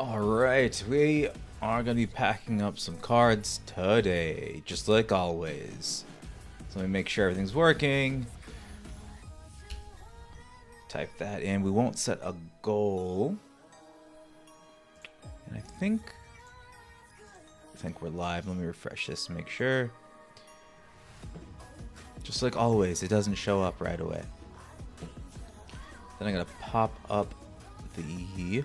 Alright, we are going to be packing up some cards today, just like always. So let me make sure everything's working. Type that in. We won't set a goal. And I think we're live. Let me refresh this to make sure. Just like always, it doesn't show up right away. Then I'm going to pop up the...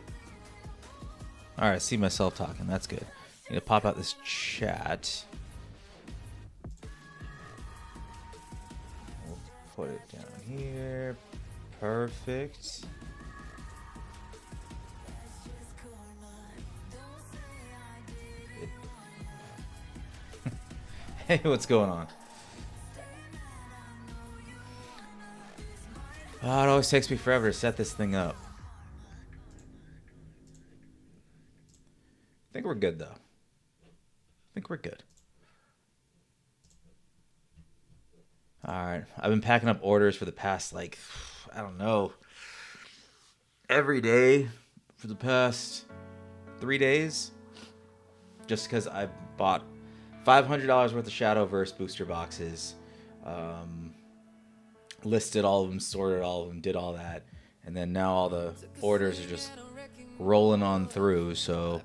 Alright, I see myself talking. That's good. I'm going to pop out this chat. We'll put it down here. Perfect. Hey, what's going on? Oh, it always takes me forever to set this thing up. I think we're good, though. I think we're good. Alright, I've been packing up orders for the past, like, I don't know, every day for the past 3 days. Just because I bought $500 worth of Shadowverse booster boxes. Listed all of them, sorted all of them, did all that. And then now all the orders are just rolling on through, so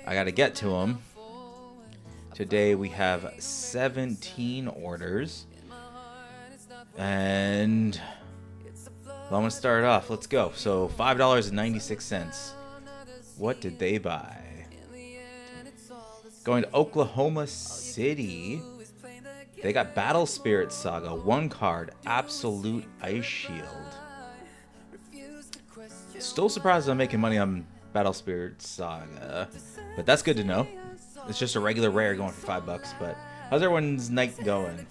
I got to get to them. Today we have 17 orders. And well, I'm going to start it off. Let's go. So $5.96. What did they buy? Going to Oklahoma City. They got Battle Spirit Saga, 1 card, Absolute Ice Shield. Still surprised I'm making money on Battle Spirit Saga, but that's good to know. It's just a regular rare going for $5, but how's everyone's night going?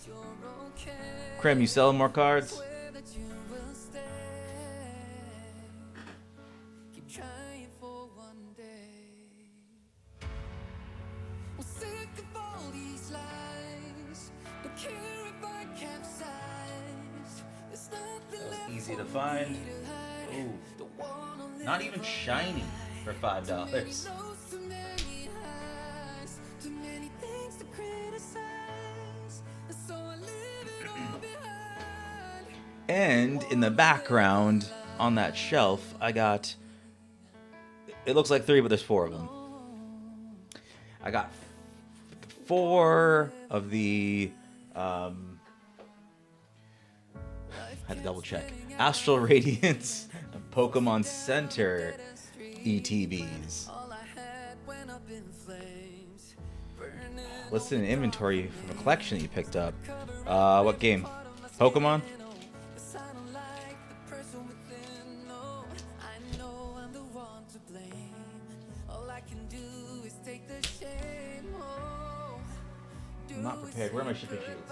Krim, you selling more cards? Easy to find. Ooh. Not even shiny for $5. And in the background on that shelf, I got, it looks like 3, but there's 4 of them. I got 4 of the I had to double check. Astral Radiance and Pokemon Center ETBs. What's in inventory from a collection that you picked up? What game? Pokemon? I'm not prepared. Where are my shipping shields?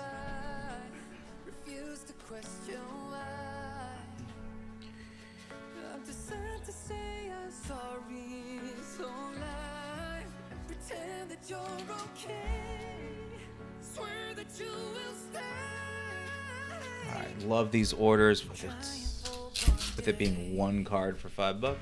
Alright, love these orders with it being 1 card for $5.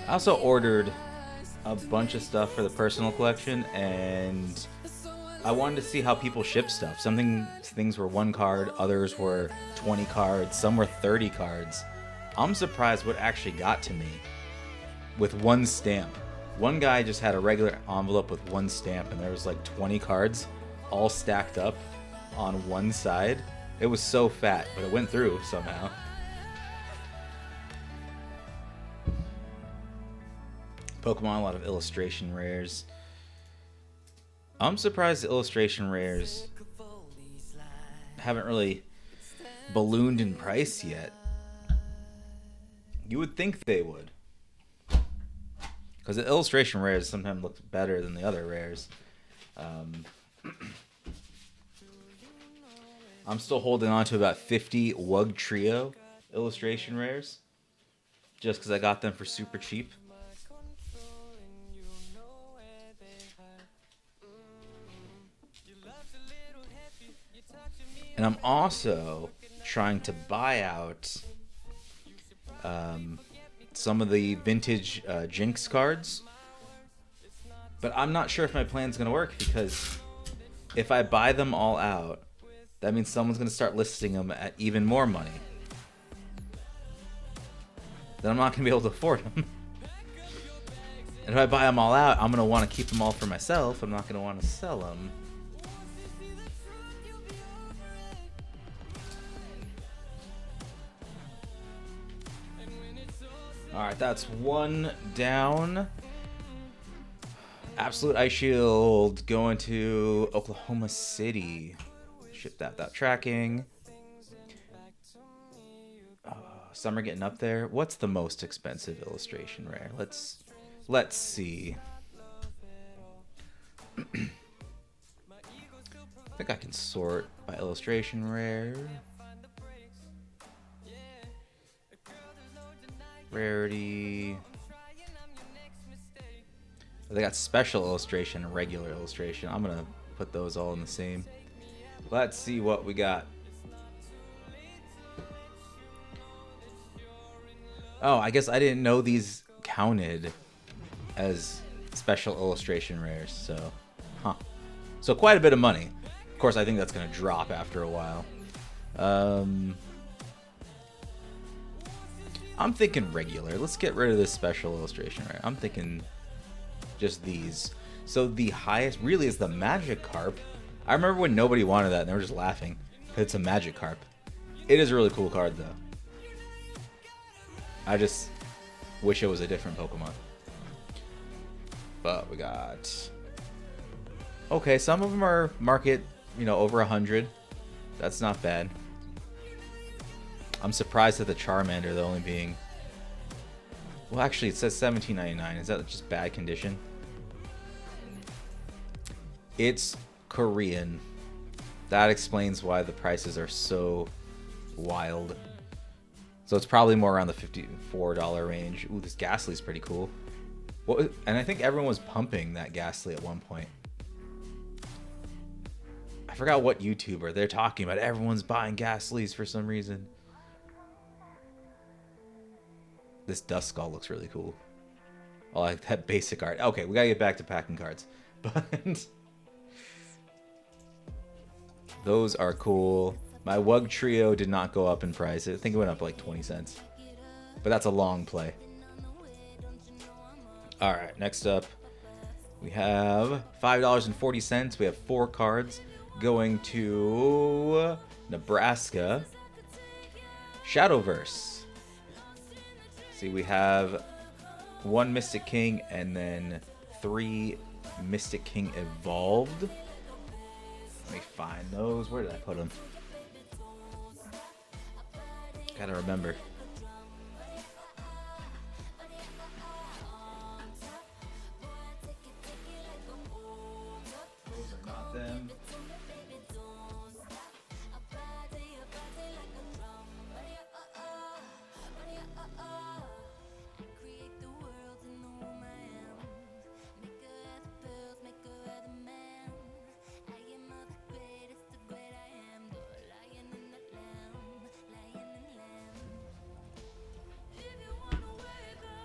I also ordered a bunch of stuff for the personal collection, and I wanted to see how people ship stuff. Things were 1 card, others were 20 cards, some were 30 cards. I'm surprised what actually got to me with 1 stamp. One guy just had a regular envelope with 1 stamp, and there was like 20 cards all stacked up on one side. It was so fat, but it went through somehow. Pokemon, a lot of illustration rares. I'm surprised the illustration rares haven't really ballooned in price yet. You would think they would. Because the illustration rares sometimes look better than the other rares. I'm still holding on to about 50 Wug Trio illustration rares. Just because I got them for super cheap. And I'm also trying to buy out some of the vintage Jinx cards. But I'm not sure if my plan's going to work, because if I buy them all out, that means someone's going to start listing them at even more money. Then I'm not going to be able to afford them. And if I buy them all out, I'm going to want to keep them all for myself. I'm not going to want to sell them. Alright, that's one down. Absolute Ice Shield going to Oklahoma City. Ship that without tracking. Some are getting up there. What's the most expensive illustration rare? Let's see. I think I can sort by illustration rare. Rarity. They got special illustration and regular illustration. I'm gonna put those all in the same. Let's see what we got. Oh, I guess I didn't know these counted as special illustration rares, so so quite a bit of money. Of course, I think that's gonna drop after a while. I'm thinking regular. Let's get rid of this special illustration rare. I'm thinking just these. So the highest really is the Magikarp. I remember when nobody wanted that and they were just laughing because it's a Magikarp. It is a really cool card though. I just wish it was a different Pokemon. But we got... Okay, some of them are market, over 100. That's not bad. I'm surprised at the Charmander, though, only being... Well, actually, it says $17.99. Is that just bad condition? It's Korean. That explains why the prices are so wild. So it's probably more around the $54 range. Ooh, this Ghastly's pretty cool. And I think everyone was pumping that Ghastly at one point. I forgot what YouTuber they're talking about. Everyone's buying Ghastlies for some reason. This Duskull looks really cool. I like that basic art. Okay, we gotta get back to packing cards. But those are cool. My Wug Trio did not go up in price. I think it went up like 20 cents. But that's a long play. Alright, next up we have $5.40. We have 4 cards going to Nebraska. Shadowverse. See, we have 1 Mystic King and then 3 Mystic King Evolved. Let me find those. Where did I put them? Gotta remember. Those are not them.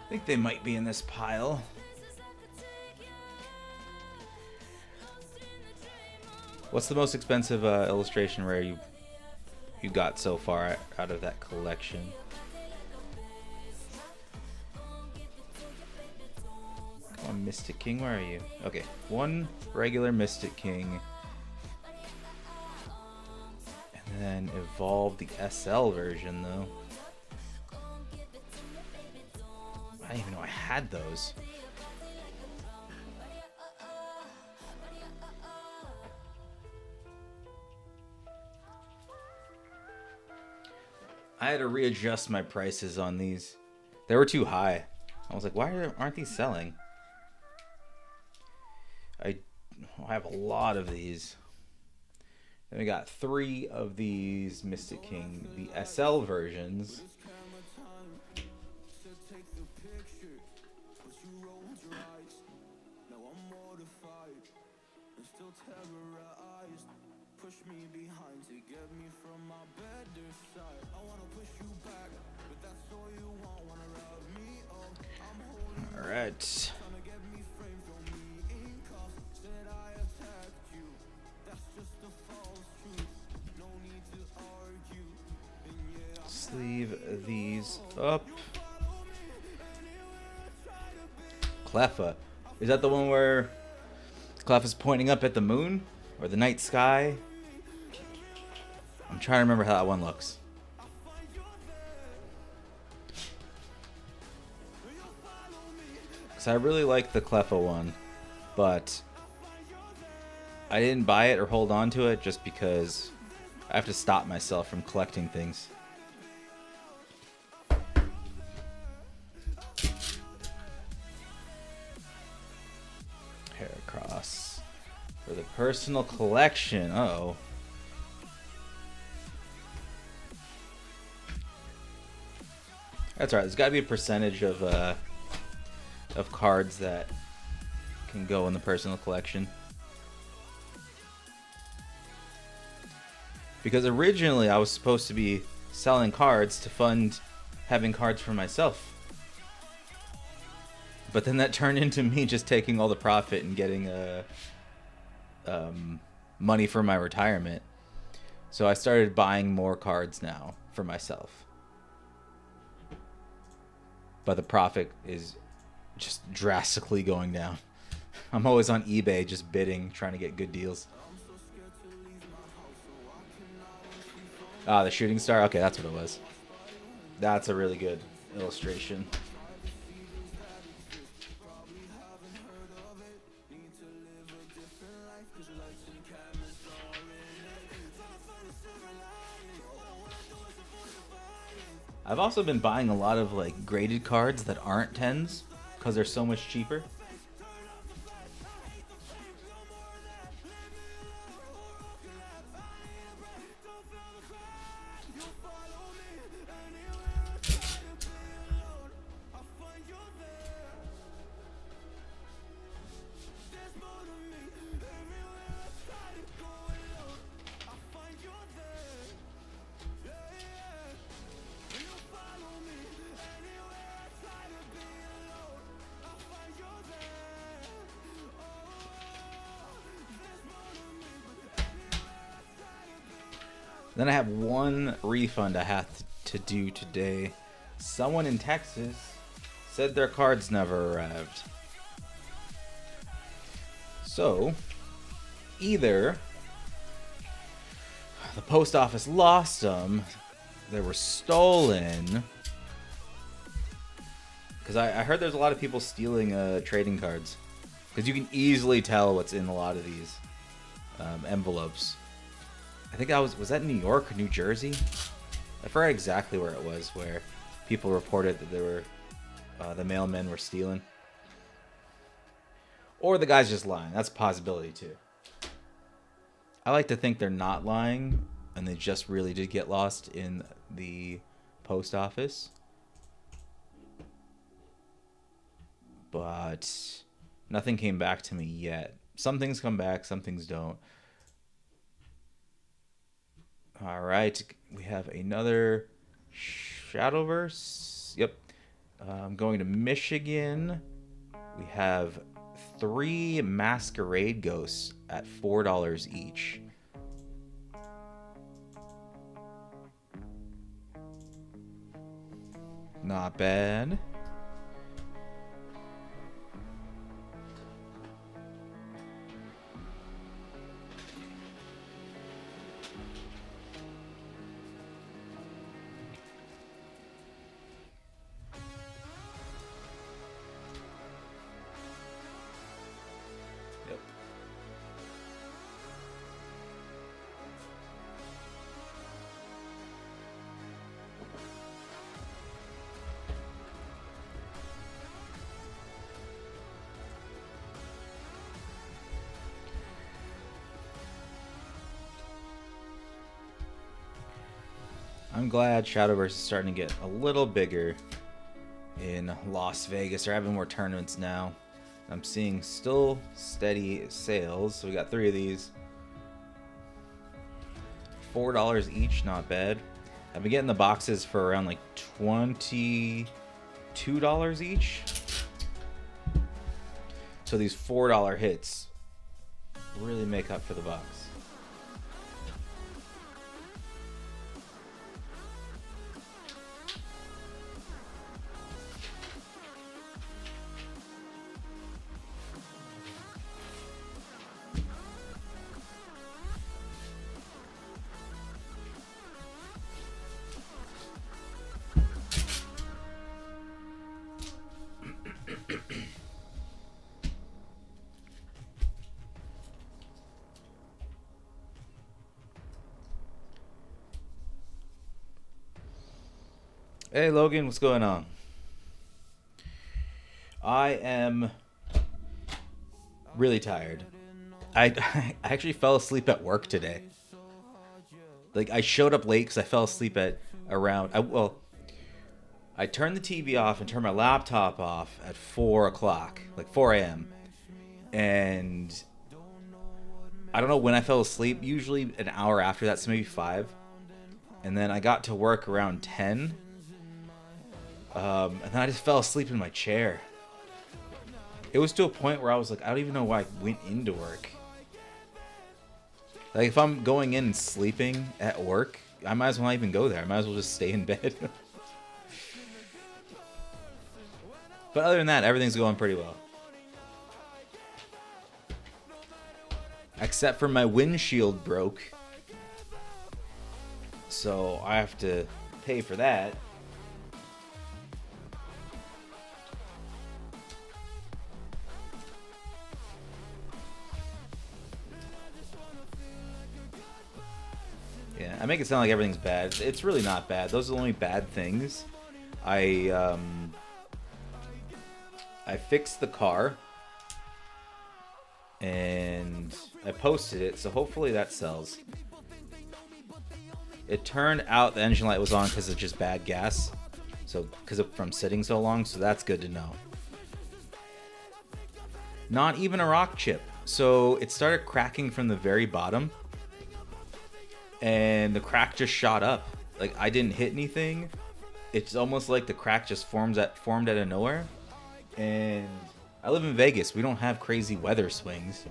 I think they might be in this pile. What's the most expensive illustration rare you got so far out of that collection? Come on, Mystic King, where are you? Okay, 1 regular Mystic King. And then evolve the SL version, though. I didn't even know I had those. I had to readjust my prices on these. They were too high. I was like, why aren't these selling? I have a lot of these. Then we got 3 of these Mystic King, the SL versions. All right. Sleeve these up. Cleffa. Is that the one where Cleffa's pointing up at the moon? Or the night sky? I'm trying to remember how that one looks. Because I really like the Cleffa one, but I didn't buy it or hold on to it just because I have to stop myself from collecting things. Heracross for the personal collection. Uh-oh. That's alright. There's got to be a percentage of cards that can go in the personal collection. Because originally I was supposed to be selling cards to fund having cards for myself. But then that turned into me just taking all the profit and getting money for my retirement. So I started buying more cards now for myself. But the profit is just drastically going down. I'm always on eBay just bidding, trying to get good deals. Ah, the shooting star? Okay, that's what it was. That's a really good illustration. I've also been buying a lot of like graded cards that aren't 10s because they're so much cheaper. Then I have one refund I have to do today. Someone in Texas said their cards never arrived. So, either the post office lost them, they were stolen. Because I heard there's a lot of people stealing trading cards. Because you can easily tell what's in a lot of these envelopes. I think that was that New York or New Jersey? I forgot exactly where it was, where people reported that they were the mailmen were stealing. Or the guy's just lying. That's a possibility too. I like to think they're not lying and they just really did get lost in the post office. But nothing came back to me yet. Some things come back, some things don't. All right, we have another Shadowverse. Yep. Going to Michigan. We have 3 Masquerade Ghosts at $4 each. Not bad. I'm glad Shadowverse is starting to get a little bigger in Las Vegas. They're having more tournaments now. I'm seeing still steady sales. So we got 3 of these. $4 each, not bad. I've been getting the boxes for around like $22 each. So these $4 hits really make up for the bucks. Hey Logan, what's going on? I am really tired. I actually fell asleep at work today. Like, I showed up late because I fell asleep at around... I turned the TV off and turned my laptop off at 4 o'clock, like 4 a.m. And I don't know when I fell asleep. Usually an hour after that, so maybe 5. And then I got to work around 10. And then I just fell asleep in my chair. It was to a point where I was like, I don't even know why I went into work. Like, if I'm going in and sleeping at work, I might as well not even go there. I might as well just stay in bed. But other than that, everything's going pretty well. Except for my windshield broke. So I have to pay for that. Yeah, I make it sound like everything's bad. It's really not bad. Those are the only bad things. I fixed the car and I posted it, so hopefully that sells. It turned out the engine light was on because of just bad gas, so from sitting so long, so that's good to know. Not even a rock chip. So it started cracking from the very bottom, and the crack just shot up. Like, I didn't hit anything. It's almost like the crack just formed out of nowhere. And I live in Vegas. We don't have crazy weather swings.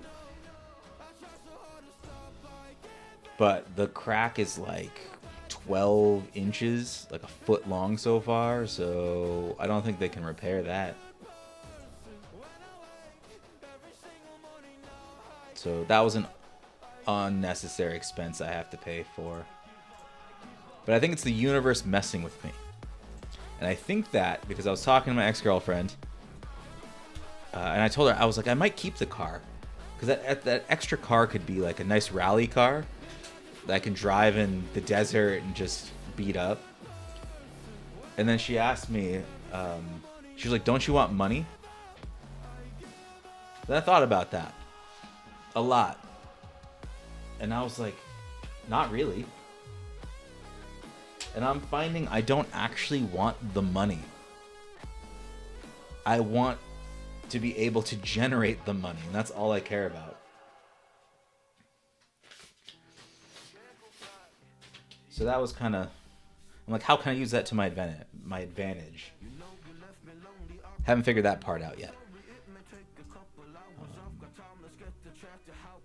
But the crack is like 12 inches, like a foot long so far. So I don't think they can repair that. So that was an unnecessary expense I have to pay for. But I think it's the universe messing with me. And I think that because I was talking to my ex-girlfriend, and I told her, I was like, I might keep the car. Because that extra car could be like a nice rally car that I can drive in the desert and just beat up. And then she asked me, she was like, don't you want money? Then I thought about that a lot. And I was like, not really. And I'm finding I don't actually want the money. I want to be able to generate the money, and that's all I care about. So that was kind of... I'm like, how can I use that to my advantage? Haven't figured that part out yet.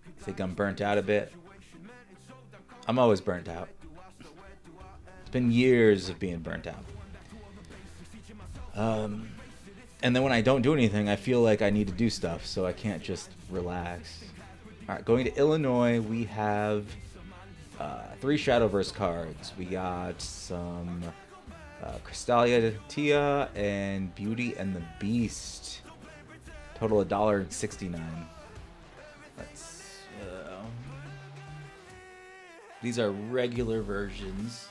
I think I'm burnt out a bit. I'm always burnt out. It's been years of being burnt out. And then when I don't do anything, I feel like I need to do stuff, so I can't just relax. Alright, going to Illinois, we have 3 Shadowverse cards. We got some Crystalia Tia and Beauty and the Beast. Total $1.69. Let's... these are regular versions.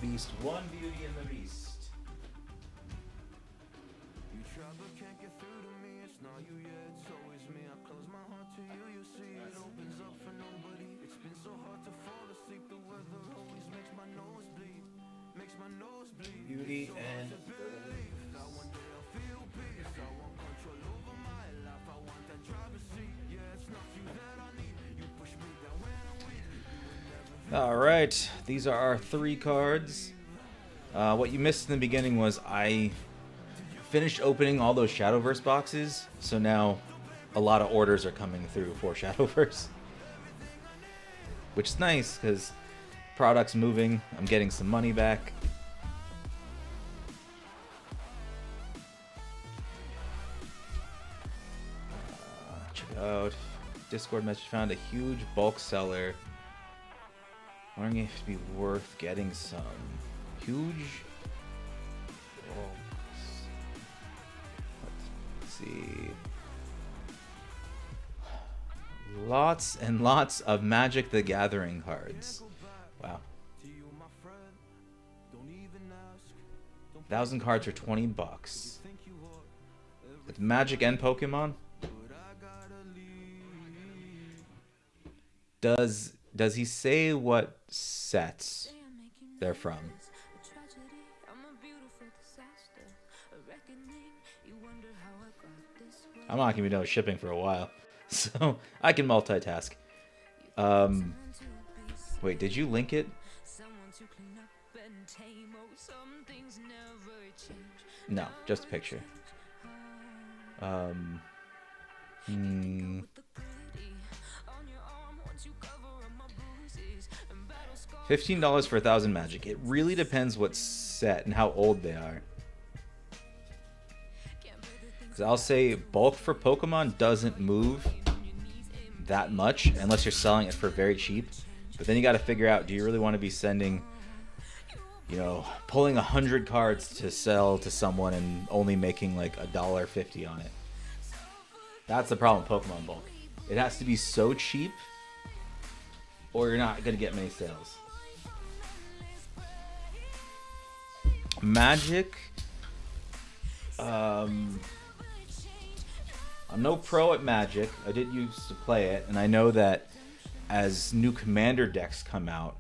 Beast, one Beauty and the Beast. You trouble can't get through to me, it's Beauty and all right, these are our 3 cards. What you missed in the beginning was I finished opening all those Shadowverse boxes, so now a lot of orders are coming through for Shadowverse, which is nice because product's moving. I'm getting some money back. Check it out. Discord message found a huge bulk seller. Wondering if it'd be worth getting some huge. Let's see. Lots and lots of Magic the Gathering cards. Wow. 1,000 cards for $20. With Magic and Pokemon? Does he say what sets they're from? I'm not gonna be done with shipping for a while, so I can multitask. Wait, did you link it? No, just a picture. $15 for 1,000 Magic. It really depends what set and how old they are. Because I'll say bulk for Pokemon doesn't move that much unless you're selling it for very cheap. But then you got to figure out, do you really want to be sending, you know, pulling 100 cards to sell to someone and only making like $1.50 on it? That's the problem with Pokemon bulk. It has to be so cheap or you're not going to get many sales. Magic. I'm no pro at Magic. I did used to play it, and I know that as new Commander decks come out,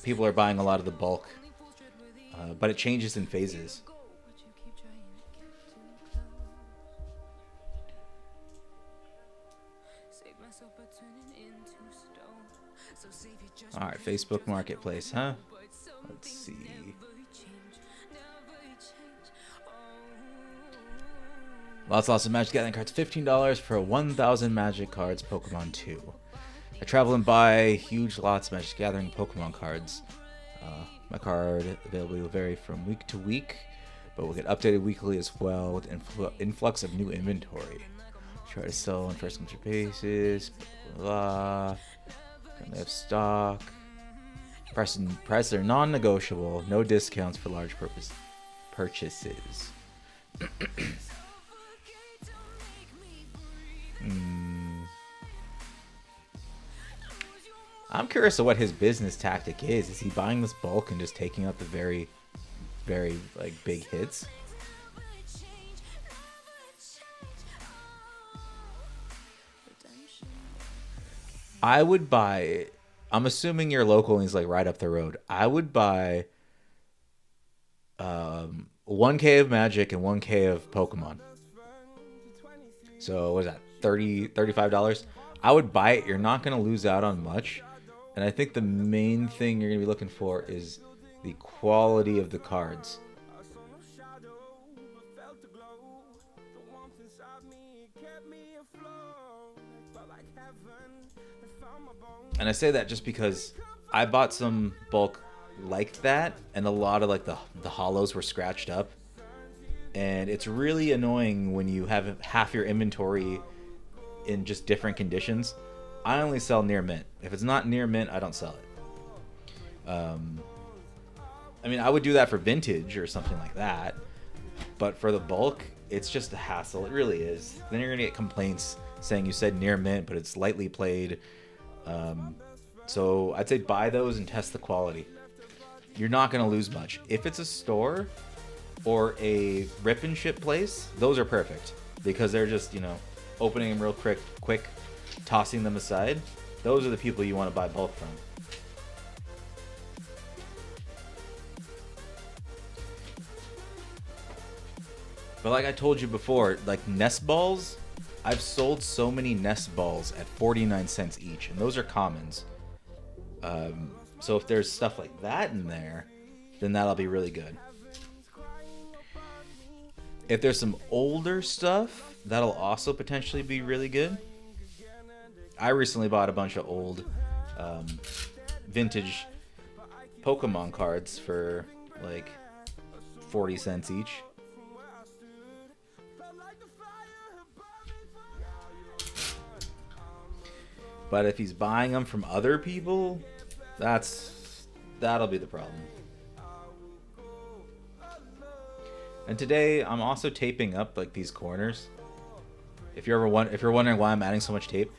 people are buying a lot of the bulk, but it changes in phases. All right, Facebook Marketplace, huh? Let's see. Lots of Magic Gathering cards. $15 for 1,000 Magic cards, Pokemon 2. I travel and buy huge lots of Magic Gathering Pokemon cards. My card availability will vary from week to week, but will get updated weekly as well with influx of new inventory. Try to sell on first come basis. Blah, blah. Currently have stock. Prices are non-negotiable. No discounts for large purchases. I'm curious of what his business tactic is. Is he buying this bulk and just taking out the very, very like big hits? I would buy. I'm assuming you're local and he's like right up the road. I would buy 1K of Magic and 1K of Pokemon. So what is that? $35? I would buy it. You're not going to lose out on much. And I think the main thing you're going to be looking for is the quality of the cards. And I say that just because I bought some bulk like that, and a lot of like the hollows were scratched up. And it's really annoying when you have half your inventory in just different conditions. I only sell near mint. If it's not near mint, I don't sell it. I mean, I would do that for vintage or something like that. But for the bulk, it's just a hassle. It really is. Then you're going to get complaints saying you said near mint, but it's lightly played. So I'd say buy those and test the quality. You're not going to lose much. If it's a store, or a rip and ship place, those are perfect because they're just, you know, opening them real quick, tossing them aside. Those are the people you want to buy bulk from. But like I told you before, like nest balls, I've sold so many nest balls at 49 cents each, and those are commons. So if there's stuff like that in there, then that'll be really good. If there's some older stuff, that'll also potentially be really good. I recently bought a bunch of old vintage Pokemon cards for like 40 cents each. But if he's buying them from other people, that'll be the problem. And today I'm also taping up like these corners. If you're wondering why I'm adding so much tape,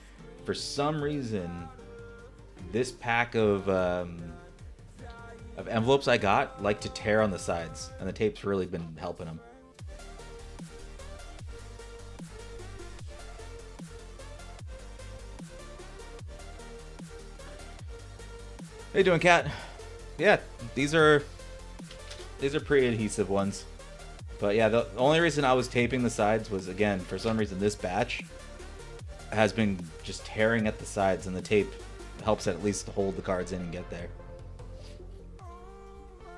for some reason this pack of envelopes I got like to tear on the sides, and the tape's really been helping them. How you doing, Cat? Yeah, these are pretty adhesive ones. But yeah, the only reason I was taping the sides was, again, for some reason this batch has been just tearing at the sides, and the tape helps at least hold the cards in and get there.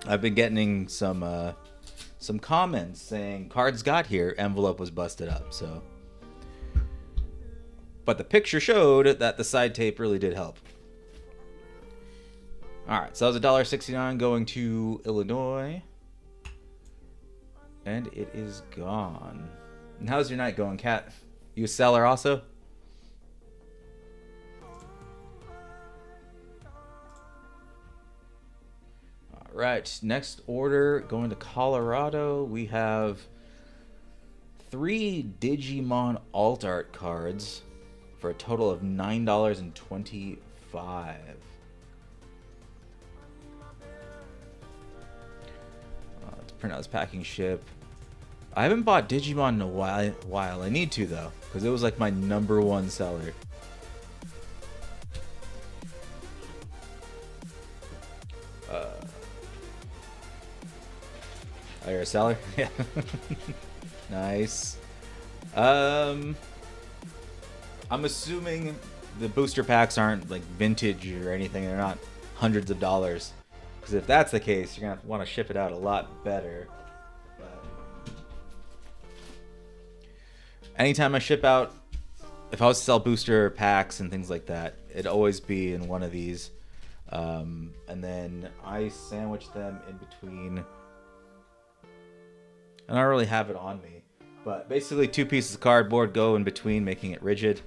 I've been getting some comments saying cards got here, envelope was busted up, so. But the picture showed that the side tape really did help. Alright, so that was $1.69 going to Illinois. And it is gone. And how's your night going, Kat? You a seller also? Alright, next order going to Colorado. We have 3 Digimon Alt Art cards for a total of $9.25. Print out this packing ship. I haven't bought Digimon in a while. I need to though, because it was like my #1 seller. Oh, you're a seller? Yeah. Nice. I'm assuming the booster packs aren't like vintage or anything. They're not hundreds of dollars. Because if that's the case, you're going to want to ship it out a lot better. But anytime I ship out, if I was to sell booster packs and things like that, it'd always be in one of these. And then I sandwich them in between. I don't really have it on me. But basically 2 pieces of cardboard go in between, making it rigid.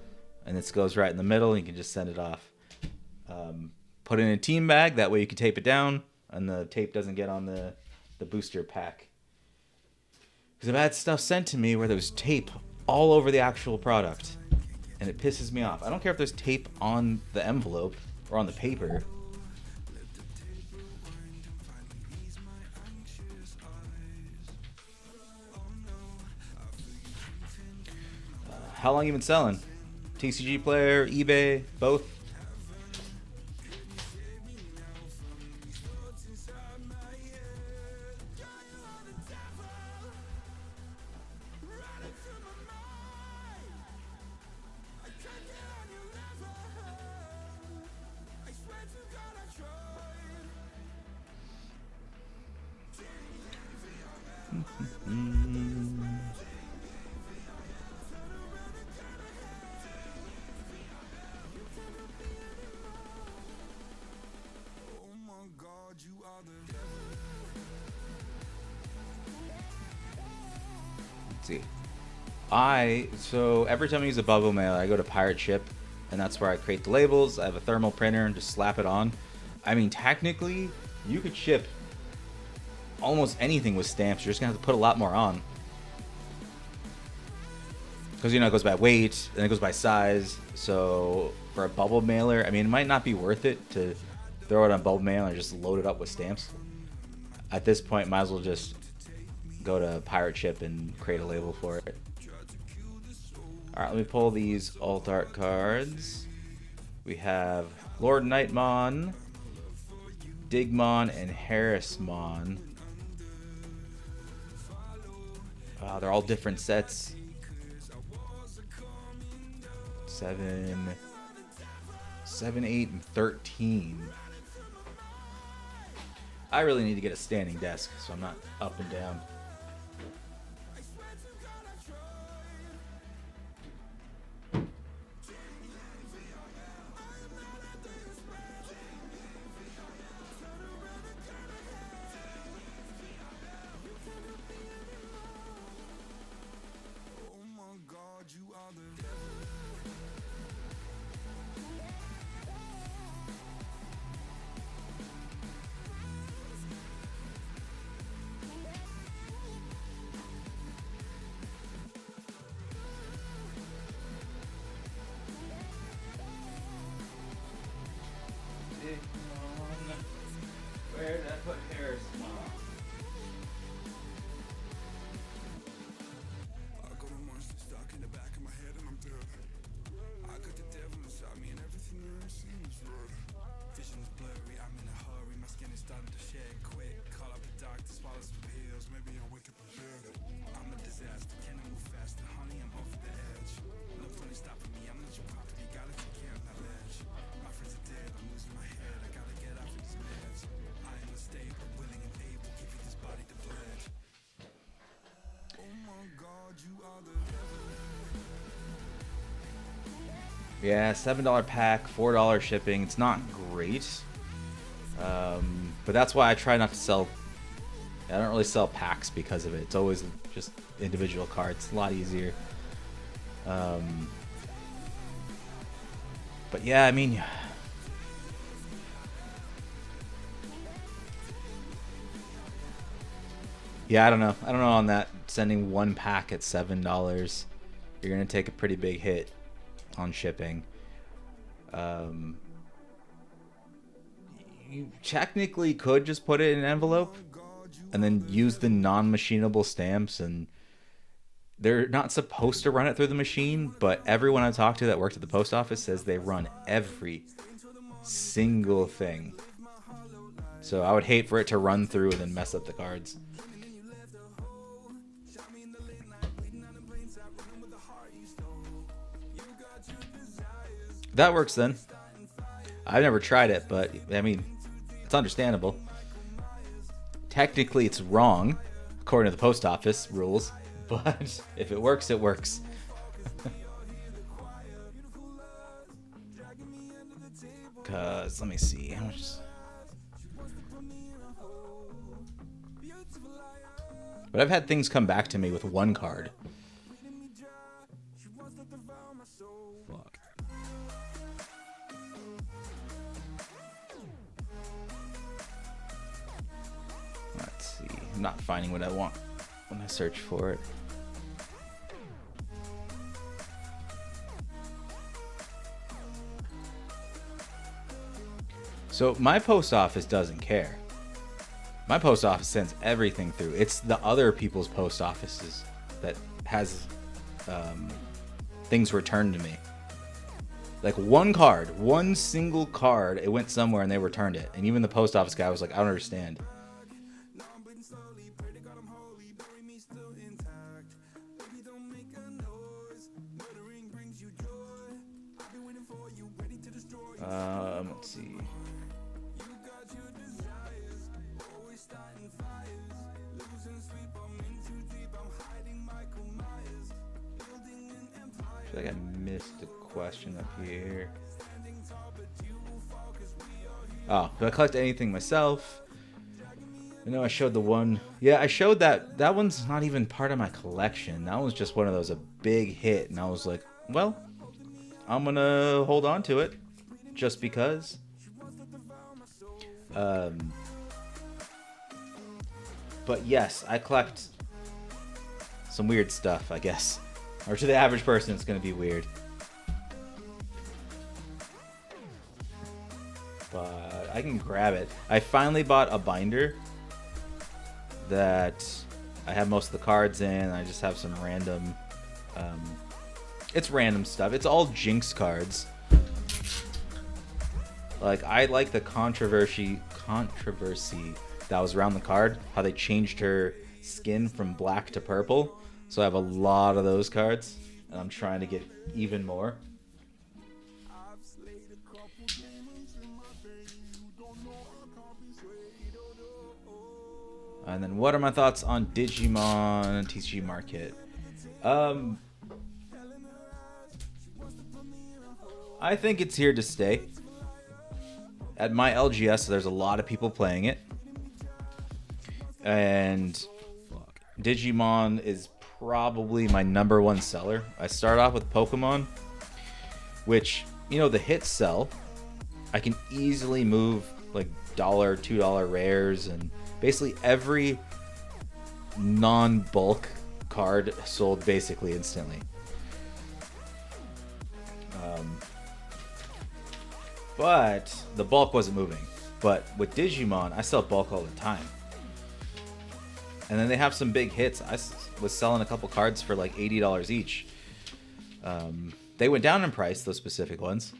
And this goes right in the middle. And you can just send it off. Put it in a team bag. That way you can tape it down. And the tape doesn't get on the booster pack. Because I've had stuff sent to me where there's tape all over the actual product. And it pisses me off. I don't care if there's tape on the envelope or on the paper. How long you been selling? TCGplayer, eBay, both? See, so every time I use a bubble mailer, I go to Pirate Ship, and that's where I create the labels. I have a thermal printer and just slap it on. I mean, technically, you could ship almost anything with stamps. You're just gonna have to put a lot more on, because it goes by weight and it goes by size. So for a bubble mailer, I mean, it might not be worth it to throw it on bubble mailer and just load it up with stamps. At this point, might as well just go to Pirate Ship and create a label for it. Alright, let me pull these alt art cards. We have Lord Nightmon, Digmon, and Harrismon. They're all different sets. 7, 8, and 13. I really need to get a standing desk so I'm not up and down. Where did I put Harrismon? Yeah, $7 pack, $4 shipping. It's not great, but that's why I try not to sell. I don't really sell packs because of it. It's always just individual cards. It's a lot easier. But yeah, I mean, yeah, I don't know. I don't know on that. Sending one pack at $7, you're gonna take a pretty big hit on shipping. You technically could just put it in an envelope and then use the non-machinable stamps, and they're not supposed to run it through the machine, but everyone I talked to that worked at the post office says they run every single thing. So I would hate for it to run through and then mess up the cards. That works then. I've never tried it, but I mean, it's understandable. Technically, it's wrong, according to the post office rules, but if it works, it works. Cause let me see how much. But I've had things come back to me with one card. Fuck. Let's see. I'm not finding what I want when I search for it. So my post office doesn't care. My post office sends everything through. It's the other people's post offices that has things returned to me. Like one card, one single card, it went somewhere and they returned it. And even the post office guy was like, I don't understand. Let's see. I feel like I missed a question up here. Oh, do I collect anything myself? I know I showed the one. Yeah, I showed that. That one's not even part of my collection. That was just one of those, a big hit. And I was like, well, I'm going to hold on to it just because. But yes, I collect some weird stuff, I guess. Or to the average person, it's going to be weird. But I can grab it. I finally bought a binder that I have most of the cards in. I just have some random. It's random stuff. It's all Jinx cards. Like, I like the controversy that was around the card. How they changed her skin from black to purple. So I have a lot of those cards, and I'm trying to get even more. And then, what are my thoughts on Digimon TCG Market? I think it's here to stay. At my LGS, there's a lot of people playing it. And Digimon is probably my #1 seller. I start off with Pokemon, which, you know, the hits sell. I can easily move like $1, $2 rares, and basically every non-bulk card sold basically instantly. But the bulk wasn't moving. But with Digimon, I sell bulk all the time. And then they have some big hits. I was selling a couple cards for like $80 each. They went down in price, those specific ones.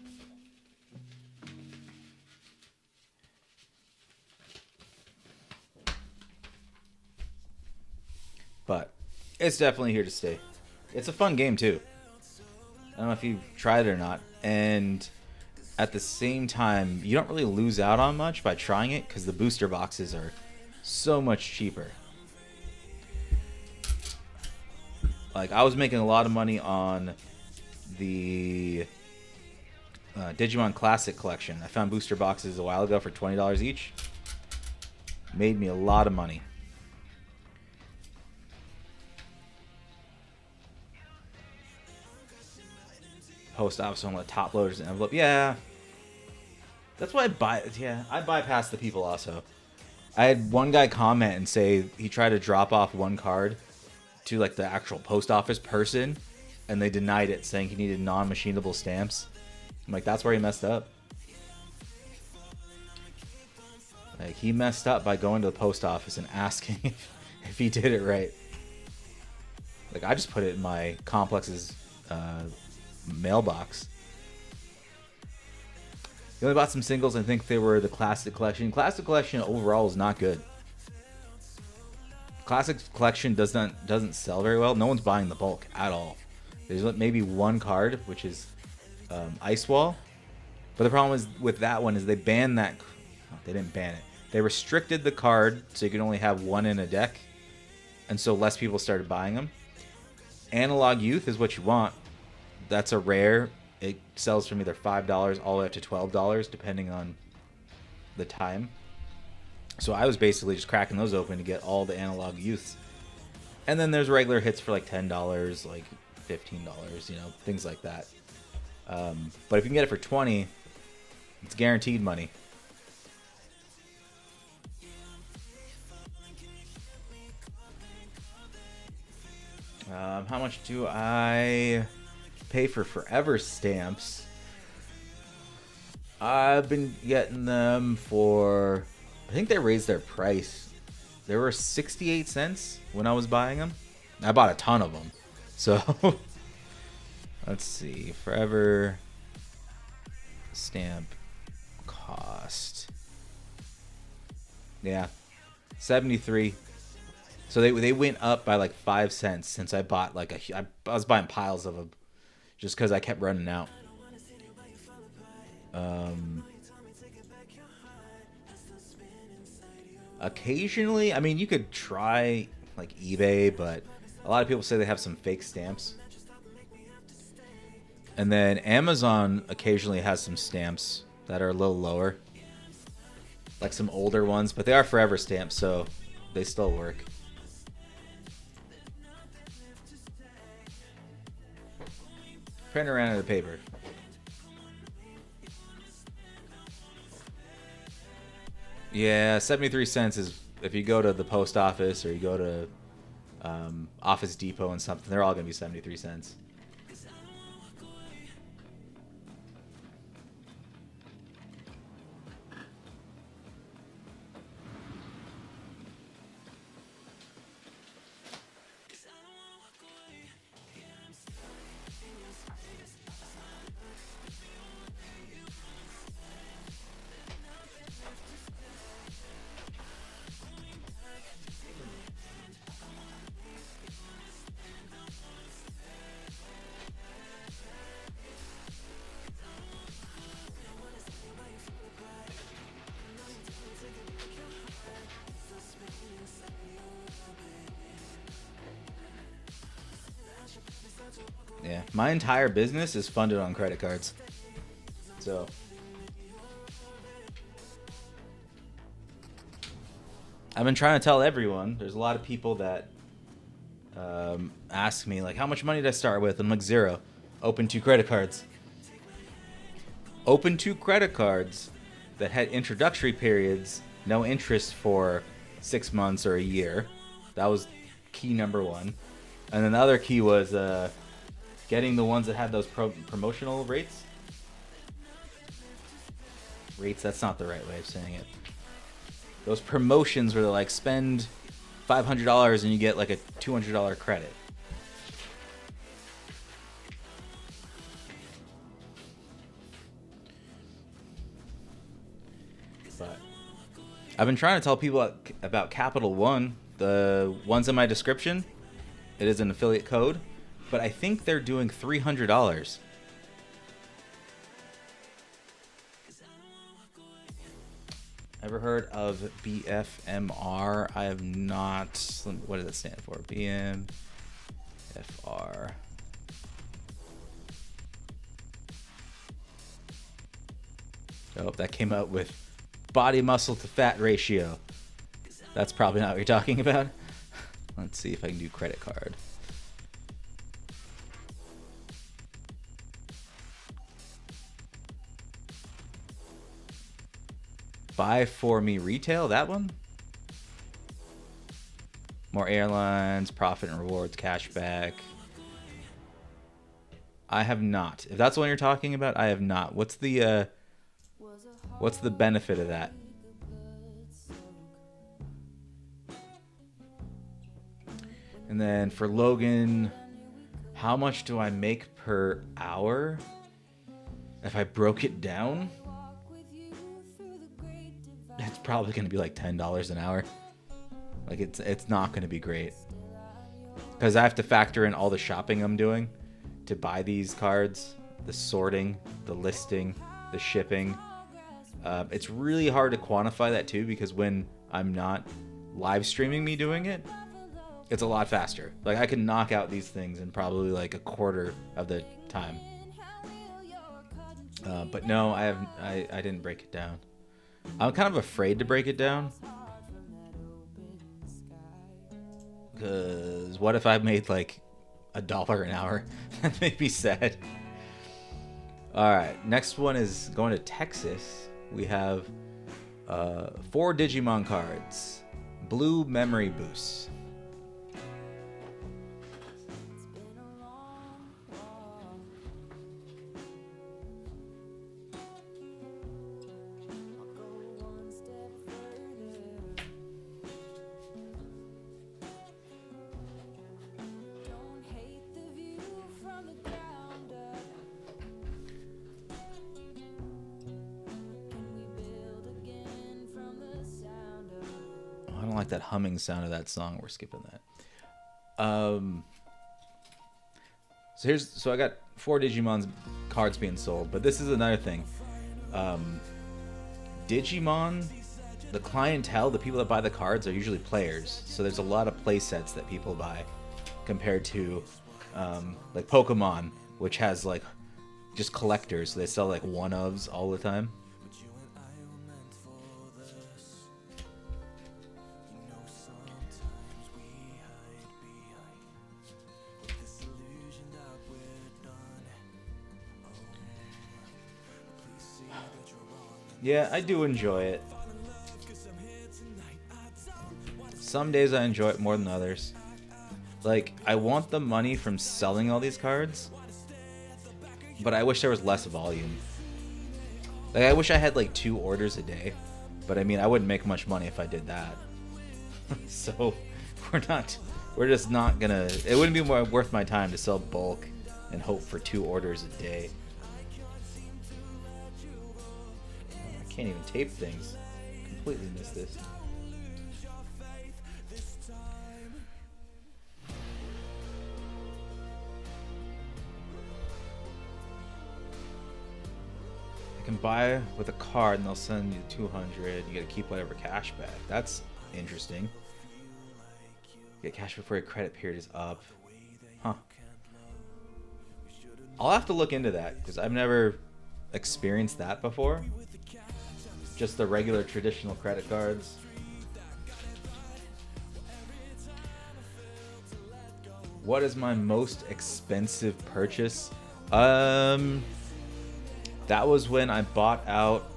But it's definitely here to stay. It's a fun game too. I don't know if you've tried it or not. And at the same time, you don't really lose out on much by trying it because the booster boxes are so much cheaper. Like, I was making a lot of money on the Digimon Classic Collection. I found booster boxes a while ago for $20 each. Made me a lot of money. Post office on the top loaders and envelope. Yeah. That's why I buy. Yeah, I bypass the people also. I had one guy comment and say he tried to drop off one card to like the actual post office person, and they denied it, saying he needed non-machinable stamps. I'm like, that's where he messed up. Like, he messed up by going to the post office and asking if he did it right. Like, I just put it in my complex's mailbox. He only bought some singles. I think they were the Classic Collection. Classic Collection overall is not good. Classic Collection doesn't sell very well. No one's buying the bulk at all. There's maybe one card, which is Ice Wall. But the problem is with that one is they banned that. Oh, they didn't ban it. They restricted the card so you can only have one in a deck. And so less people started buying them. Analog Youth is what you want. That's a rare. It sells from either $5 all the way up to $12, depending on the time. So I was basically just cracking those open to get all the Analog Youths. And then there's regular hits for like $10, like $15, you know, things like that. But if you can get it for $20, it's guaranteed money. How much do I pay for Forever stamps? I've been getting them for, I think they raised their price. They were 68 cents when I was buying them. I bought a ton of them. So let's see. Forever stamp cost. Yeah. 73. So they went up by like 5 cents since I bought like I was buying piles of them just because I kept running out. Occasionally, I mean, you could try like eBay, but a lot of people say they have some fake stamps. And then Amazon occasionally has some stamps that are a little lower, like some older ones, but they are Forever stamps, so they still work. Printer ran out of paper. Yeah, 73 cents is if you go to the post office or you go to Office Depot and something, they're all going to be 73 cents. Yeah, my entire business is funded on credit cards. So I've been trying to tell everyone. There's a lot of people that ask me, like, how much money did I start with? And I'm like, 0. Open 2 credit cards. Open 2 credit cards that had introductory periods, no interest for 6 months or a year. That was key number 1. And then the other key was getting the ones that had those promotional rates. Rates, that's not the right way of saying it. Those promotions where they're like, spend $500 and you get like a $200 credit. But I've been trying to tell people about Capital One. The ones in my description, it is an affiliate code, but I think they're doing $300. Ever heard of BFMR? I have not. What does it stand for? BMFR. Oh, that came out with body muscle to fat ratio. That's probably not what you're talking about. Let's see if I can do credit card. Buy for me retail, that one? More airlines, profit and rewards, cashback. I have not. If that's the one you're talking about, I have not. What's the benefit of that? And then for Logan, how much do I make per hour? If I broke it down, it's probably going to be like $10 an hour. Like it's not going to be great. Because I have to factor in all the shopping I'm doing to buy these cards, the sorting, the listing, the shipping. It's really hard to quantify that too, because when I'm not live streaming me doing it, it's a lot faster. Like I can knock out these things in probably like a quarter of the time. But no, I didn't break it down. I'm kind of afraid to break it down. Because what if I made like $1 an hour? That made me sad. Alright, next one is going to Texas. We have 4 Digimon cards. Blue Memory Boost. I don't like that humming sound of that song. We're skipping that. So I got 4 Digimon cards being sold, but this is another thing. Digimon, the clientele, the people that buy the cards are usually players. So there's a lot of play sets that people buy compared to like Pokemon, which has like just collectors. So they sell like one-ofs all the time. Yeah, I do enjoy it. Some days I enjoy it more than others. Like, I want the money from selling all these cards, but I wish there was less volume. Like, I wish I had like 2 orders a day, but I mean, I wouldn't make much money if I did that. So, we're just not gonna, it wouldn't be more worth my time to sell bulk and hope for 2 orders a day. Can't even tape things. Completely missed this. I can buy with a card and they'll send you 200. You gotta keep whatever cash back. That's interesting. Get cash before your credit period is up. Huh. I'll have to look into that because I've never experienced that before. Just the regular traditional credit cards. What is my most expensive purchase? That was when I bought out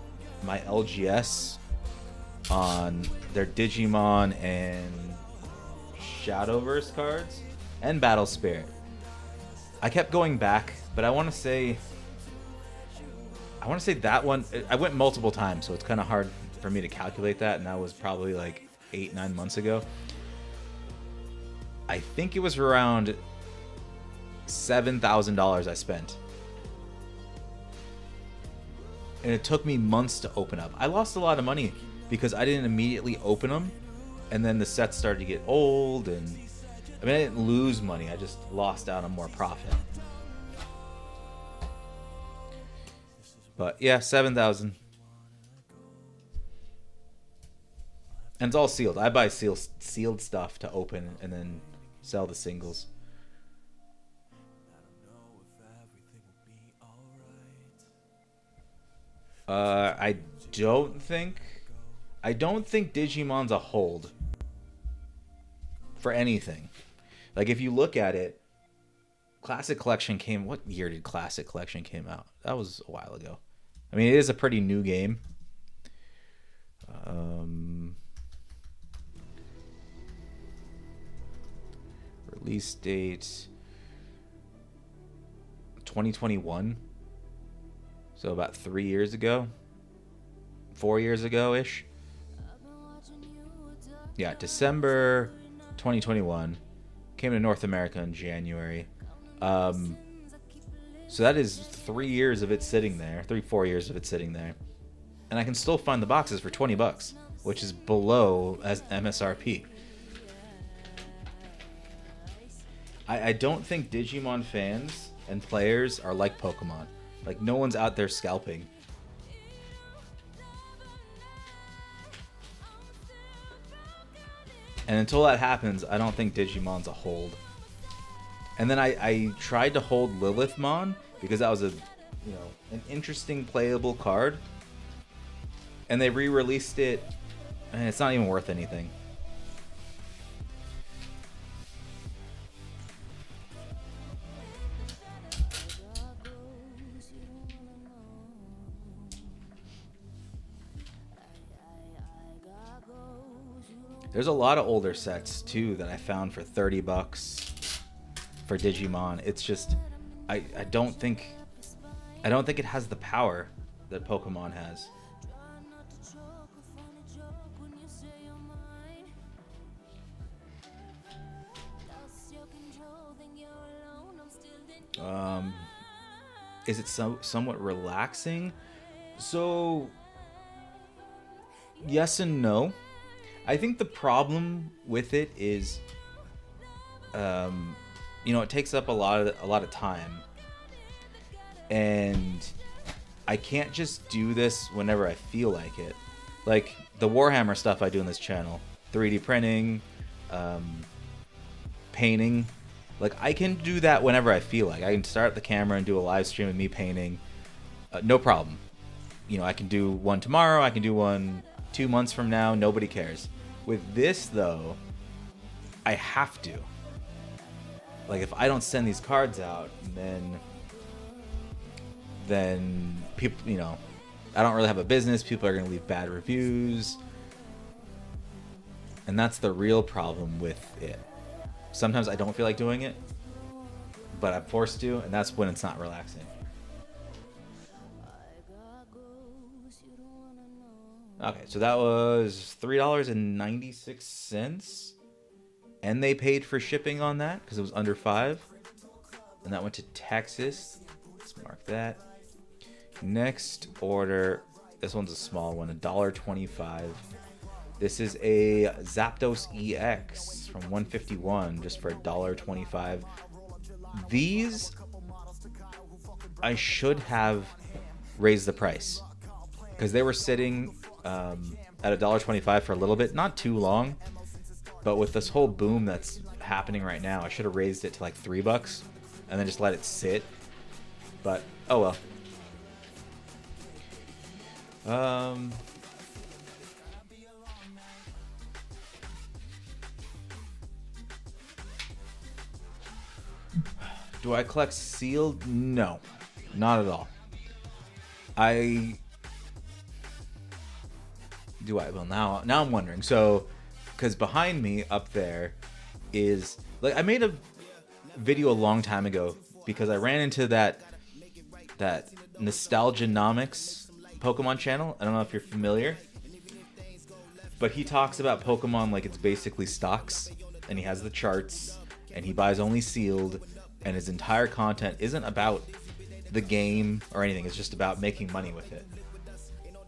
my LGS on their Digimon and Shadowverse cards and Battle Spirit. I kept going back, but I want to say that one, I went multiple times, so it's kind of hard for me to calculate that, and that was probably like 8-9 months ago. I think it was around $7,000 I spent. And it took me months to open up. I lost a lot of money because I didn't immediately open them, and then the sets started to get old, and I mean, I didn't lose money, I just lost out on more profit. But yeah, 7,000. And it's all sealed. I buy sealed stuff to open and then sell the singles. I don't think Digimon's a hold for anything. Like, if you look at it, Classic Collection came... What year did Classic Collection came out? That was a while ago. I mean, it is a pretty new game. Release date 2021. So about 3 years ago. 4 years ago-ish. Yeah, December 2021. Came to North America in January. So that is 3 years of it sitting there. 4 years of it sitting there. And I can still find the boxes for $20, which is below as MSRP. I don't think Digimon fans and players are like Pokemon. Like, no one's out there scalping. And until that happens, I don't think Digimon's a hold. And then I tried to hold Lilithmon because that was an interesting playable card. And they re-released it, and it's not even worth anything. There's a lot of older sets too that I found for $30 for Digimon. It's just I don't think it has the power that Pokemon has. Is it somewhat relaxing? So yes and no. I think the problem with it is, it takes up a lot of time, and I can't just do this whenever I feel like it. Like the Warhammer stuff I do on this channel, 3D printing, painting. Like, I can do that whenever I feel like. I can start the camera and do a live stream of me painting, no problem. I can do one tomorrow. I can do one 2 months from now. Nobody cares. With this, though, I have to. Like, if I don't send these cards out, then people, I don't really have a business. People are going to leave bad reviews. And that's the real problem with it. Sometimes I don't feel like doing it, but I'm forced to, and that's when it's not relaxing. Okay, so that was $3.96, and they paid for shipping on that because it was under $5, and that went to Texas. Let's mark that. Next order, this one's a small one, $1.25. This is a Zapdos EX from 151, just for $1.25. These, I should have raised the price because they were sitting at $1.25 for a little bit, not too long, but with this whole boom that's happening right now, I should have raised it to like $3 and then just let it sit But oh well. Do I collect sealed? No, not at all. Do I? Well, now I'm wondering. So, because behind me up there is like I made a video a long time ago because I ran into that Nostalgianomics Pokemon channel. I don't know if you're familiar, but he talks about Pokemon like it's basically stocks, and he has the charts, and he buys only sealed, and his entire content isn't about the game or anything. It's just about making money with it.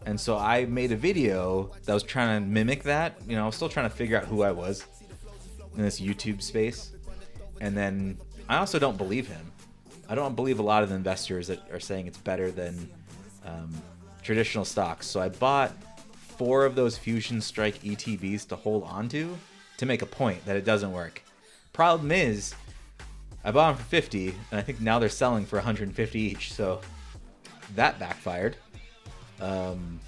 And so I made a video that was trying to mimic that. You know, I was still trying to figure out who I was in this YouTube space. And then I also don't believe him. I don't believe a lot of the investors that are saying it's better than traditional stocks. So I bought 4 of those Fusion Strike ETBs to hold onto to make a point that it doesn't work. Problem is, I bought them for 50, and I think now they're selling for 150 each. So that backfired. And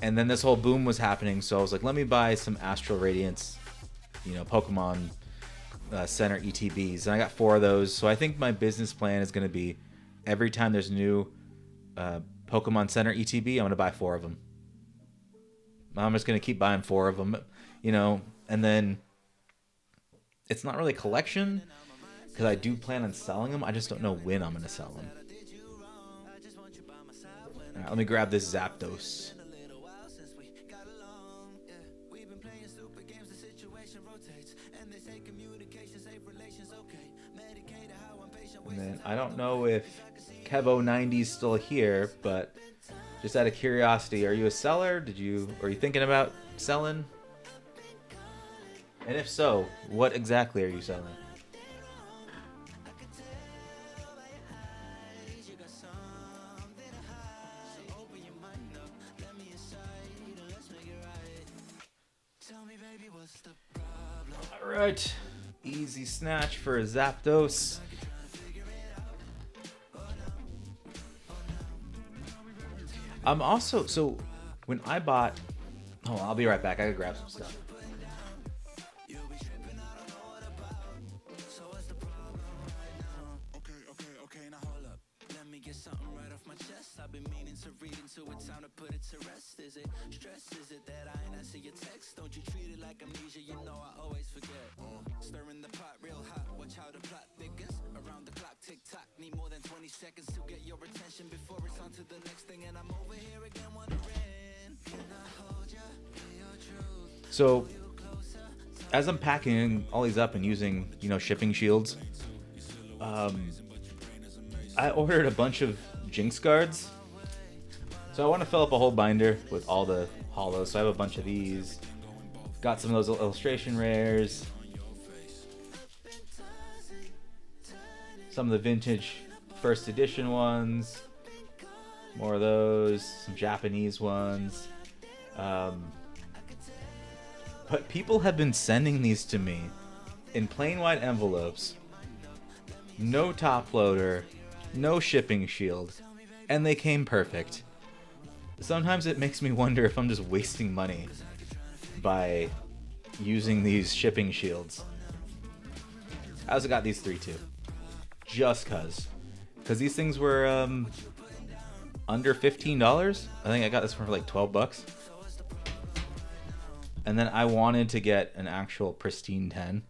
then this whole boom was happening, so I was like, let me buy some Astral Radiance, Pokemon Center ETBs, and I got 4 of those. So I think my business plan is going to be every time there's a new Pokemon Center ETB, I'm going to buy 4 of them. I'm just going to keep buying 4 of them, and then it's not really a collection because I do plan on selling them. I just don't know when I'm going to sell them. All right, let me grab this Zapdos. And then I don't know if Kevo90 is still here, but just out of curiosity, are you a seller? Are you thinking about selling? And if so, what exactly are you selling? Alright, easy snatch for a Zapdos. So when I bought... Oh, I'll be right back. I gotta grab some stuff. So, as I'm packing all these up and using, shipping shields, I ordered a bunch of Jinx cards. So I want to fill up a whole binder with all the holos. So I have a bunch of these. Got some of those illustration rares. Some of the vintage first edition ones. More of those. Some Japanese ones. But people have been sending these to me in plain white envelopes, no top loader, no shipping shield, and they came perfect. Sometimes it makes me wonder if I'm just wasting money by using these shipping shields. I also got these 3 too, just cause these things were under $15. I think I got this for like $12. And then I wanted to get an actual pristine 10.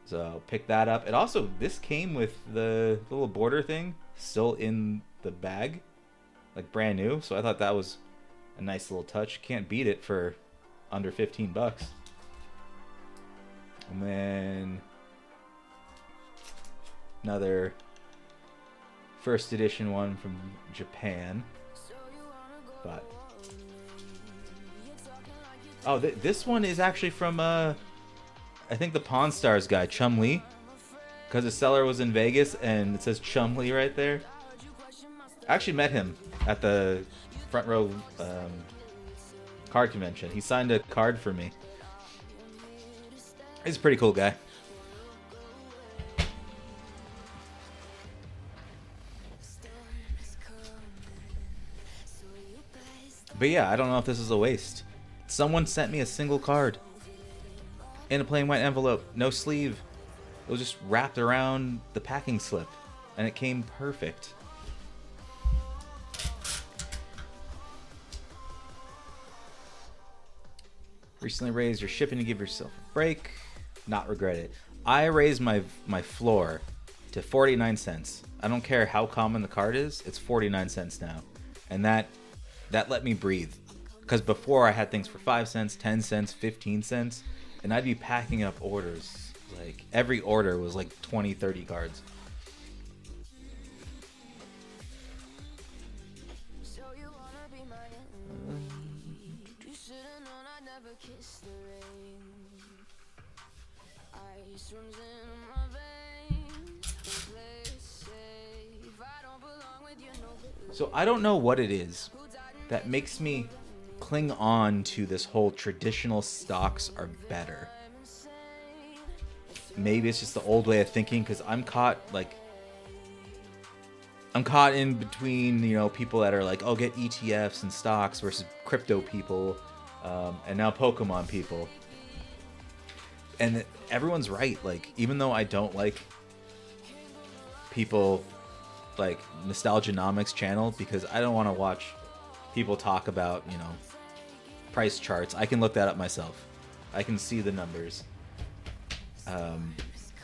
So pick that up. This came with the little border thing still in the bag, like brand new. So I thought that was a nice little touch. Can't beat it for under $15. And then another first edition one from Japan. But this one is actually from I think the Pawn Stars guy, Chum Lee, because the seller was in Vegas and it says Chum Lee right there. I actually met him at the front row card convention. He signed a card for me. He's a pretty cool guy. But yeah, I don't know if this is a waste. Someone sent me a single card in a plain white envelope, no sleeve. It was just wrapped around the packing slip, and it came perfect. Recently raised your shipping to give yourself a break. Not regret it. I raised my floor to 49 cents. I don't care how common the card is. It's 49 cents now. And that let me breathe. Because before I had things for 5 cents, 10 cents, 15 cents. And I'd be packing up orders. Like every order was like 20, 30 cards. So I don't know what it is that makes me cling on to this whole traditional stocks are better. Maybe it's just the old way of thinking, because I'm caught in between, people that are like, oh, get ETFs and stocks versus crypto people, and now Pokemon people. And everyone's right. Like, even though I don't like people like Nostalgianomics channel, because I don't want to watch people talk about, price charts. I can look that up myself. I can see the numbers.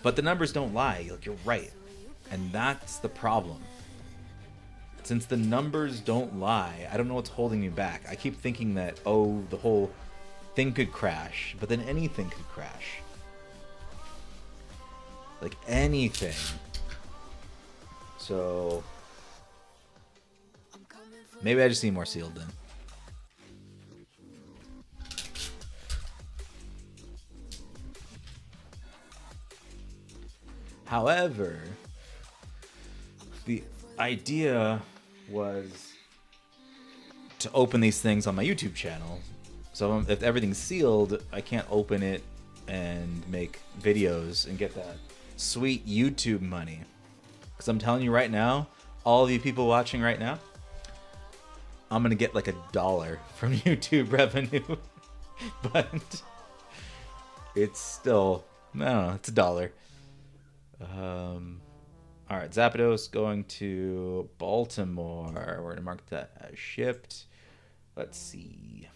But the numbers don't lie. Like, you're right. And that's the problem. Since the numbers don't lie, I don't know what's holding me back. I keep thinking that, the whole thing could crash, but then anything could crash. Like, anything. So maybe I just need more sealed then. However, the idea was to open these things on my YouTube channel. So if everything's sealed, I can't open it and make videos and get that sweet YouTube money. Because I'm telling you right now, all of you people watching right now, I'm going to get like $1 from YouTube revenue. But it's still, I don't know, it's $1. All right, Zapdos going to Baltimore. We're going to mark that as shipped. Let's see.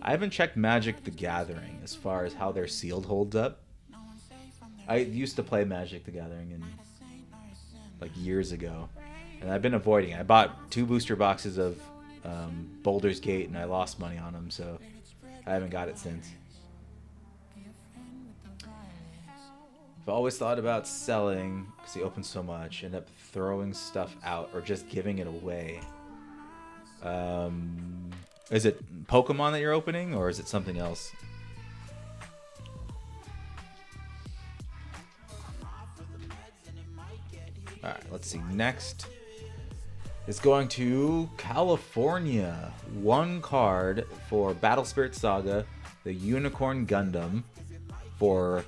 I haven't checked Magic the Gathering as far as how their sealed holds up. I used to play Magic the Gathering like years ago, and I've been avoiding it. I bought 2 booster boxes of Baldur's Gate, and I lost money on them, so I haven't got it since. I've always thought about selling because he opens so much, end up throwing stuff out or just giving it away. Is it Pokemon that you're opening, or is it something else? Alright, let's see. Next is going to California. 1 card for Battle Spirit Saga, the Unicorn Gundam, for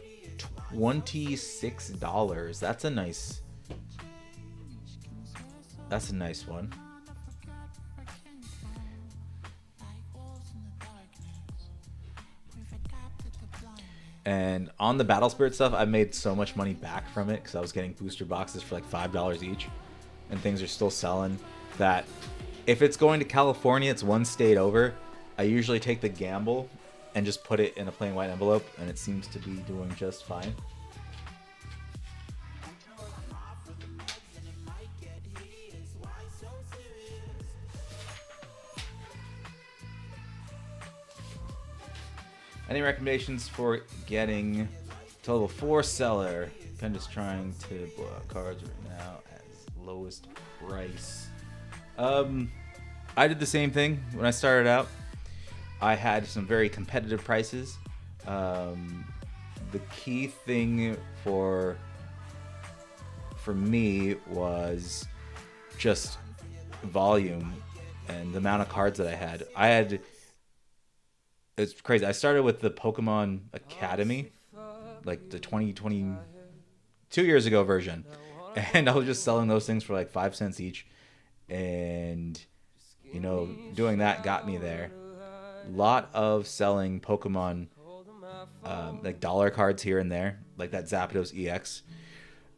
$26. That's a nice one. And on the Battle Spirit stuff, I made so much money back from it because I was getting booster boxes for like $5 each, and things are still selling. That if it's going to California, it's 1 state over. I usually take the gamble and just put it in a plain white envelope, and it seems to be doing just fine. Any recommendations for getting to level 4 seller? I'm just trying to blow out cards right now at lowest price. I did the same thing when I started out. I had some very competitive prices. The key thing for me was just volume and the amount of cards that I had. It's crazy. I started with the Pokemon Academy, like the 2020, 2 years ago version, and I was just selling those things for like 5 cents each. and doing that got me there. Lot of selling Pokemon like dollar cards here and there, like that Zapdos EX,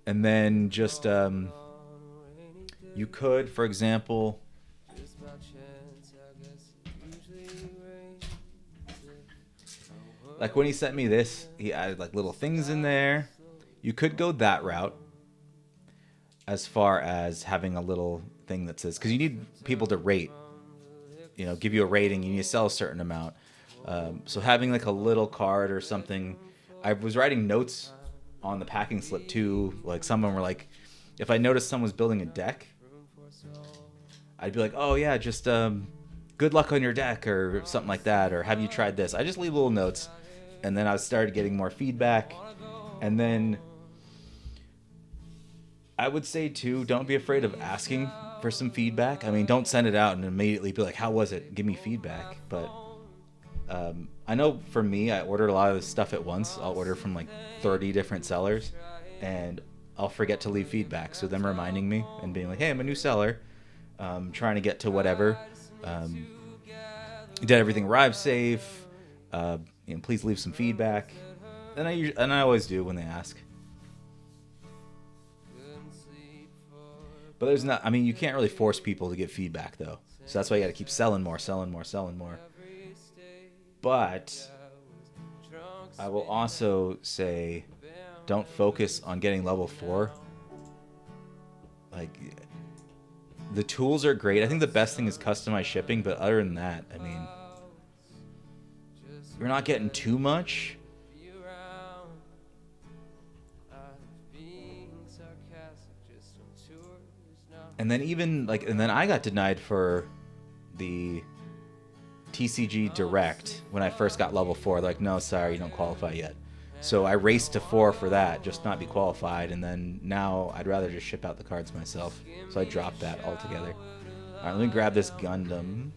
and then just you could, for example, like when he sent me this, he added like little things in there. You could go that route as far as having a little thing that says, because you need people to rate, give you a rating. You need to sell a certain amount. So having like a little card or something. I was writing notes on the packing slip too. Like some of them were like, if I noticed someone was building a deck, I'd be like, oh yeah, just good luck on your deck or something like that, or have you tried this? I just leave little notes, and then I started getting more feedback, and then I would say too, don't be afraid of asking for some feedback. I mean, don't send it out and immediately be like, how was it? Give me feedback. But I know for me, I ordered a lot of this stuff at once. I'll order from like 30 different sellers, and I'll forget to leave feedback. So them reminding me and being like, hey, I'm a new seller, trying to get to whatever. Did everything arrive safe? Please leave some feedback. And I always do when they ask. But there's not. I mean, you can't really force people to give feedback though. So that's why you got to keep selling more. But I will also say, don't focus on getting level 4. Like, the tools are great. I think the best thing is customized shipping, but other than that, I mean, you're not getting too much. And then I got denied for the TCG Direct when I first got level 4. They're like, no, sorry, you don't qualify yet. So I raced to 4 for that, just not be qualified. And then now I'd rather just ship out the cards myself. So I dropped that altogether. All right, let me grab this Gundam.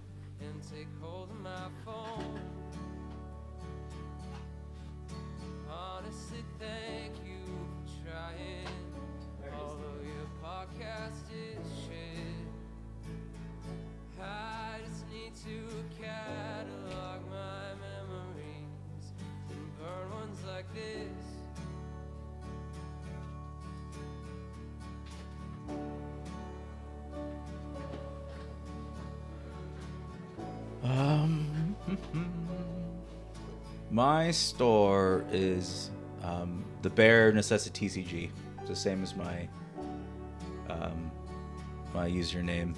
My store is the Bare Necessity TCG. It's the same as my my username.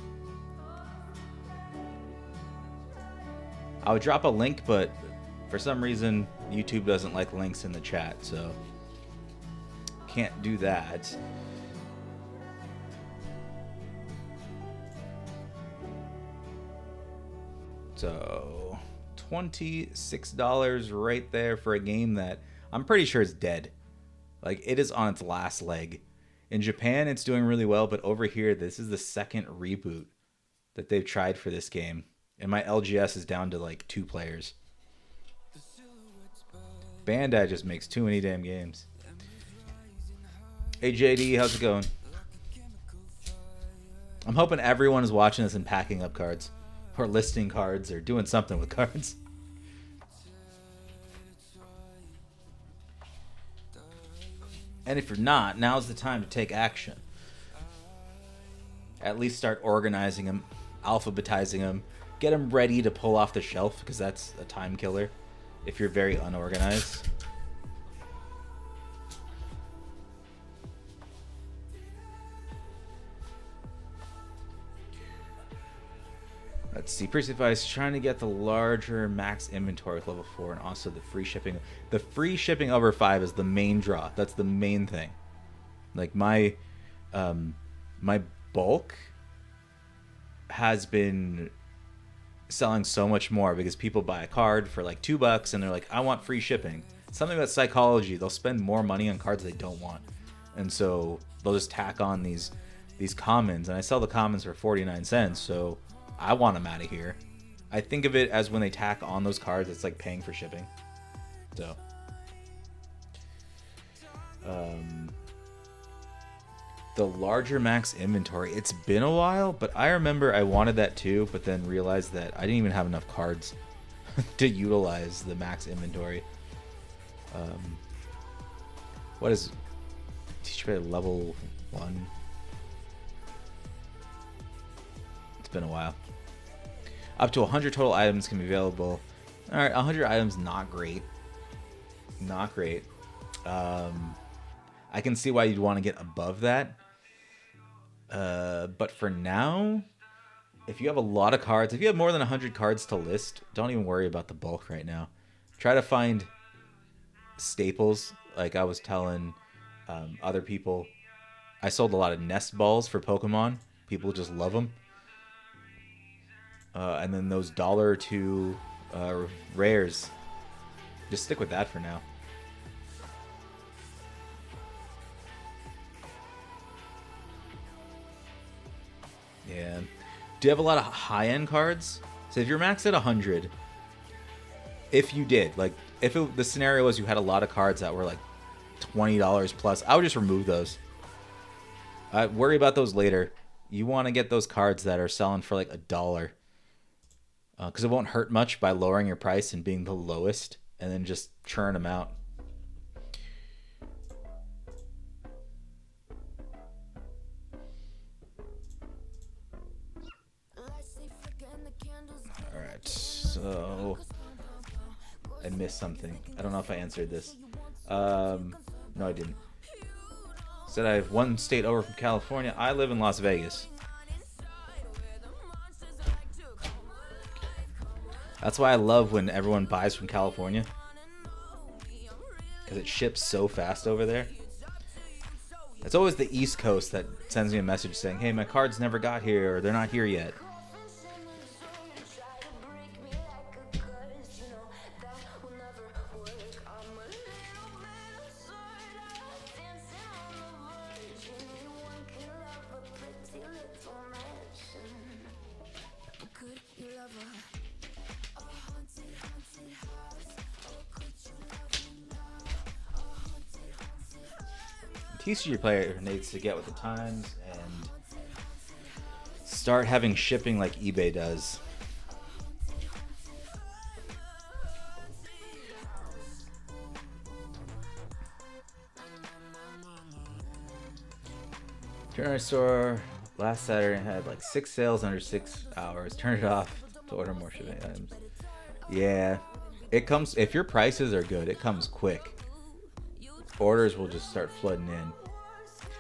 I would drop a link, but for some reason YouTube doesn't like links in the chat, so can't do that. So $26 right there for a game that I'm pretty sure is dead. Like, it is on its last leg. In Japan, it's doing really well, but over here, this is the second reboot that they've tried for this game. And my LGS is down to like 2 players. Bandai just makes too many damn games. Hey JD, how's it going? I'm hoping everyone is watching this and packing up cards, or listing cards, or doing something with cards. And if you're not, now's the time to take action. At least start organizing them, alphabetizing them, get them ready to pull off the shelf, because that's a time killer if you're very unorganized. Let's see. Precify is trying to get the larger max inventory with level 4, and also the free shipping. The free shipping over 5 is the main draw. That's the main thing. Like my bulk has been selling so much more because people buy a card for like $2 and they're like, I want free shipping. Something about psychology. They'll spend more money on cards they don't want, and so they'll just tack on these commons. And I sell the commons for 49 cents, so I want them out of here. I think of it as when they tack on those cards, it's like paying for shipping. So, The larger max inventory. It's been a while, but I remember I wanted that too, but then realized that I didn't even have enough cards to utilize the max inventory. What is TCGplayer level 1? It's been a while. Up to 100 total items can be available. Alright, 100 items, not great. Not great. I can see why you'd want to get above that. But for now, if you have a lot of cards, if you have more than 100 cards to list, don't even worry about the bulk right now. Try to find staples. Like I was telling other people, I sold a lot of nest balls for Pokemon. People just love them. And then those $1 or 2 rares. Just stick with that for now. Yeah. Do you have a lot of high-end cards? So if you're maxed at 100, if you did, like, if the scenario was you had a lot of cards that were like $20 plus, I would just remove those. Worry about those later. You want to get those cards that are selling for like $1. Because it won't hurt much by lowering your price and being the lowest, and then just churn them out. Alright, so I missed something. I don't know if I answered this. No, I didn't. Said I have one state over from California. I live in Las Vegas. That's why I love when everyone buys from California. Because it ships so fast over there. It's always the East Coast that sends me a message saying, hey, my cards never got here, or they're not here yet. TCGplayer needs to get with the times and start having shipping like eBay does. Internet store last Saturday had like 6 sales under 6 hours. Turn it off to order more shipping items. Yeah, it comes if your prices are good. It comes quick. Orders will just start flooding in.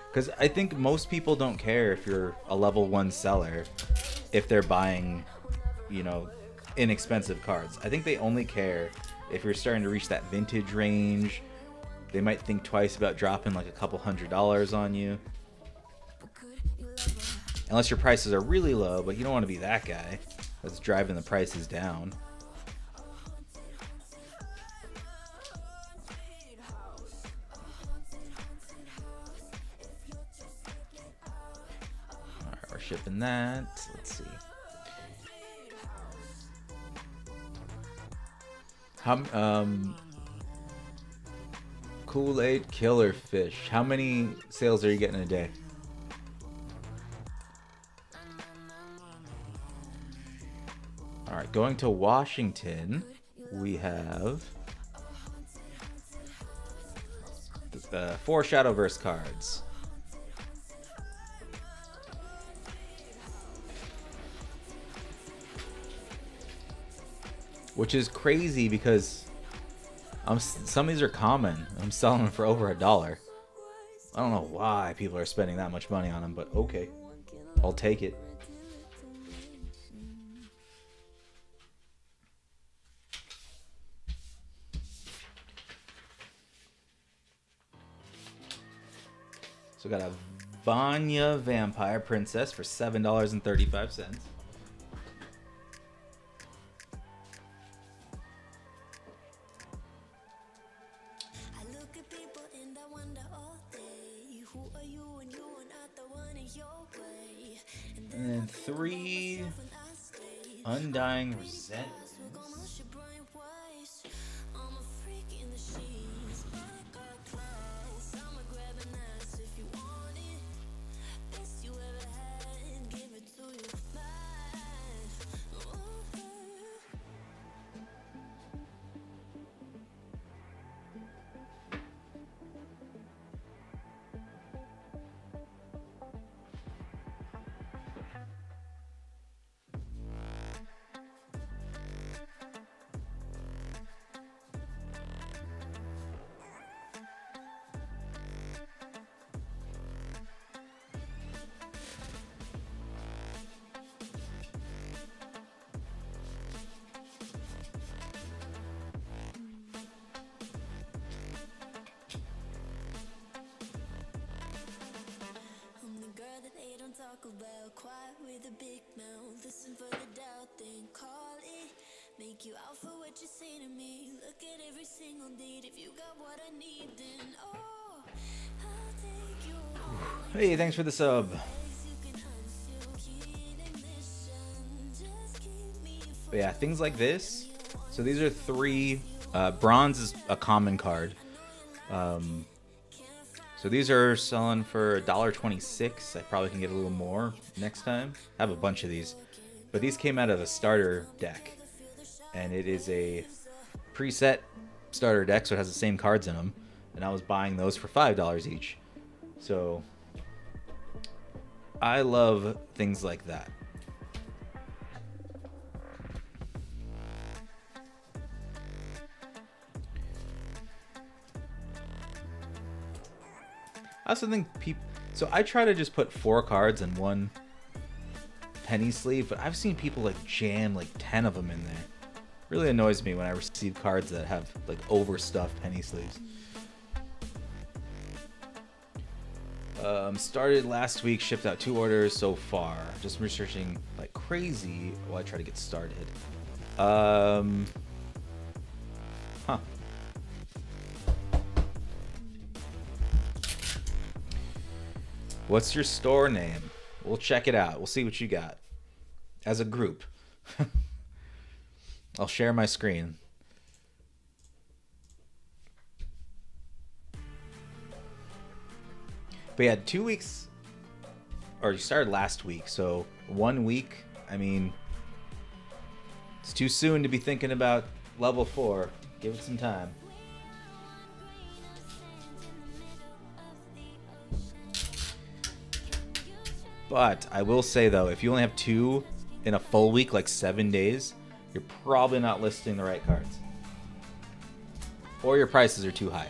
Because I think most people don't care if you're a level 1 seller if they're buying, you know, inexpensive cards. I think they only care if you're starting to reach that vintage range. They might think twice about dropping like a couple $100s on you. Unless your prices are really low, but you don't want to be that guy that's driving the prices down. Shipping that. Let's see. Kool-Aid Killer Fish. How many sales are you getting a day? All right, going to Washington, we have 4 Shadowverse cards. Which is crazy because some of these are common. I'm selling them for over $1. I don't know why people are spending that much money on them, but okay. I'll take it. So we got a Vanya Vampire Princess for $7.35. And then 3 Undying Resentments. Hey, thanks for the sub. But yeah, things like this. So these are 3. Bronze is a common card. So these are selling for $1.26. I probably can get a little more next time. I have a bunch of these. But these came out of the starter deck. And it is a preset starter deck, so it has the same cards in them. And I was buying those for $5 each. So I love things like that. I also think people... So I try to just put 4 cards in one penny sleeve, but I've seen people like jam like 10 of them in there. Really annoys me when I receive cards that have like overstuffed penny sleeves. Started last week, shipped out 2 orders so far. Just researching like crazy while I try to get started. Huh. What's your store name? We'll check it out. We'll see what you got. As a group. I'll share my screen. But yeah, 2 weeks, or you started last week, so 1 week, I mean, it's too soon to be thinking about level 4. Give it some time. But I will say though, if you only have 2 in a full week, like 7 days, you're probably not listing the right cards. Or your prices are too high.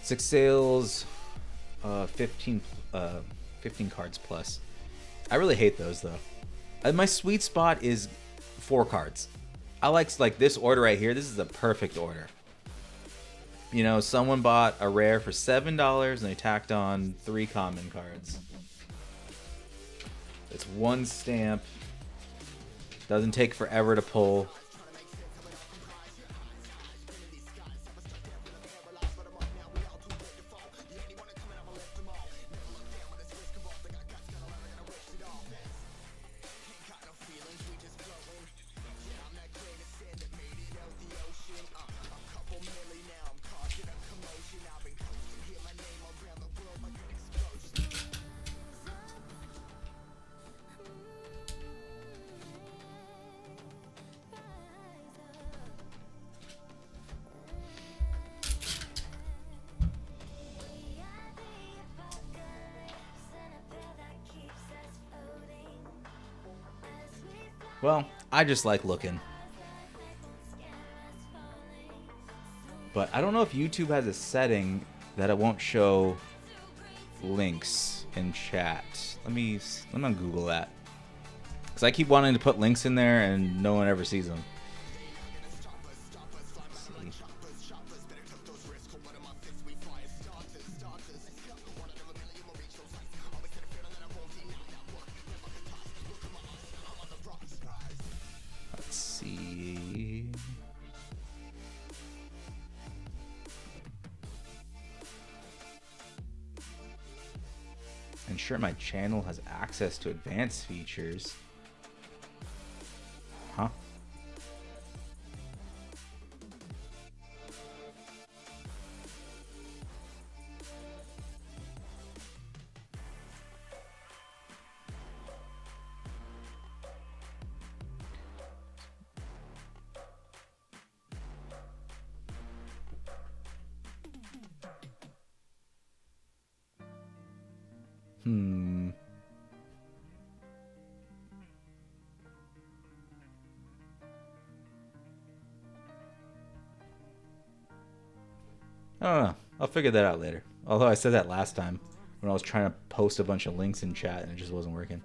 Six sales, 15 cards plus. I really hate those though. My sweet spot is 4 cards. I like this order right here. This is a perfect order. You know, someone bought a rare for $7 and they tacked on 3 common cards. It's 1 stamp. Doesn't take forever to pull. Well, I just like looking. But I don't know if YouTube has a setting that it won't show links in chat. I'm gonna Google that. Because I keep wanting to put links in there and no one ever sees them. Let's see. Ensure my channel has access to advanced features. Huh? I don't know. I'll figure that out later. Although I said that last time when I was trying to post a bunch of links in chat and it just wasn't working.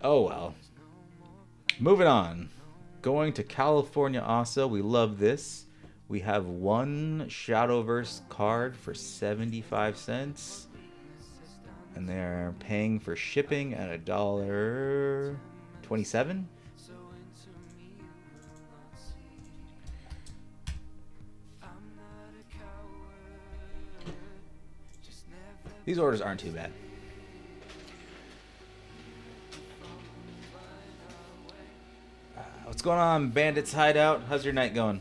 Oh well. Moving on. Going to California also. We love this. We have one Shadowverse card for 75 cents. And they're paying for shipping at $1.27. These orders aren't too bad. What's going on, Bandits Hideout? How's your night going?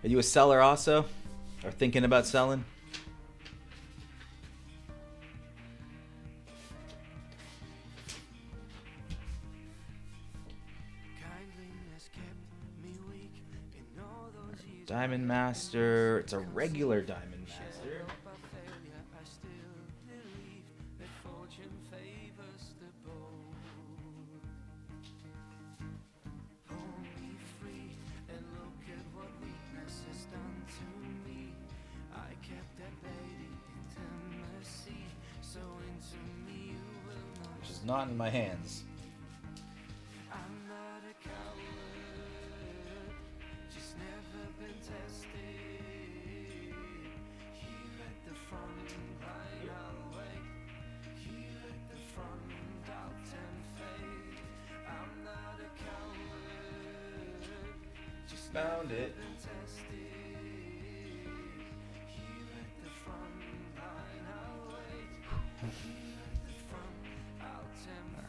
Are you a seller also? Or thinking about selling? Diamond Master. It's a regular Diamond Master. Which is not in my hands. Found it.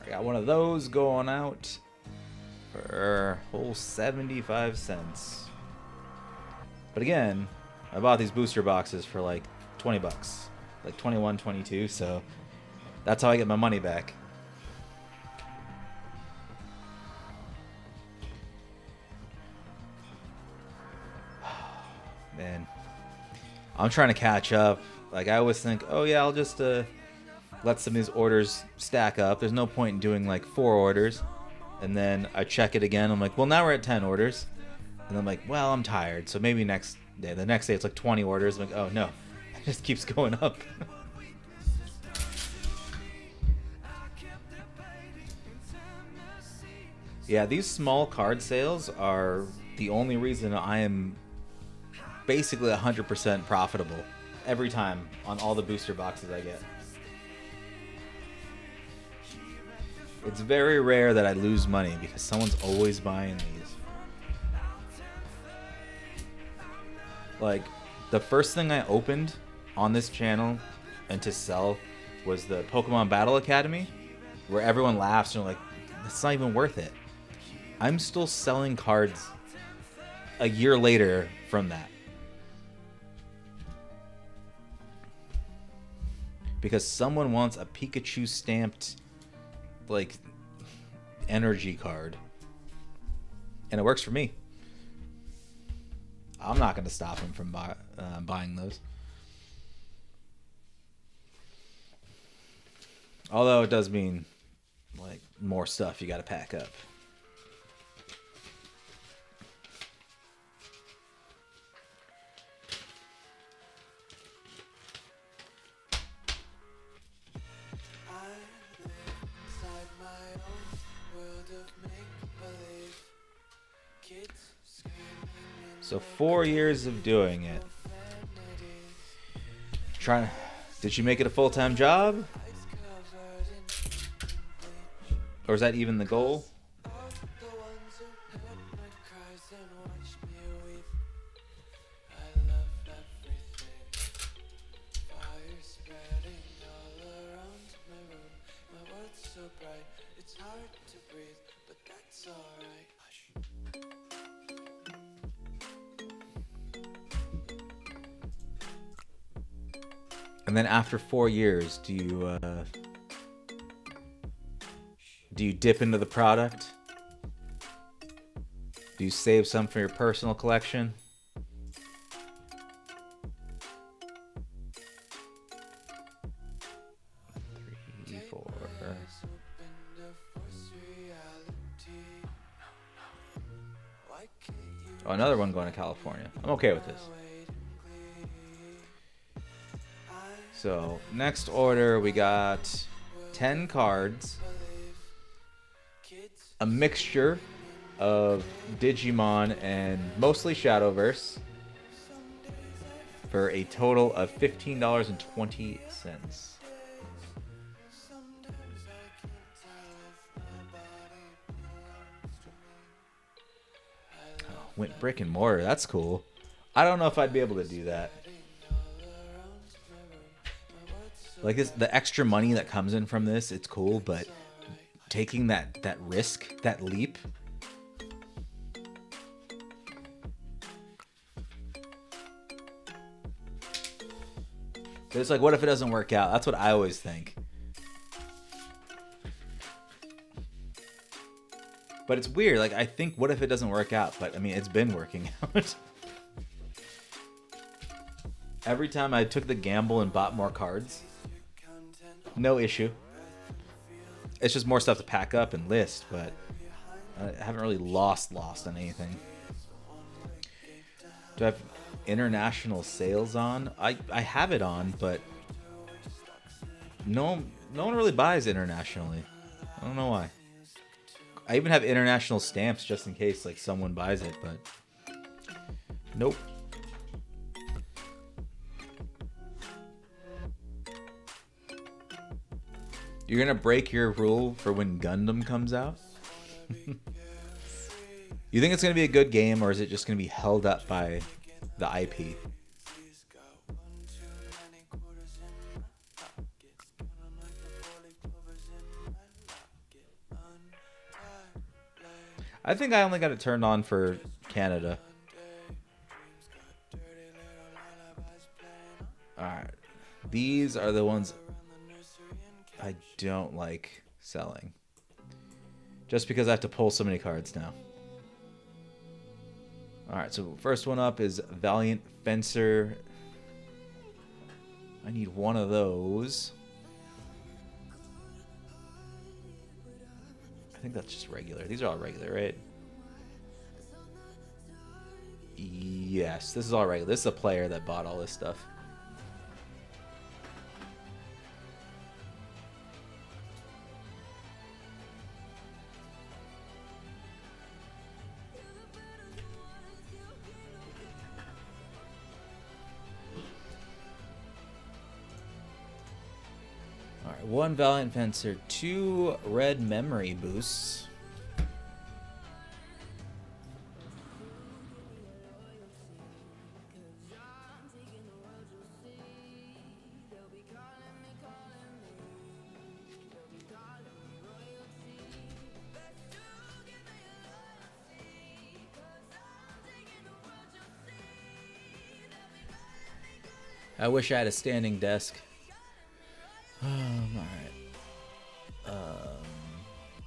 I got one of those going out for a whole 75 cents. But again, I bought these booster boxes for like 20 bucks, like 21, 22, so that's how I get my money back. Man, I'm trying to catch up. Like, I always think, oh yeah, I'll just let some of these orders stack up. There's no point in doing like 4 orders. And then I check it again. I'm like, well, now we're at 10 orders. And I'm like, well, I'm tired. So maybe next day. The next day it's like 20 orders. I'm like, oh no, it just keeps going up. Yeah, these small card sales are the only reason I am basically 100% profitable every time on all the booster boxes I get. It's very rare that I lose money because someone's always buying these. Like, the first thing I opened on this channel and to sell was the Pokemon Battle Academy, where everyone laughs and they're like, it's not even worth it. I'm still selling cards a year later from that. Because someone wants a Pikachu stamped, like, energy card. And it works for me. I'm not going to stop him from buying those. Although it does mean, like, more stuff you got to pack up. So 4 years of doing it. Did you make it a full-time job? Or is that even the goal? And then after 4 years, do you dip into the product? Do you save some for your personal collection? Oh, another one going to California. I'm okay with this. So, next order, we got 10 cards. A mixture of Digimon and mostly Shadowverse for a total of $15.20. Went brick and mortar. That's cool. I don't know if I'd be able to do that. Like this, the extra money that comes in from this, it's cool, but taking that risk, that leap. It's like, what if it doesn't work out? That's what I always think. But it's weird. Like, I think, what if it doesn't work out? But, I mean, it's been working out. Every time I took the gamble and bought more cards, no issue. It's just more stuff to pack up and list, but I haven't really lost on anything. Do I have international sales on? I have it on, but no one really buys internationally. I don't know why. I even have international stamps just in case like someone buys it, but nope. You're gonna break your rule for when Gundam comes out? You think it's gonna be a good game, or is it just gonna be held up by the IP? I think I only got it turned on for Canada. Alright. These are the ones I don't like selling. Just because I have to pull so many cards now. Alright, so first one up is Valiant Fencer. I need one of those. I think that's just regular. These are all regular, right? Yes, this is all regular. This is a player that bought all this stuff. Alright, 1 Valiant Fencer, 2 red memory boosts. I wish I had a standing desk. Alright.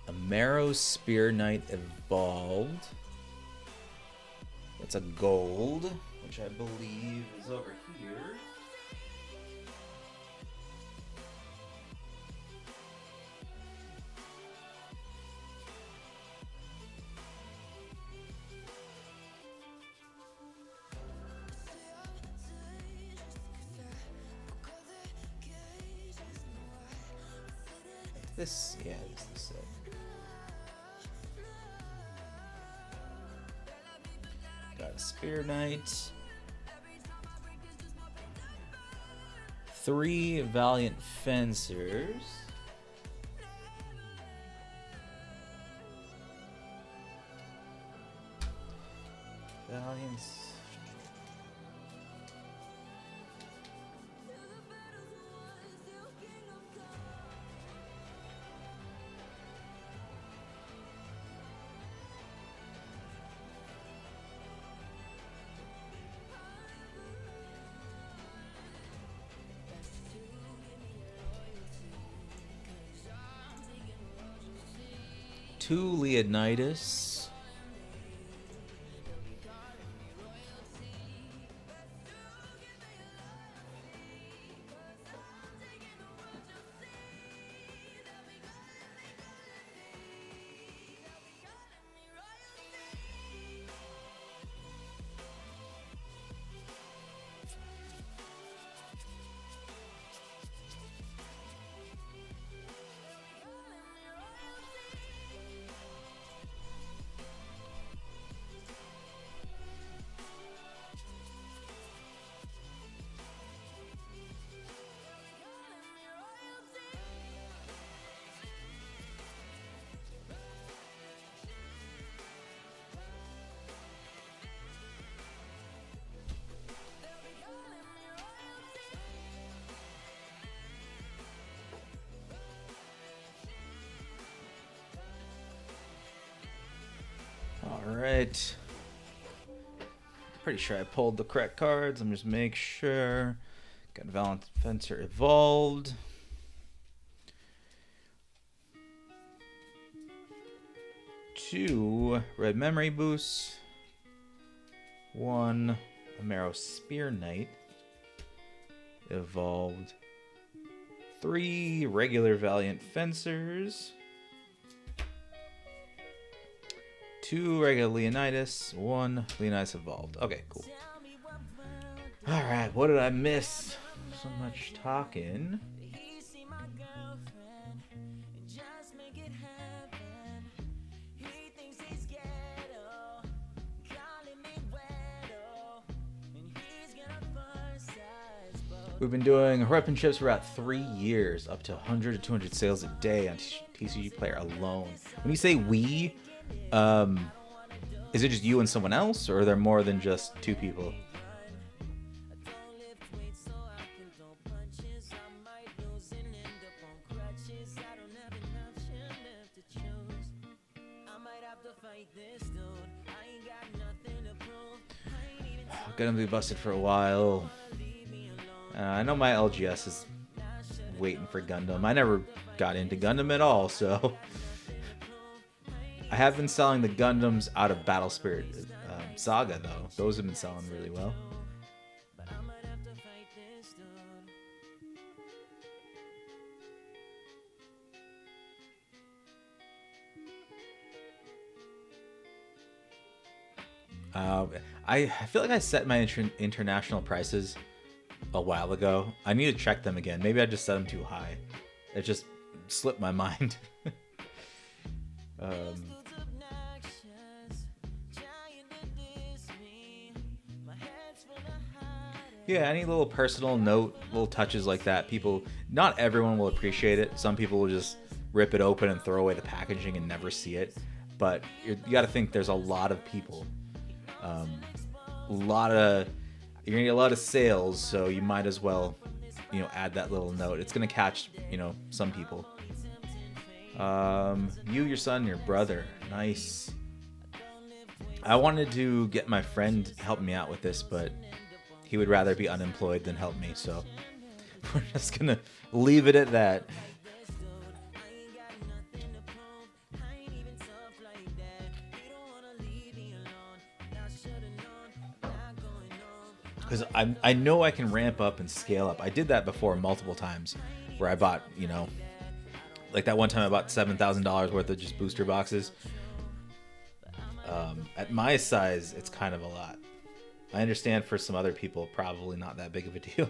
A Marrow Spear Knight Evolved. That's a gold, which I believe is over here. This, yeah, this is it. Got a Spear Knight. 3 Valiant Fencers. Valiants. Two Leonidas. right. Pretty sure I pulled the correct cards. I'm just make sure. Got Valiant Fencer evolved. Two red memory boosts. One Amaro Spear Knight evolved. Three regular Valiant Fencers. Two regular Leonidas. One Leonidas evolved. Okay, cool. Alright, what did I miss? So much talking. We've been doing weapon ships for about 3 years, up to 100 to 200 sales a day on TCGplayer alone. When you say we, is it just you and someone else, or are there more than just two people? Gonna be busted for a while. I know my LGS is waiting for Gundam. I never got into Gundam at all, so I have been selling the Gundams out of Battle Spirit Saga, though. Those have been selling really well. I feel like I set my international prices a while ago. I need to check them again. Maybe I just set them too high. It just slipped my mind. Yeah, any little personal note, little touches like that. People, not everyone will appreciate it. Some people will just rip it open and throw away the packaging and never see it. But you got to think there's a lot of people. You're gonna get a lot of sales, so you might as well, add that little note. It's gonna catch, some people. You, your son, your brother, nice. I wanted to get my friend to help me out with this, but he would rather be unemployed than help me, so we're just gonna leave it at that. Because I know I can ramp up and scale up. I did that before multiple times, where I bought, like that one time I bought $7,000 worth of just booster boxes. At my size, it's kind of a lot. I understand for some other people, probably not that big of a deal.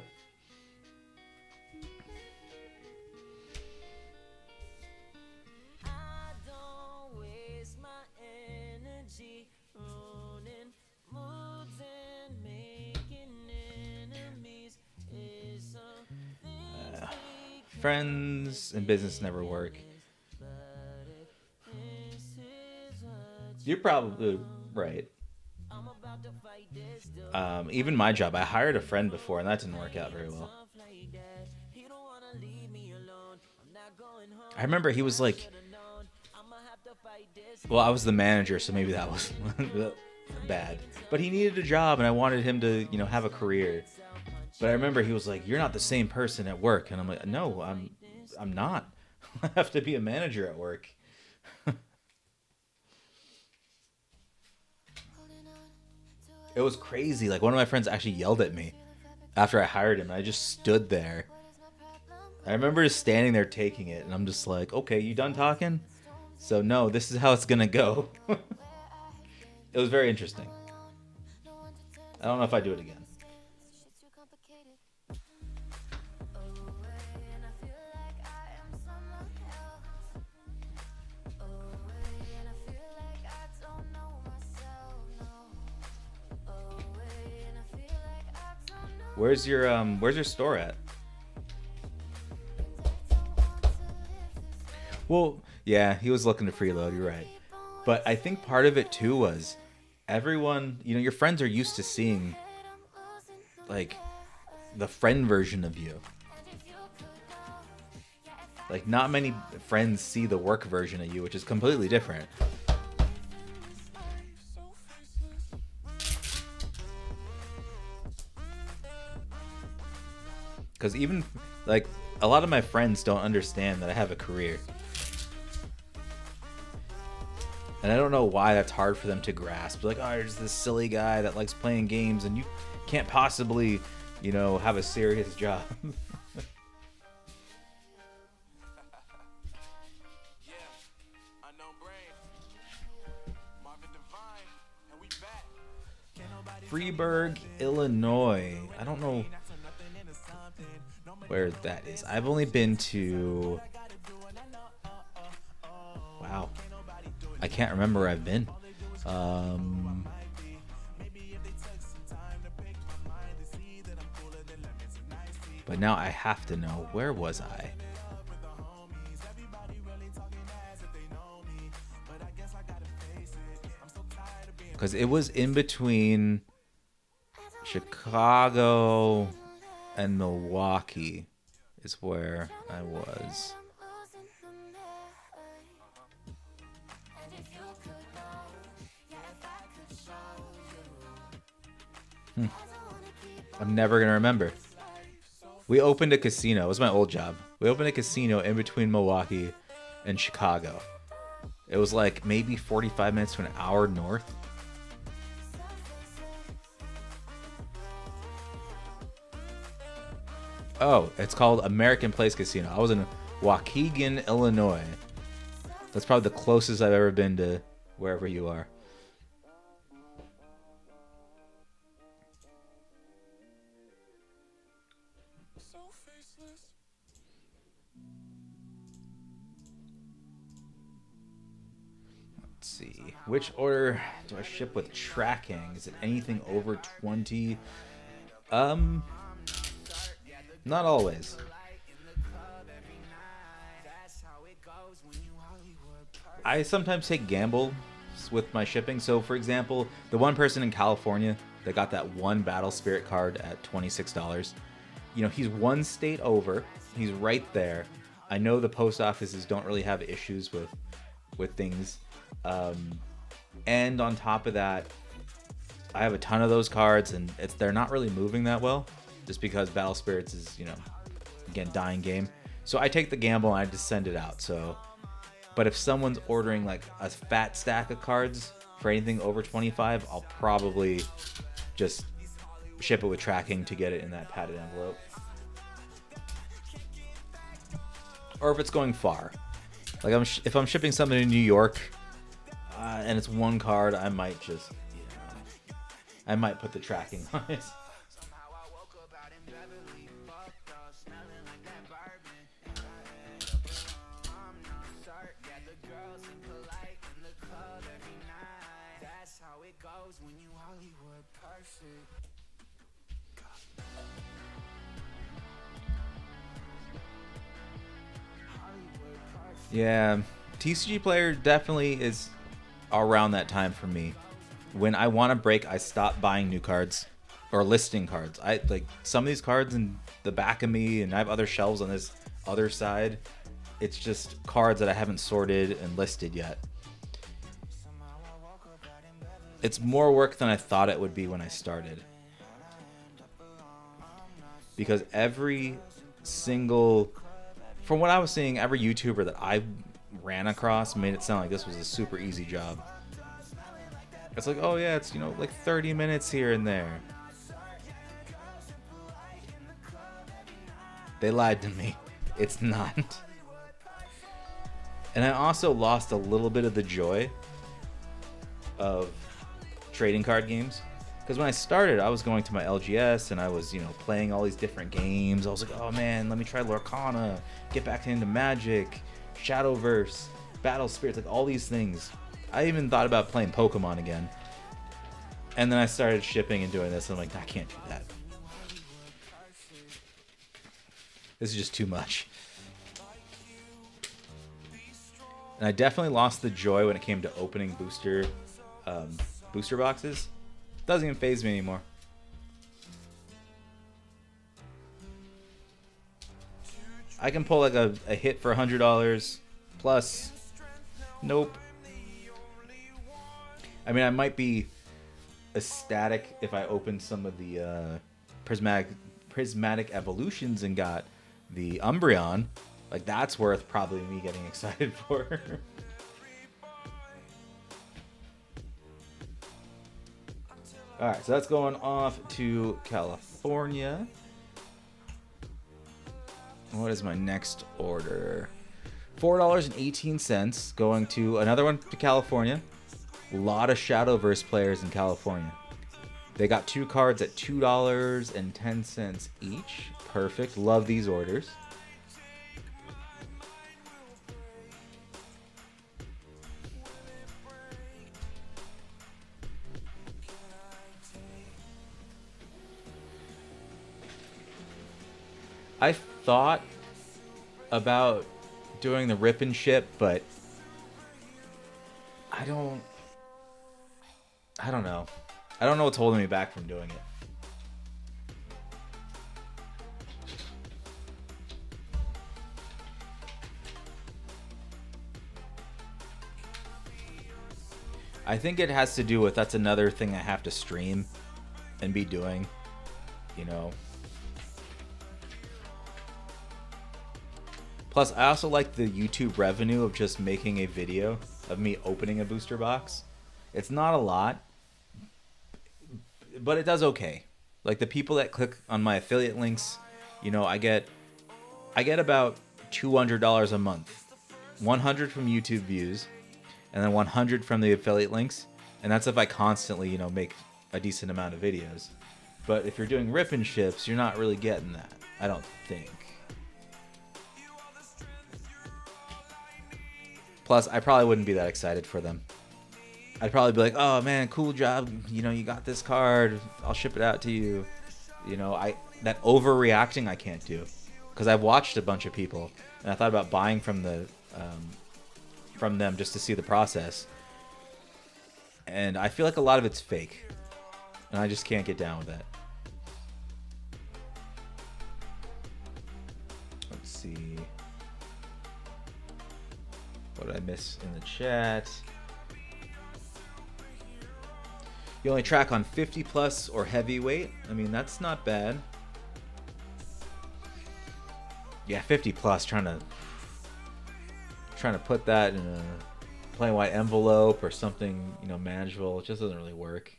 Friends and business never work. You're probably right. Even my job, I hired a friend before, and that didn't work out very well. I remember he was like, well, I was the manager, so maybe that was bad. But he needed a job, and I wanted him to, have a career. But I remember he was like, "You're not the same person at work," and I'm like, "No, I'm not. I have to be a manager at work." It was crazy. Like, one of my friends actually yelled at me after I hired him, and I just stood there. I remember just standing there taking it, and I'm just like, "Okay, you done talking? So no, this is how it's gonna go." It was very interesting. I don't know if I do it again. Where's your store at? Well, yeah, he was looking to freeload, you're right. But I think part of it too was everyone, your friends are used to seeing like the friend version of you. Like, not many friends see the work version of you, which is completely different. Because even, like, a lot of my friends don't understand that I have a career. And I don't know why that's hard for them to grasp. Like, oh, you're just this silly guy that likes playing games and you can't possibly, you know, have a serious job. Freeburg, Illinois. I don't know where that is. I've only been to... Wow. I can't remember where I've been. But now I have to know. Where was I? Because it was in between Chicago and Milwaukee is where I was. I'm never going to remember. We opened a casino. It was my old job. We opened a casino in between Milwaukee and Chicago. It was like maybe 45 minutes to an hour north. Oh, it's called American Place Casino. I was in Waukegan, Illinois. That's probably the closest I've ever been to wherever you are. Let's see. Which order do I ship with tracking? Is it anything over 20? Not always. I sometimes take gambles with my shipping. So, for example, the one person in California that got that one Battle Spirit card at $26, you know, he's one state over. He's right there. I know the post offices don't really have issues with things. And on top of that, I have a ton of those cards, and they're not really moving that well, just because Battle Spirits is, you know, again, dying game. So I take the gamble and I just send it out. So, but if someone's ordering like a fat stack of cards for anything over 25, I'll probably just ship it with tracking to get it in that padded envelope. Or if it's going far, like if I'm shipping something to New York and it's one card, I might just, you know, I might put the tracking on it. Yeah, TCGplayer definitely is around that time for me. When I want to break, I stop buying new cards or listing cards. I like some of these cards in the back of me, and I have other shelves on this other side. It's just cards that I haven't sorted and listed yet. It's more work than I thought it would be when I started. Because every single... From what I was seeing, every YouTuber that I ran across made it sound like this was a super easy job. It's like, oh yeah, it's, you know, like 30 minutes here and there. They lied to me. It's not. And I also lost a little bit of the joy of trading card games. Because when I started, I was going to my LGS and I was, you know, playing all these different games. I was like, oh man, let me try Lorcana, get back into Magic, Shadowverse, Battle Spirits, like all these things. I even thought about playing Pokemon again. And then I started shipping and doing this, and I'm like, I can't do that. This is just too much. And I definitely lost the joy when it came to opening booster boxes. Doesn't even faze me anymore. I can pull like a hit for $100 plus. Nope. I mean, I might be ecstatic if I open some of the prismatic prismatic evolutions and got the Umbreon, like that's worth probably me getting excited for. All right, so that's going off to California. What is my next order? $4.18 going to another one to California. A lot of Shadowverse players in California. They got 2 cards at $2.10 each. Perfect. Love these orders. I thought about doing the rip and ship, but I don't know. I don't know what's holding me back from doing it. I think it has to do with that's another thing I have to stream and be doing, you know. Plus, I also like the YouTube revenue of just making a video of me opening a booster box. It's not a lot, but it does okay. Like the people that click on my affiliate links, you know, I get about $200 a month. 100 from YouTube views, and then 100 from the affiliate links, and that's if I constantly, you know, make a decent amount of videos. But if you're doing rip and ships, you're not really getting that, I don't think. Plus, I probably wouldn't be that excited for them. I'd probably be like, oh man, cool job, you know, you got this card, I'll ship it out to you. You know, that overreacting I can't do. Because I've watched a bunch of people, and I thought about buying from them just to see the process. And I feel like a lot of it's fake. And I just can't get down with that. Let's see. What did I miss in the chat? You only track on 50 plus or heavyweight. I mean, that's not bad. Yeah, 50 plus, trying to put that in a plain white envelope or something, you know, manageable. It just doesn't really work.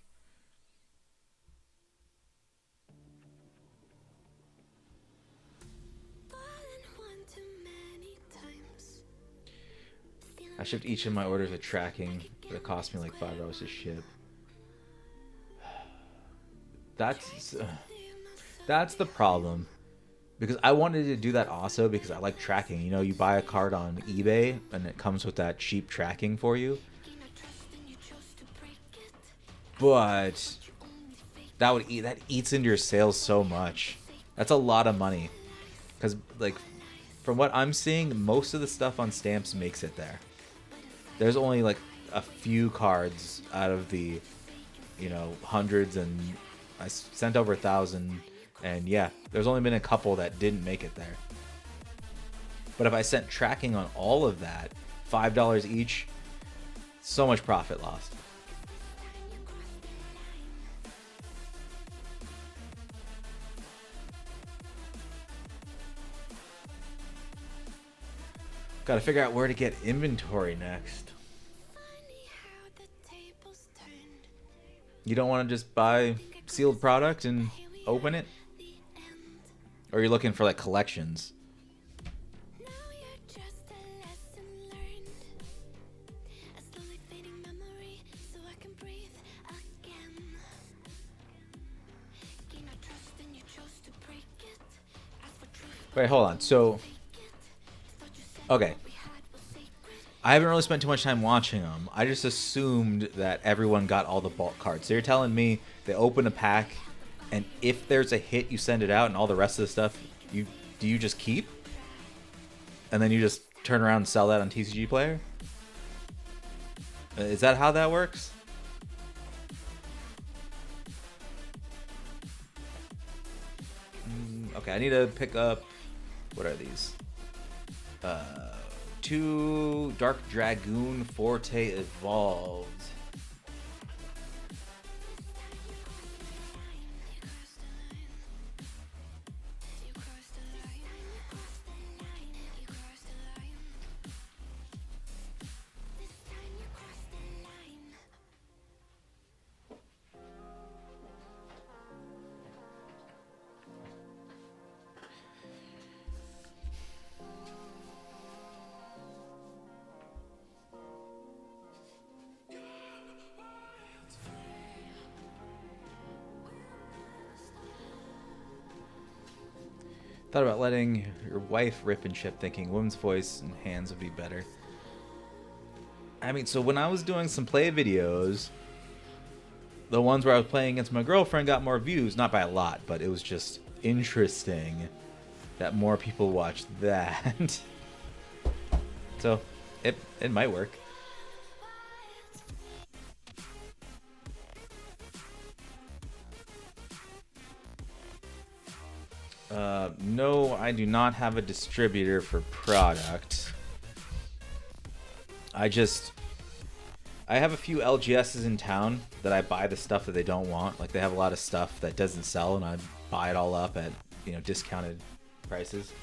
I shipped each of my orders with tracking, but it cost me like $5 to ship. That's the problem. Because I wanted to do that also because I like tracking. You know, you buy a card on eBay and it comes with that cheap tracking for you. But that eats into your sales so much. That's a lot of money. Because, like, from what I'm seeing, most of the stuff on stamps makes it there. There's only like a few cards out of the, you know, hundreds, and I sent over 1,000, and yeah, there's only been a couple that didn't make it there. But if I sent tracking on all of that, $5 each, so much profit lost. Got to figure out where to get inventory next. You don't want to just buy sealed product and open it? Or you're looking for like collections? Wait, hold on. So, okay. I haven't really spent too much time watching them. I just assumed that everyone got all the bulk cards. So you're telling me they open a pack, and if there's a hit, you send it out, and all the rest of the stuff, do you just keep? And then you just turn around and sell that on TCGplayer? Is that how that works? Okay, I need to pick up... What are these? 2 Dark Dragoon Forte Evolved. Thought about letting your wife rip and ship, thinking woman's voice and hands would be better. I mean, so when I was doing some play videos, the ones where I was playing against my girlfriend got more views. Not by a lot, but it was just interesting that more people watched that. So, it might work. No, I do not have a distributor for product. I have a few LGSs in town that I buy the stuff that they don't want. Like, they have a lot of stuff that doesn't sell, and I buy it all up at, you know, discounted prices.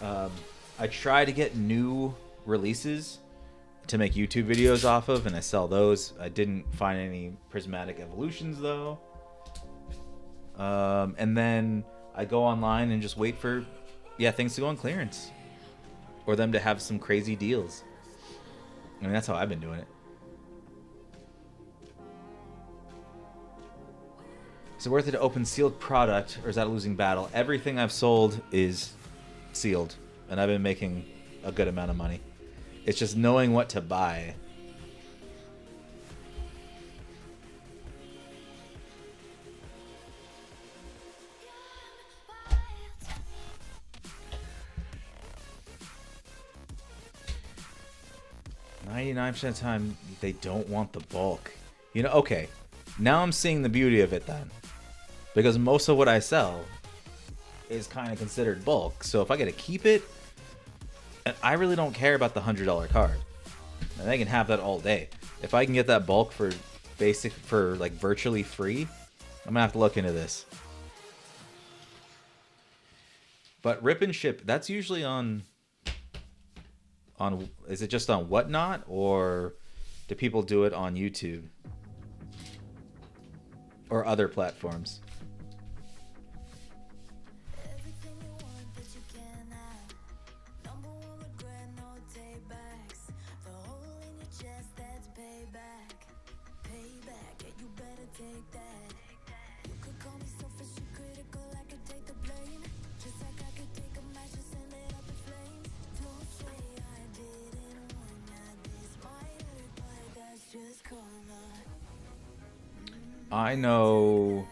I try to get new releases to make YouTube videos off of, and I sell those. I didn't find any Prismatic Evolutions, though. And then I go online and just wait for, things to go on clearance. Or them to have some crazy deals. I mean, that's how I've been doing it. Is it worth it to open sealed product, or is that a losing battle? Everything I've sold is sealed, and I've been making a good amount of money. It's just knowing what to buy. .99% of the time, they don't want the bulk. You know, okay. Now I'm seeing the beauty of it then. Because most of what I sell is kind of considered bulk. So if I get to keep it, I really don't care about the $100 card. And they can have that all day. If I can get that bulk for like virtually free, I'm gonna have to look into this. But rip and ship, that's usually on is it just on Whatnot, or do people do it on YouTube or other platforms? I know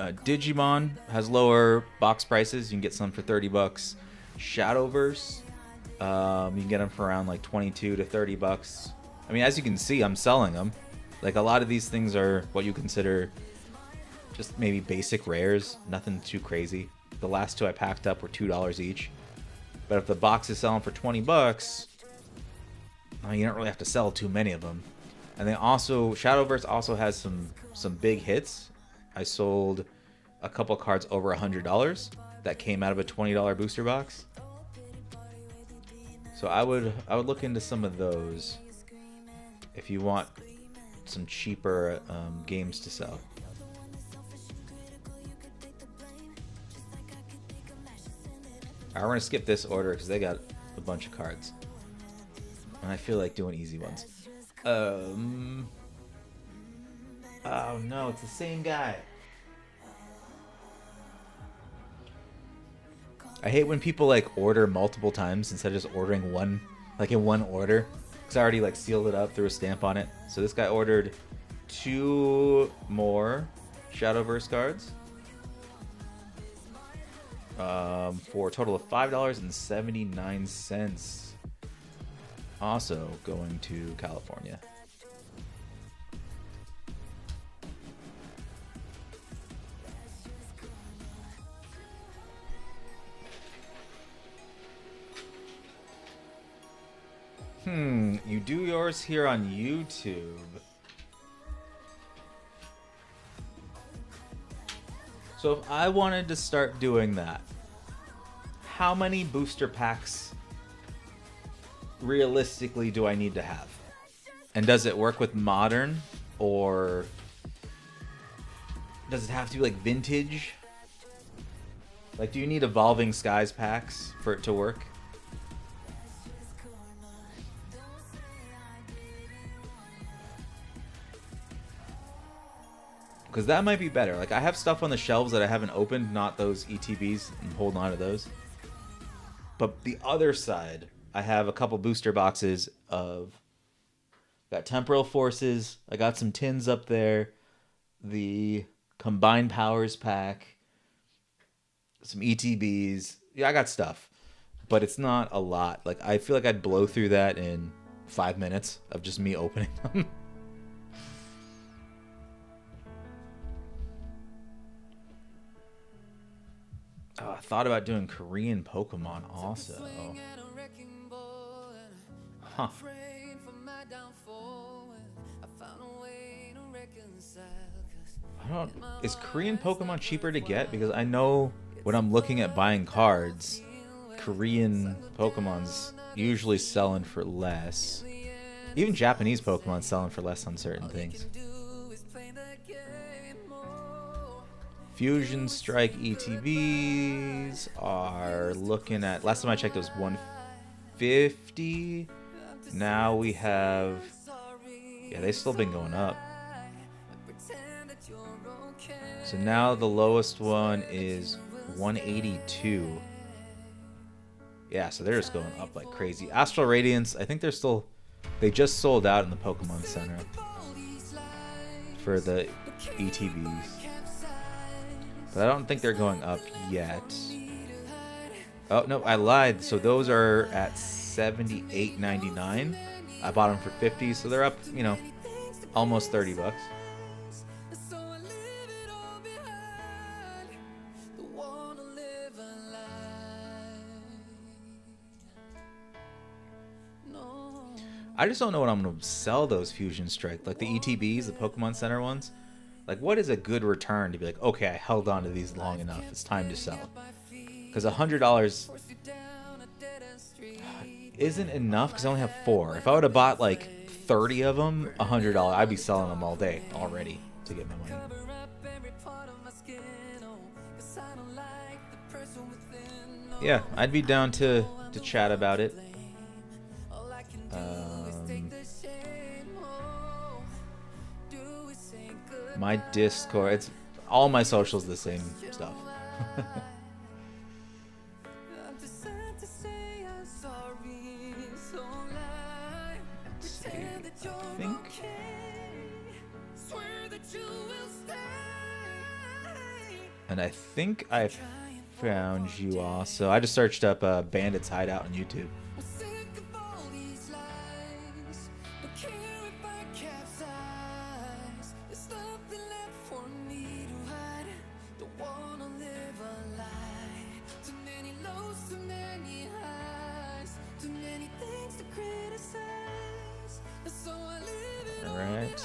Digimon has lower box prices. You can get some for $30. Shadowverse, you can get them for around like $22 to $30. I mean, as you can see, I'm selling them. Like, a lot of these things are what you consider just maybe basic rares, nothing too crazy. The last two I packed up were $2 each. But if the box is selling for $20, you don't really have to sell too many of them. And then also, Shadowverse also has some big hits. I sold a couple cards over $100 that came out of a $20 booster box. So I would look into some of those if you want some cheaper games to sell. Alright, we're gonna skip this order because they got a bunch of cards. And I feel like doing easy ones. Oh no, it's the same guy. I hate when people like order multiple times instead of just ordering one, like in one order. Because I already like sealed it up, threw a stamp on it. So this guy ordered 2 more Shadowverse cards. For a total of $5.79. Also going to California. You do yours here on YouTube. So if I wanted to start doing that, how many booster packs realistically do I need to have? And does it work with modern, or does it have to be like vintage? Like, do you need Evolving Skies packs for it to work? Because that might be better. Like, I have stuff on the shelves that I haven't opened, not those ETBs. I'm holding on to those. But the other side, I have a couple booster boxes of... Got Temporal Forces. I got some tins up there. The Combined Powers pack. Some ETBs. Yeah, I got stuff. But it's not a lot. Like, I feel like I'd blow through that in 5 minutes of just me opening them. Oh, I thought about doing Korean Pokemon also. Huh. I don't... Is Korean Pokemon cheaper to get? Because I know when I'm looking at buying cards, Korean Pokemon's usually selling for less. Even Japanese Pokemon selling for less on certain things. Fusion Strike ETBs are looking at... Last time I checked, it was 150. Now we have... Yeah, they've still been going up. So now the lowest one is 182. Yeah, so they're just going up like crazy. Astral Radiance, I think they're still... They just sold out in the Pokemon Center for the ETBs. But I don't think they're going up yet. Oh, no, I lied. So those are at $78.99. I bought them for $50, so they're up, you know, almost $30. I just don't know what I'm going to sell those Fusion Strike. Like the ETBs, the Pokemon Center ones. Like, what is a good return to be like, okay, I held on to these long enough. It's time to sell. Because $100 isn't enough because I only have 4. If I would have bought like 30 of them, $100, I'd be selling them all day already to get my money. Yeah, I'd be down to chat about it. My Discord, it's all my socials, the same stuff. Let's see, I think. And I think I found you also. I just searched up Bandit's Hideout on YouTube. Alright.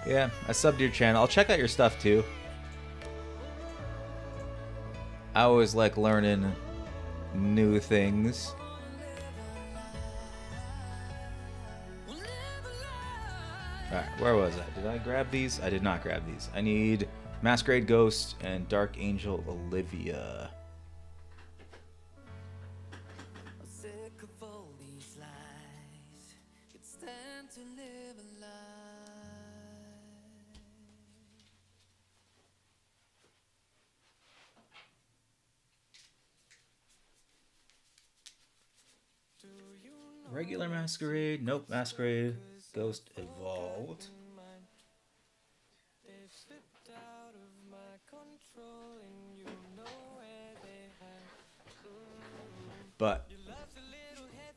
Yeah, I subbed your channel. I'll check out your stuff too. I always like learning new things. Alright, where was I? Did I grab these? I did not grab these. I need Masquerade Ghost and Dark Angel Olivia. Regular Masquerade. Nope, Masquerade Ghost Evolved. But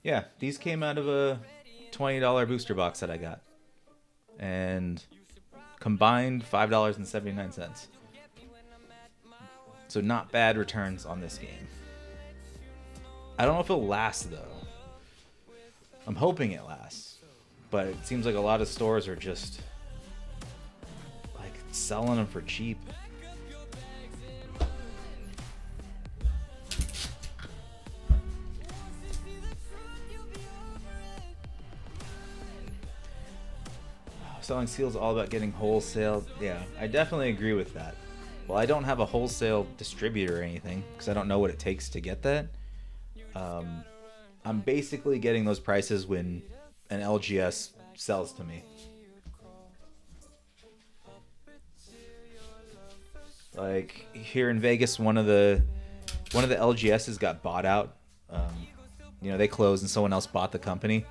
yeah, these came out of a $20 booster box that I got. And combined $5.79. So not bad returns on this game. I don't know if it'll last though. I'm hoping it lasts, but it seems like a lot of stores are just like selling them for cheap. Selling seals is all about getting wholesale. Yeah, I definitely agree with that. Well, I don't have a wholesale distributor or anything because I don't know what it takes to get that. I'm basically getting those prices when an LGS sells to me. Like here in Vegas, one of the LGSs got bought out. You know, they closed and someone else bought the company,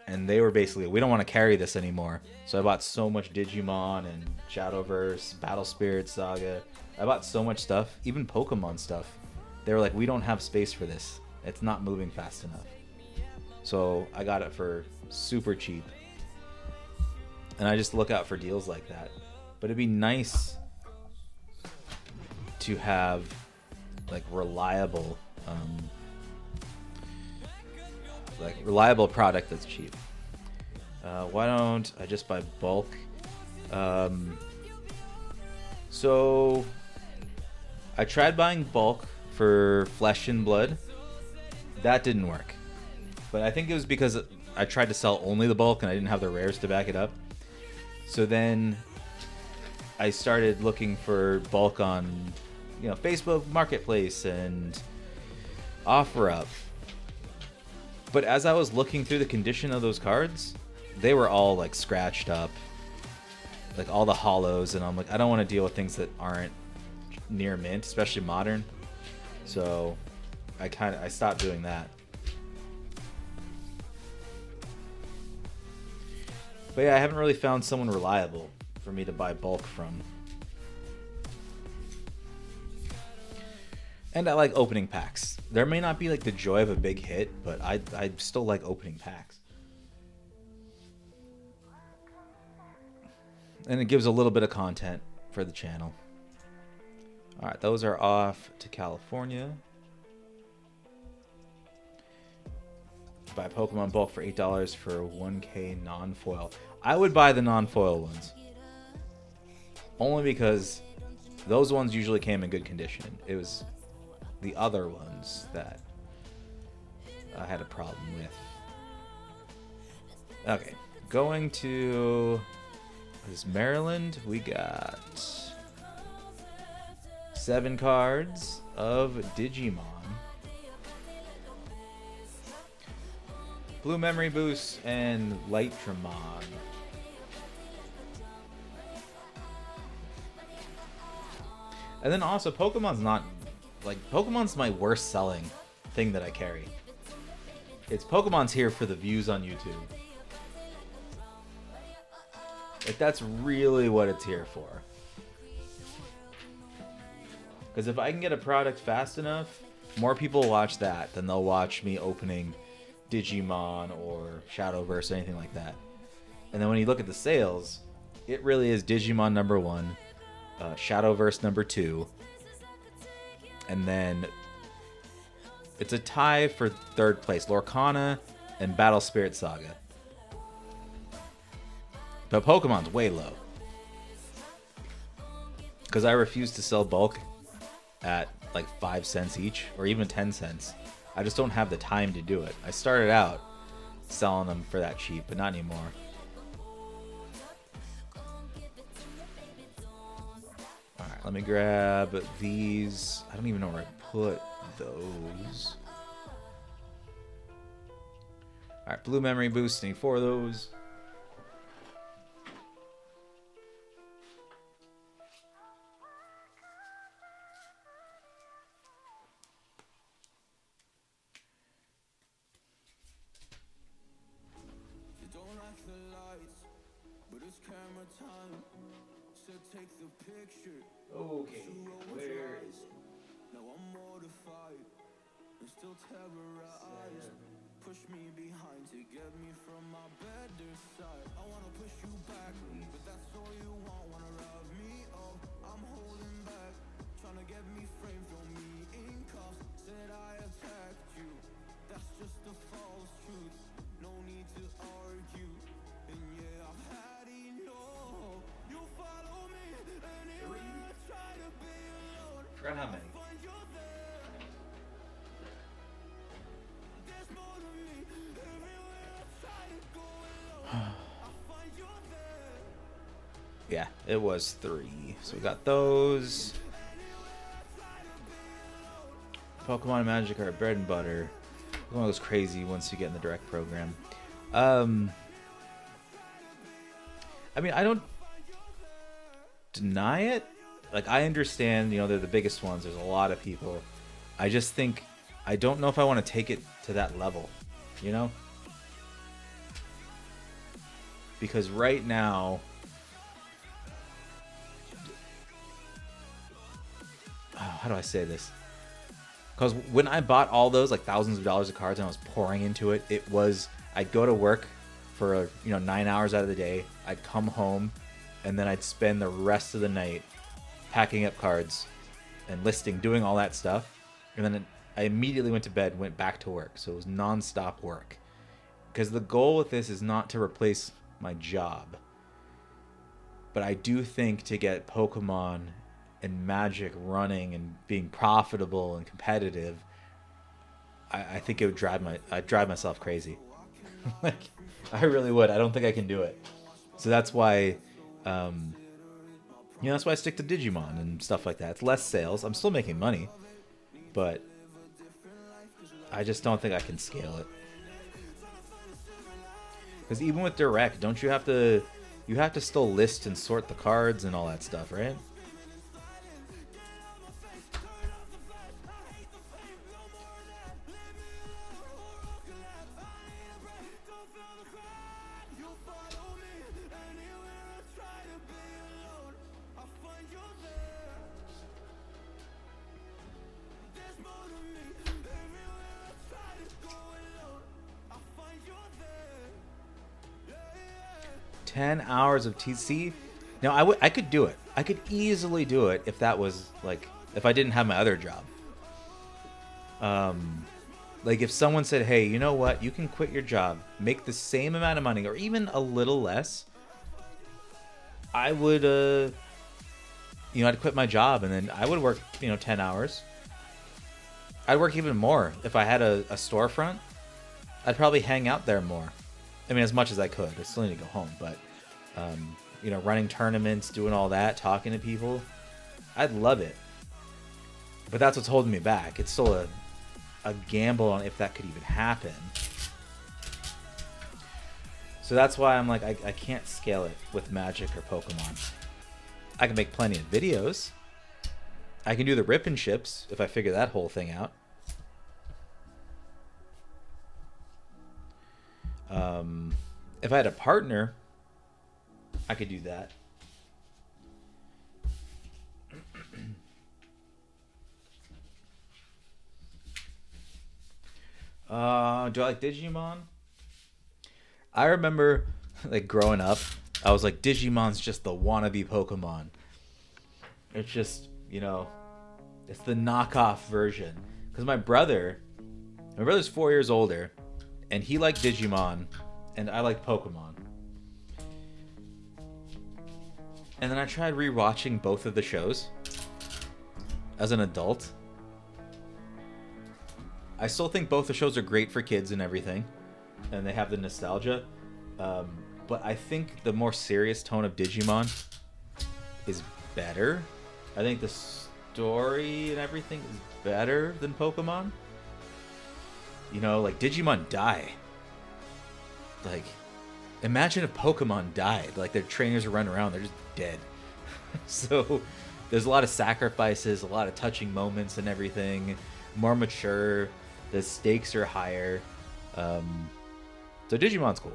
and they were basically, we don't want to carry this anymore. So I bought so much Digimon and Shadowverse, Battle Spirit Saga. I bought so much stuff, even Pokemon stuff. They were like, we don't have space for this. It's not moving fast enough. So I got it for super cheap. And I just look out for deals like that. But it'd be nice to have like reliable product that's cheap. Why don't I just buy bulk? So I tried buying bulk for Flesh and Blood. That didn't work. But I think it was because I tried to sell only the bulk and I didn't have the rares to back it up. So then I started looking for bulk on, you know, Facebook Marketplace and OfferUp. But as I was looking through the condition of those cards, they were all like scratched up, like all the hollows, and I'm like, I don't want to deal with things that aren't near mint, especially modern. So I stopped doing that. But yeah, I haven't really found someone reliable for me to buy bulk from. And I like opening packs. There may not be like the joy of a big hit, but I still like opening packs. And it gives a little bit of content for the channel. Alright, those are off to California. Buy Pokemon bulk for $8 for 1K non-foil. I would buy the non-foil ones. Only because those ones usually came in good condition. It was the other ones that I had a problem with. Okay, going to this Maryland, we got 7 cards of Digimon. Blue Memory Boost and Lightramon. And then also Pokemon's not like, Pokemon's my worst selling thing that I carry. It's Pokemon's here for the views on YouTube. Like, that's really what it's here for. Because if I can get a product fast enough, more people watch that than they'll watch me opening Digimon or Shadowverse or anything like that. And then when you look at the sales, it really is Digimon number 1, Shadowverse number 2, and then it's a tie for 3rd place, Lorcana and Battle Spirit Saga. But Pokemon's way low. Because I refuse to sell bulk at like 5 cents each, or even 10 cents. I just don't have the time to do it. I started out selling them for that cheap, but not anymore. Alright, let me grab these. I don't even know where I put those. Alright, Blue Memory Boost, need 4 of those. Okay, where is it? Now I'm mortified and still terrorized. Push me behind to get me from my better side. I wanna push you back, but that's all you want. Wanna rub me up, I'm holding back. Trying to get me framed, throw me in cuffs. Said I attacked you, that's just a false truth. No need to argue, and yeah, I've had enough. You follow me anywhere I try to be alone. Forgot how many. Yeah, it was 3. So we got those. Pokemon and Magic are bread and butter. Pokemon goes crazy once you get in the direct program. Um, I mean, I don't deny it. Like, I understand, you know, they're the biggest ones. There's a lot of people. I just think I don't know if I want to take it to that level, you know? Because right now, oh, how do I say this? Because when I bought all those, like, thousands of dollars of cards and I was pouring into it, it was, I'd go to work for, you know, 9 hours out of the day. I'd come home, and then I'd spend the rest of the night packing up cards and listing, doing all that stuff. And then I immediately went to bed, went back to work. So it was nonstop work. Because the goal with this is not to replace my job. But I do think to get Pokemon and Magic running and being profitable and competitive, I think it would I'd drive myself crazy. Like, I really would. I don't think I can do it. So that's why, you know, that's why I stick to Digimon and stuff like that. It's less sales. I'm still making money, but I just don't think I can scale it. Because even with Direct, don't you have to still list and sort the cards and all that stuff, right? $10 of TC. Now I could do it. I could easily do it if that was like if I didn't have my other job. Like if someone said, "Hey, you know what? You can quit your job, make the same amount of money, or even a little less." I would, you know, I'd quit my job and then I would work, you know, 10 hours. I'd work even more if I had a storefront. I'd probably hang out there more. I mean, as much as I could. I still need to go home, but you know, running tournaments, doing all that, talking to people, I'd love it. But that's what's holding me back. It's still a gamble on if that could even happen. So that's why I'm like, I can't scale it with Magic or Pokemon. I can make plenty of videos. I can do the rip and ships if I figure that whole thing out. If I had a partner, I could do that. Do I like Digimon? I remember, like, growing up, I was like, Digimon's just the wannabe Pokemon. It's just, you know, it's the knockoff version. Because my brother's 4 years older, and he liked Digimon, and I liked Pokemon. And then I tried rewatching both of the shows as an adult. I still think both the shows are great for kids and everything, and they have the nostalgia. But I think the more serious tone of Digimon is better. I think the story and everything is better than Pokemon. You know, like, Digimon die. Like, imagine if Pokemon died. Like, their trainers are running around, they're just dead. So there's a lot of sacrifices, a lot of touching moments and everything. More mature. The stakes are higher. So Digimon's cool.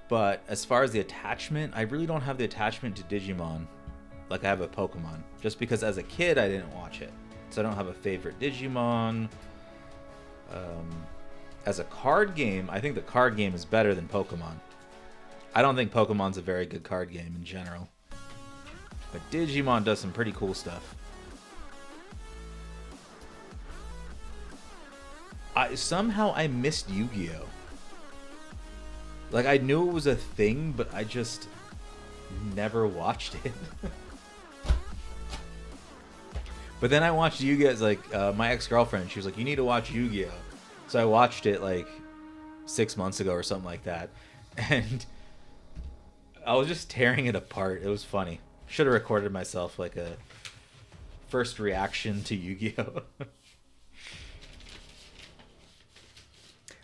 But as far as the attachment, I really don't have the attachment to Digimon like I have a Pokemon. Just because as a kid I didn't watch it. So I don't have a favorite Digimon. As a card game, I think the card game is better than Pokemon. I don't think Pokemon's a very good card game in general. But Digimon does some pretty cool stuff. Somehow I missed Yu-Gi-Oh! Like, I knew it was a thing, but I just never watched it. But then I watched Yu-Gi-Oh! It's like, my ex-girlfriend, she was like, you need to watch Yu-Gi-Oh! So I watched it like 6 months ago or something like that. And I was just tearing it apart. It was funny. Should have recorded myself like a first reaction to Yu-Gi-Oh.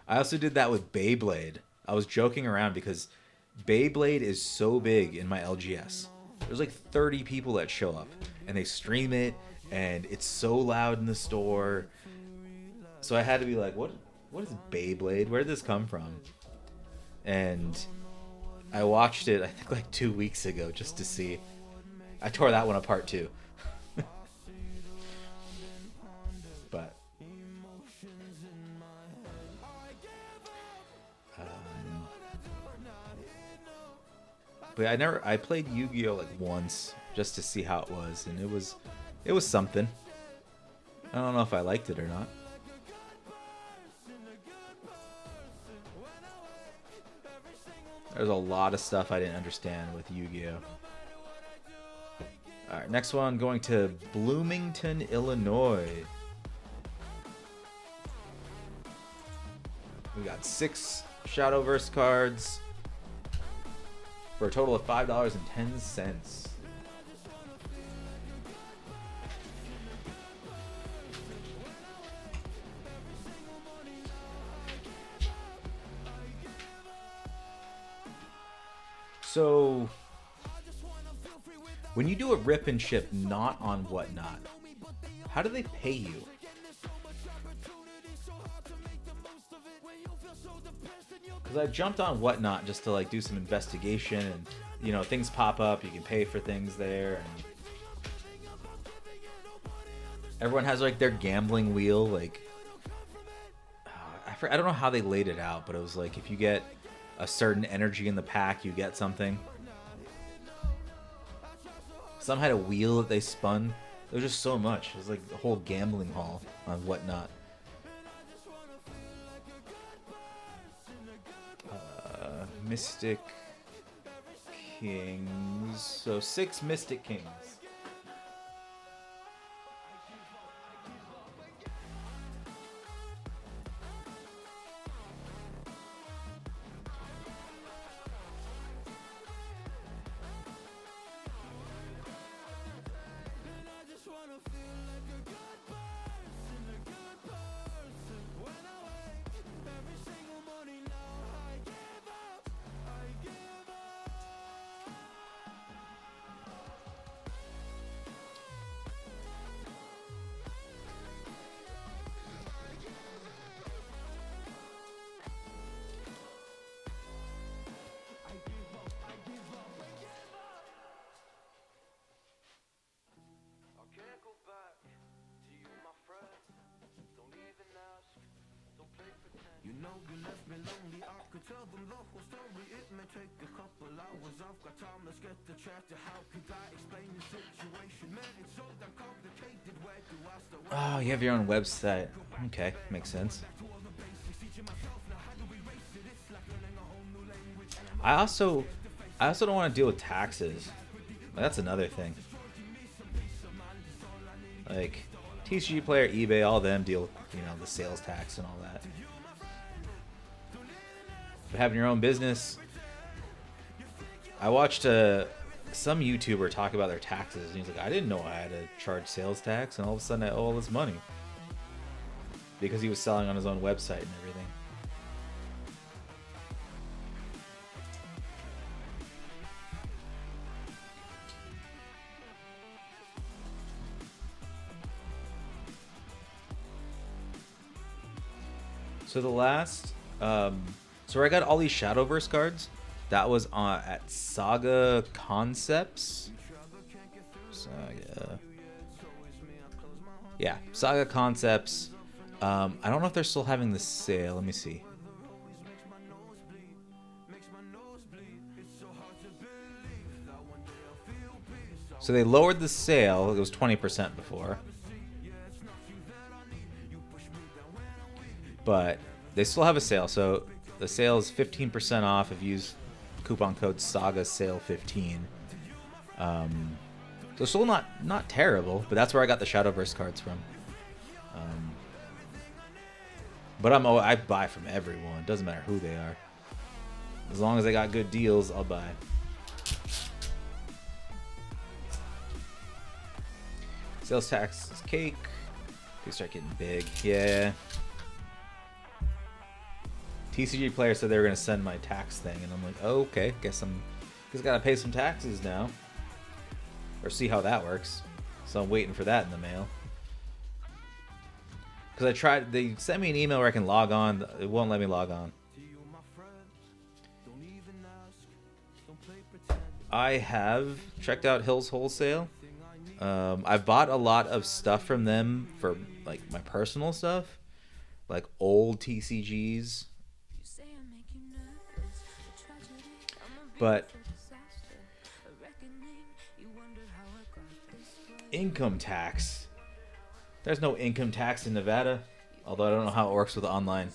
I also did that with Beyblade. I was joking around because Beyblade is so big in my LGS. There's like 30 people that show up and they stream it, and it's so loud in the store. So I had to be like, what is Beyblade? Where did this come from? And I watched it, I think, like 2 weeks ago just to see. I tore that one apart too. But I played Yu-Gi-Oh like once just to see how it was, and it was something. I don't know if I liked it or not. There's a lot of stuff I didn't understand with Yu-Gi-Oh. Alright, next one, going to Bloomington, Illinois. We got 6 Shadowverse cards for a total of $5.10. So, when you do a rip and ship not on Whatnot, how do they pay you? Because I jumped on Whatnot just to like do some investigation, and you know, things pop up, you can pay for things there, and everyone has like their gambling wheel. Like, I don't know how they laid it out, but it was like if you get a certain energy in the pack, you get something. Some had a wheel that they spun. There was just so much. It was like the whole gambling hall on Whatnot. Mystic Kings. So 6 Mystic Kings. Oh, you have your own website. Okay, makes sense. I also don't want to deal with taxes. That's another thing. Like TCGplayer, eBay, all them deal with, you know, the sales tax and all that. But having your own business, I watched some YouTuber talk about their taxes, and he's like, I didn't know I had to charge sales tax, and all of a sudden I owe all this money because he was selling on his own website and everything. So the last, so where I got all these Shadowverse cards, that was at Saga Concepts. Yeah, Saga Concepts. I don't know if they're still having the sale. Let me see. So they lowered the sale. It was 20% before. But they still have a sale. So the sale is 15% off if you use coupon code SAGASALE15. So still not terrible, but that's where I got the Shadowverse cards from. But I buy from everyone. It doesn't matter who they are. As long as they got good deals, I'll buy. Sales tax is cake. They start getting big. Yeah. TCGplayer said they were gonna send my tax thing, and I'm like, oh, okay. Guess gotta pay some taxes now, or see how that works. So I'm waiting for that in the mail. Because I tried, they sent me an email where I can log on. It won't let me log on. I have checked out Hills Wholesale. I've bought a lot of stuff from them for like my personal stuff, like old TCGs. But income tax. There's no income tax in Nevada, although I don't know how it works with online.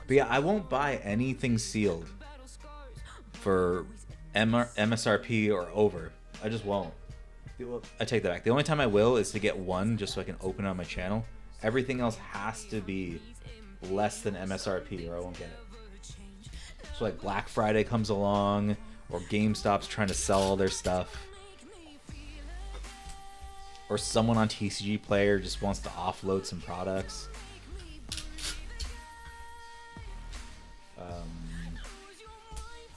But yeah, I won't buy anything sealed for MSRP or over. I just won't. I take that back. The only time I will is to get one just so I can open it on my channel. Everything else has to be less than MSRP or I won't get it. So like Black Friday comes along or GameStop's trying to sell all their stuff. Or someone on TCGplayer just wants to offload some products.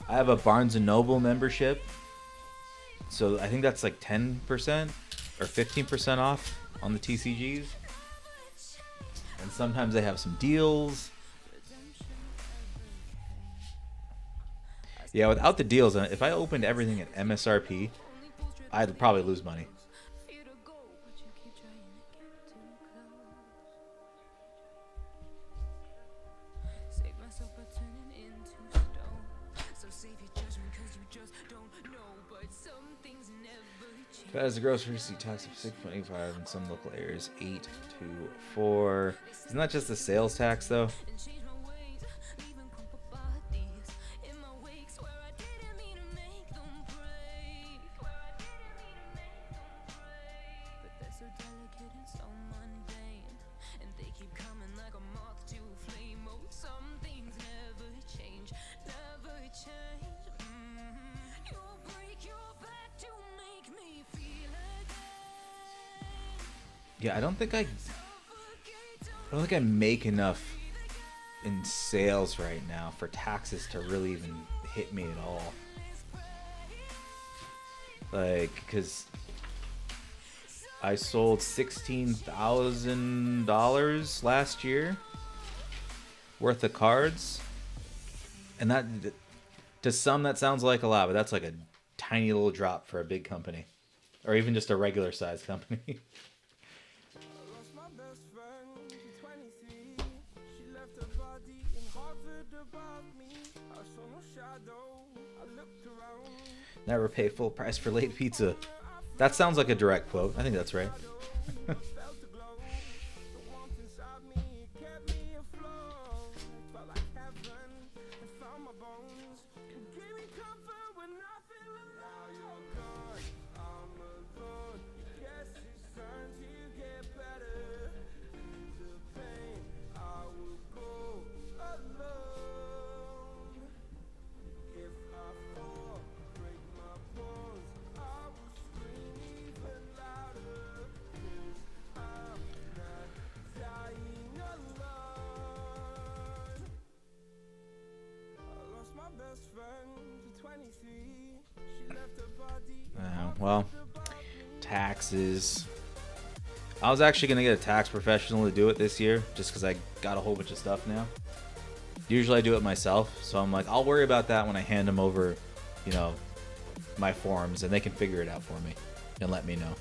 I have a Barnes & Noble membership. So I think that's like 10% or 15% off on the TCGs. And sometimes they have some deals. Yeah, without the deals, if I opened everything at MSRP, I'd probably lose money. That is the gross receipt tax of 6.85 and some local areas 8 to 4. Isn't that just the sales tax though? Yeah, I don't think I make enough in sales right now for taxes to really even hit me at all. Like, because I sold $16,000 last year worth of cards, and that, to some that sounds like a lot, but that's like a tiny little drop for a big company, or even just a regular size company. Never pay full price for late pizza. That sounds like a direct quote. I think that's right. Well, taxes. I was actually going to get a tax professional to do it this year just because I got a whole bunch of stuff now. Usually I do it myself, so I'm like, I'll worry about that when I hand them over, you know, my forms, and they can figure it out for me and let me know.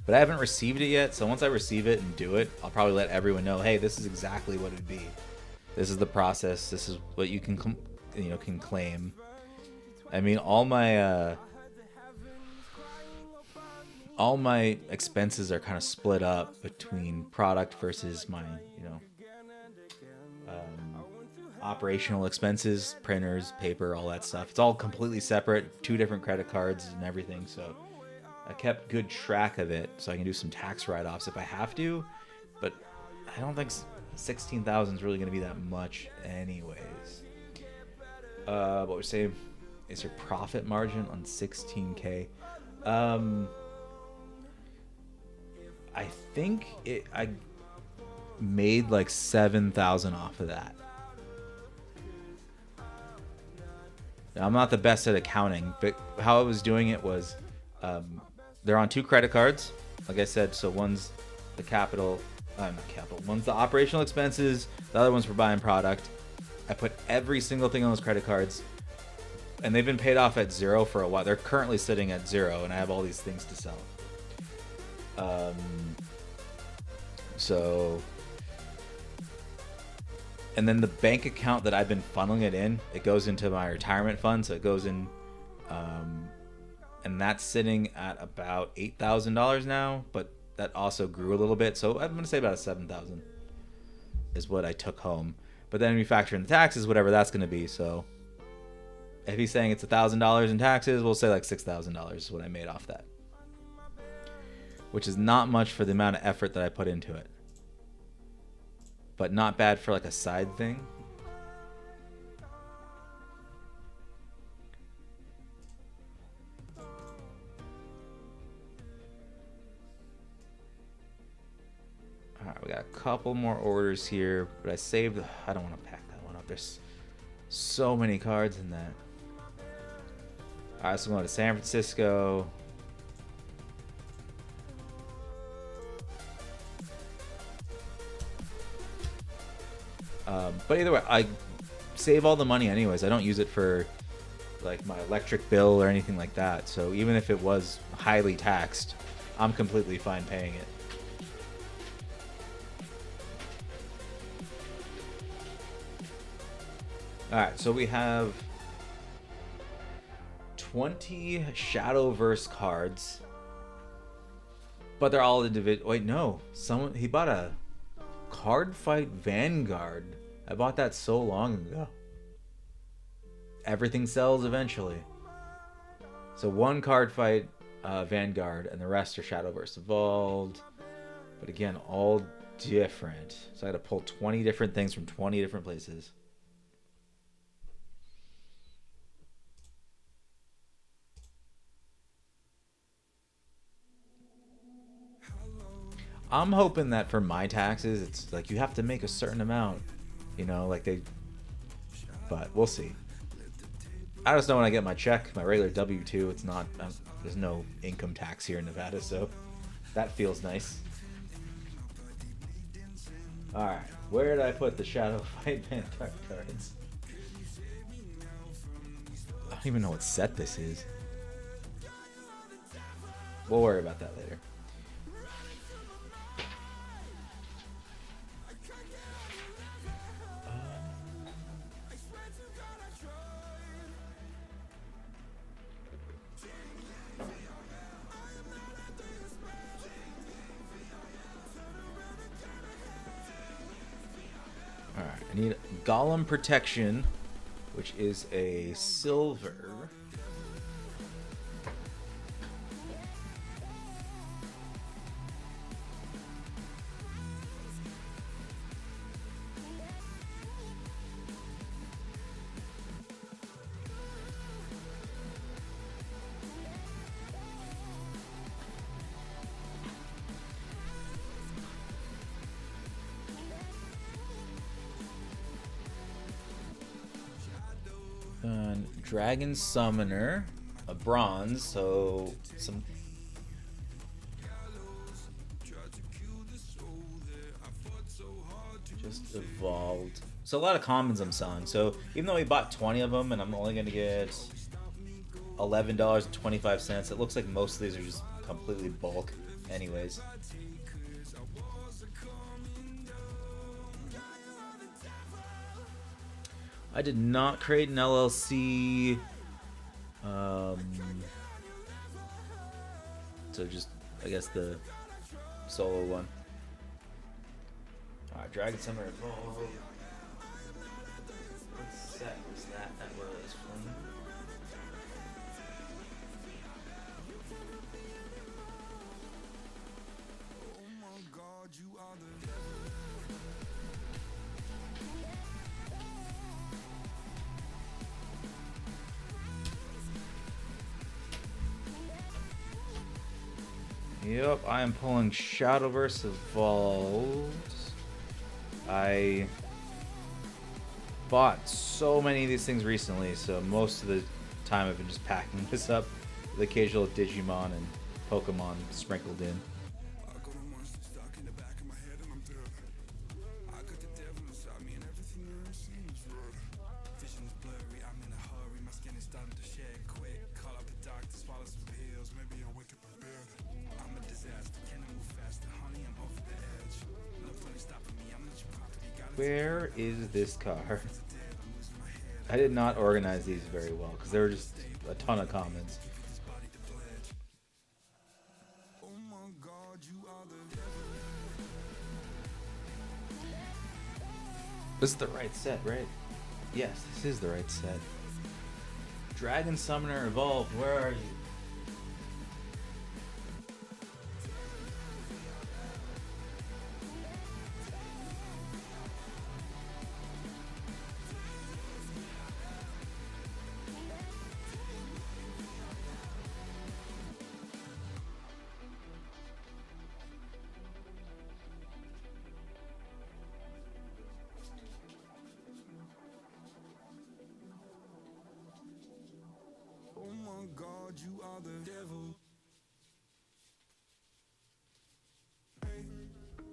But I haven't received it yet, so once I receive it and do it, I'll probably let everyone know, hey, this is exactly what it'd be. This is the process. This is what you can claim. I mean, all my expenses are kind of split up between product versus my, operational expenses, printers, paper, all that stuff. It's all completely separate, 2 different credit cards and everything. So I kept good track of it so I can do some tax write-offs if I have to, but I don't think 16,000 is really going to be that much anyways. What we're saying is your profit margin on 16K. I think I made like 7,000 off of that. Now, I'm not the best at accounting, but how I was doing it was they're on 2 credit cards, like I said. So one's the capital, not capital. One's the operational expenses. The other one's for buying product. I put every single thing on those credit cards, and they've been paid off at 0 for a while. They're currently sitting at 0, and I have all these things to sell. And then the bank account that I've been funneling it in, it goes into my retirement fund. So it goes in, and that's sitting at about $8,000 now, but that also grew a little bit. So I'm going to say about 7,000 is what I took home. But then we factor in the taxes, whatever that's going to be. So if he's saying it's $1,000 in taxes, we'll say like $6,000 is what I made off that, which is not much for the amount of effort that I put into it, but not bad for like a side thing. All right, we got a couple more orders here, but I saved. I don't want to pack that one up. There's so many cards in that. All right, so we're going to San Francisco. But either way, I save all the money anyways. I don't use it for like my electric bill or anything like that. So even if it was highly taxed, I'm completely fine paying it. Alright, so we have 20 Shadowverse cards, but they're all individual. Wait, no. He bought a Card Fight Vanguard. I bought that so long ago. Everything sells eventually. So one Card Fight Vanguard, and the rest are Shadowverse Evolved. But again, all different. So I had to pull 20 different things from 20 different places. I'm hoping that for my taxes, it's like you have to make a certain amount, you know, like they, but we'll see. I just know when I get my check, my regular W-2, it's not, there's no income tax here in Nevada, so that feels nice. Alright, where did I put the Shadow Fight Vanguard cards? I don't even know what set this is. We'll worry about that later. I need Golem Protection, which is a silver. Dragon Summoner, a bronze, so some. Just evolved. So a lot of commons I'm selling. So even though we bought 20 of them and I'm only going to get $11.25, it looks like most of these are just completely bulk anyways. I did not create an LLC. So just, I guess, the solo one. Alright, Dragon Summoner Evolved. What set was that? That was from... Yep, I am pulling Shadowverse Evolved. I bought so many of these things recently, so most of the time I've been just packing this up with occasional Digimon and Pokemon sprinkled in. Where is this car? I did not organize these very well because there were just a ton of comments. This is the right set, right? Yes, this is the right set. Dragon Summoner Evolved, where are you? You are the devil. Hey,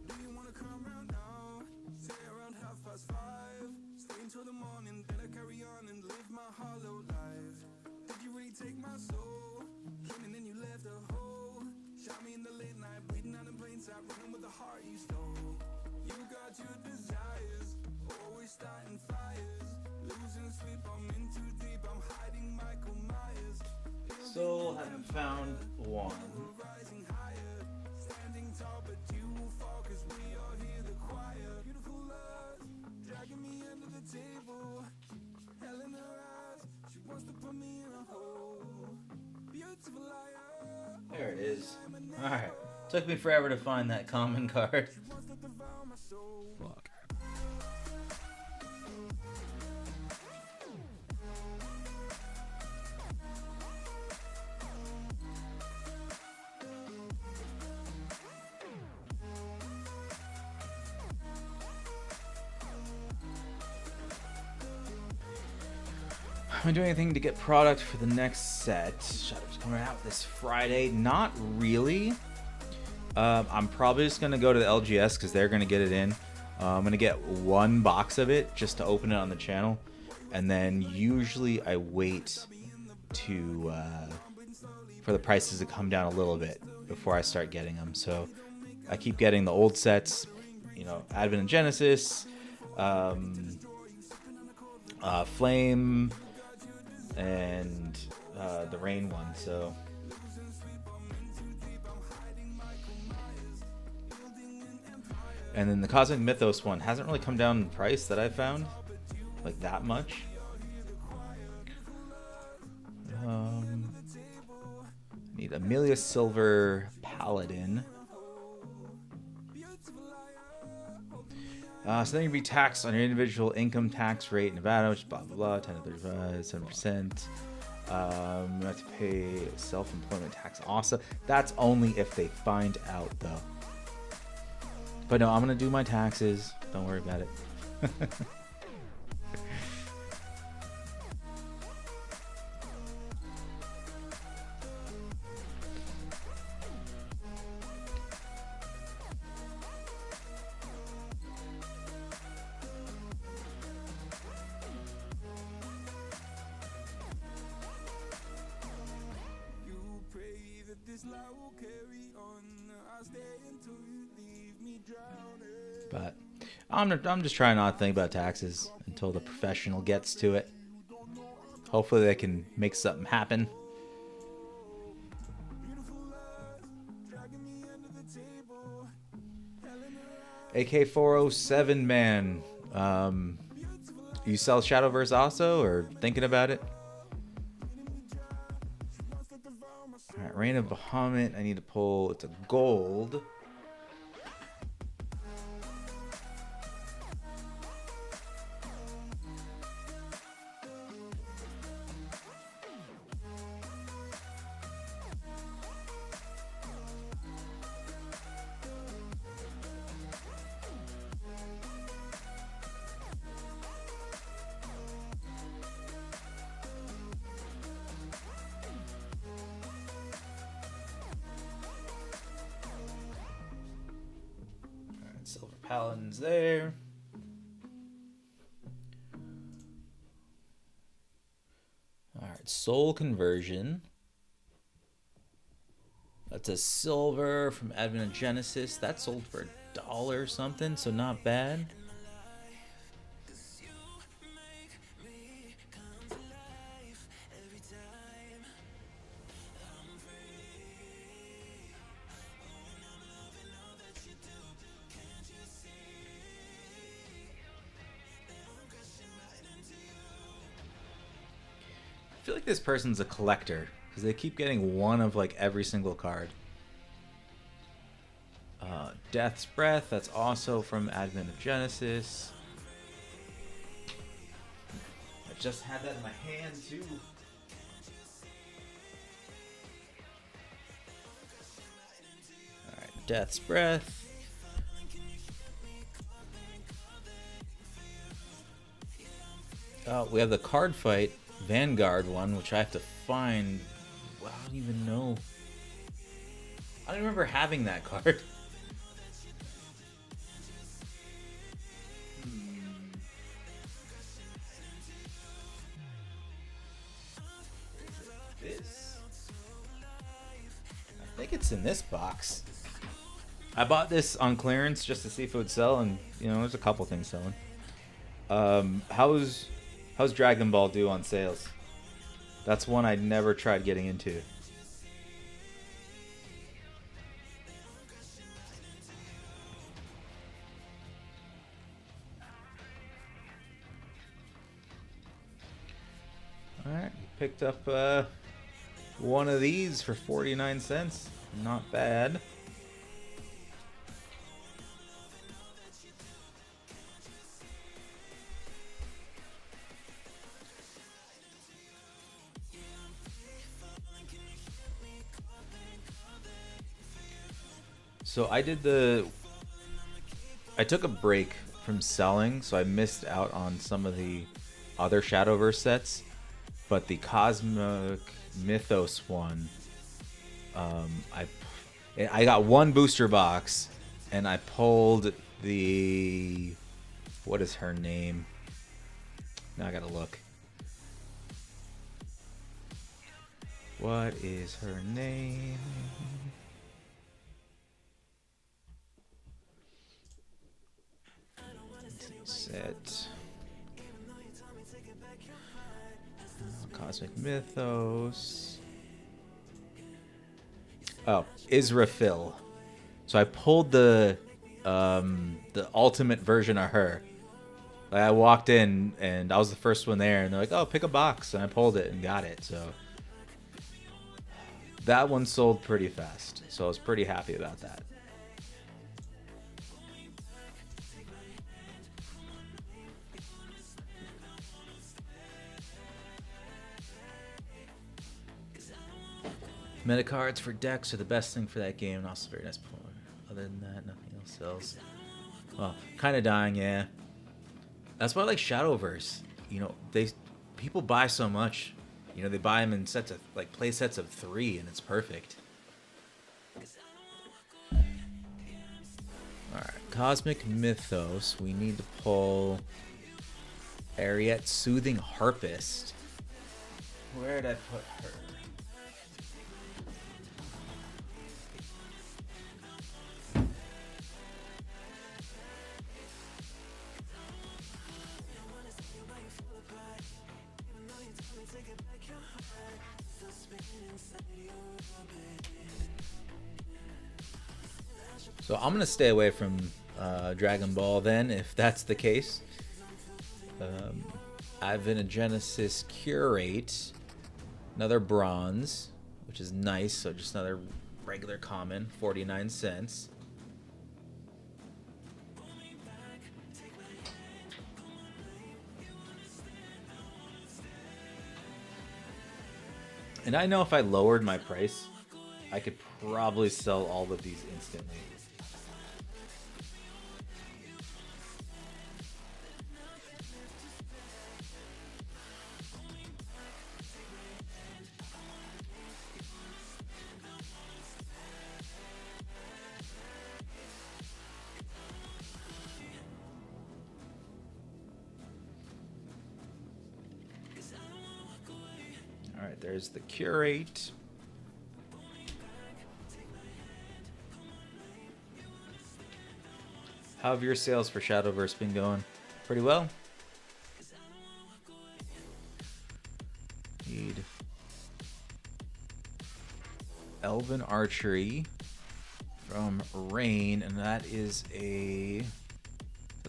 do you wanna come round now? Say around 5:30. Stay until the morning, then I carry on and live my hollow life. Did you really take my soul? Came and then you left a hole. Shot me in the late night, bleeding out in plain sight, running with the heart you stole. You got your desires, always starting fires. Losing sleep, I'm in too deep, I'm hiding Michael Myers. Still haven't found one. There it is. Alright. Took me forever to find that common card. Fuck. Am I doing anything to get product for the next set? Shadow's coming out this Friday. Not really. I'm probably just going to go to the LGS because they're going to get it in. I'm going to get one box of it just to open it on the channel. And then usually I wait to for the prices to come down a little bit before I start getting them. So I keep getting the old sets, you know, Advent and Genesis, Flame, and the Rain one. So and then the Cosmic Mythos one hasn't really come down in price that I've found, like that much. Need Amelia Silver Paladin. So then you'd be taxed on your individual income tax rate in Nevada, which is blah, blah, blah, 10 to 35, 7%. You have to pay self-employment tax also. That's only if they find out, though. But no, I'm going to do my taxes. Don't worry about it. But I'm just trying not to think about taxes until the professional gets to it. Hopefully they can make something happen. AK-407, man. You sell Shadowverse also, or thinking about it? Alright, Reign of Bahamut. I need to pull. It's a gold. Paladins there. Alright, Soul Conversion. That's a silver from Advent of Genesis. That sold for $1 or something, so not bad. I feel like this person's a collector because they keep getting one of like every single card. Death's Breath, that's also from Advent of Genesis. I just had that in my hand too. Alright, Death's Breath. Oh, we have the card fight Vanguard one, which I have to find. Well, I don't even know. I don't remember having that card. This? I think it's in this box. I bought this on clearance just to see if it would sell, and you know, there's a couple things selling. How's Dragon Ball do on sales? That's one I never tried getting into. Alright, picked up one of these for 49 cents. Not bad. So I took a break from selling, so I missed out on some of the other Shadowverse sets, but the Cosmic Mythos one, I got one booster box, and I pulled the, what is her name? Now I gotta look. What is her name? Set. Cosmic Mythos. Oh, Israfil. So I pulled the ultimate version of her. Like I walked in and I was the first one there, and they're like, "Oh, pick a box," and I pulled it and got it. So that one sold pretty fast. So I was pretty happy about that. Meta cards for decks are the best thing for that game, and also very nice. Other than that, nothing else sells. Well, kind of dying, yeah. That's why I like Shadowverse. You know, people buy so much. You know, they buy them in sets of like play sets of 3, and it's perfect. All right, Cosmic Mythos. We need to pull Ariette, Soothing Harpist. Where did I put her? So I'm gonna stay away from Dragon Ball then, if that's the case. Advent of Genesis Curate, another bronze, which is nice. So just another regular common, 49 cents. And I know if I lowered my price, I could probably sell all of these instantly. There's the curate. How have your sales for Shadowverse been going? Pretty well? Need Elven Archery from Rain, and that is a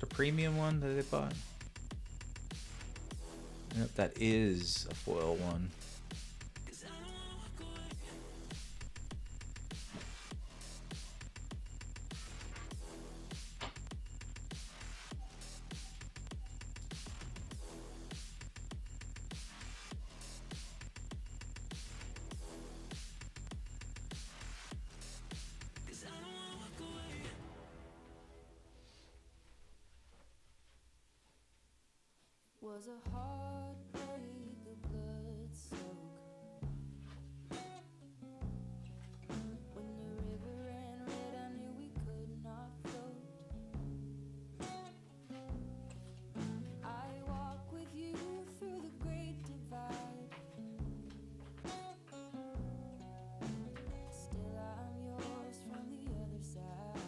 premium one that they bought? Yep, that is a foil one. Was a heartbreak, a blood soak. When the river ran red, I knew we could not float. I walk with you through the great divide. Still I'm yours from the other side.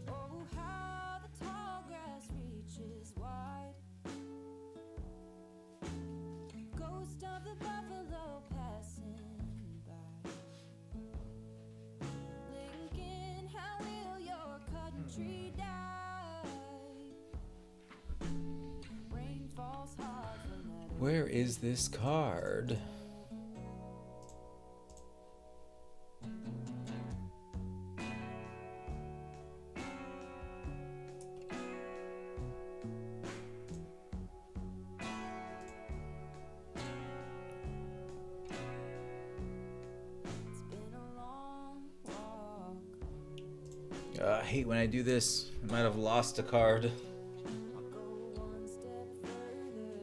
Oh, how the tall grass reaches wide. Ghost of the buffalo passing by. Lincoln, how will your country die? Rain falls hard from that. Where is this card? It's been a long walk. I hate when I do this. I might have lost a card. I'll go one step further.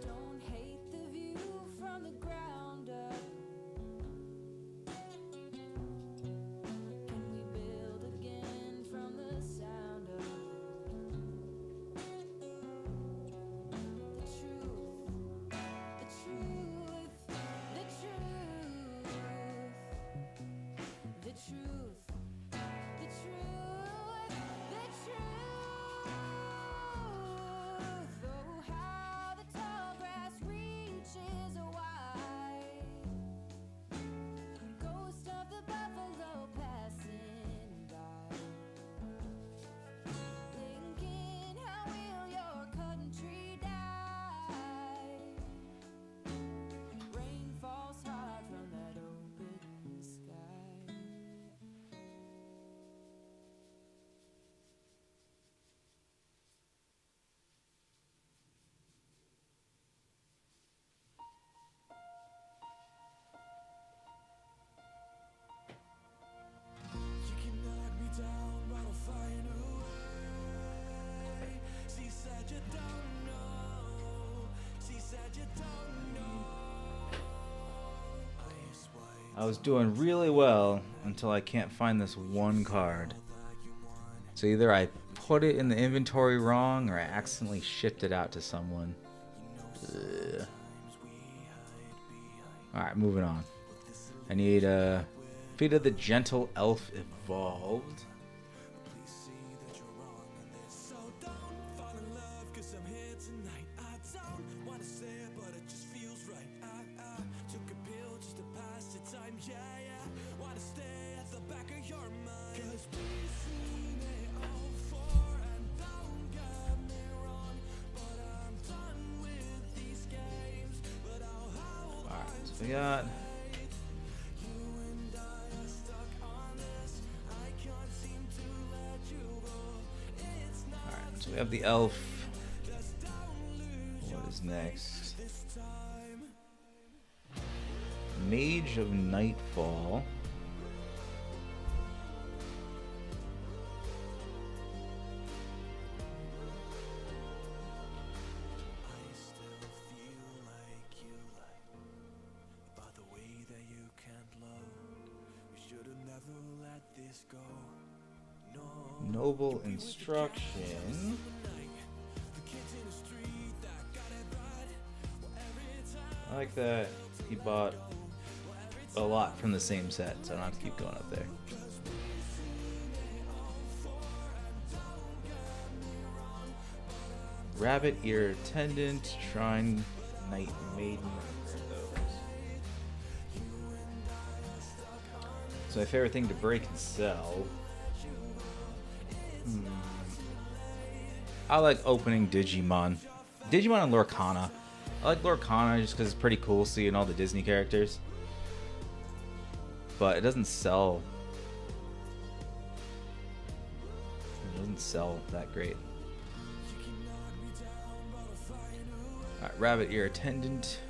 Don't hate the view from the ground up. Can we build again from the sound of the truth, the truth, the truth, the truth, the truth, the truth. Oh, how the tall grass reaches wide. Ghost of the buffalo passing by. Lincoln, how will your country die? Rain falls hard from that open sky. You can knock me down, but I'll find a way. She said you don't know. She said you don't know. Ice white. I was doing really well until I can't find this one card. So either I put it in the inventory wrong or I accidentally shipped it out to someone. Ugh. Alright, moving on. I need Feet of the Gentle Elf Evolved. So don't fall in love, 'cause I'm here tonight. I don't wanna say it, but it just feels right. I took a pill just to pass the time. Yeah. Wanna stay at the back of your mind. 'Cause we've seen it all before, and don't get me wrong, but I'm done with these games. But I'll hold Alright, so we got you and I are stuck on this. I can't seem to let you go. It's not Alright, so we have the elf. What is next? this time. Mage of Nightfall. I still feel like you like about the way that you can't love. We should have never let this go. Noble Instruction. I like that he bought a lot from the same set, so I don't have to keep going up there. Rabbit Ear Attendant, Shrine Knight Maiden. So my favorite thing to break and sell. I like opening Digimon. Digimon and Lorcana. I like Lorcana just because it's pretty cool seeing all the Disney characters. But it doesn't sell. It doesn't sell that great. Alright, Rabbit Ear Attendant.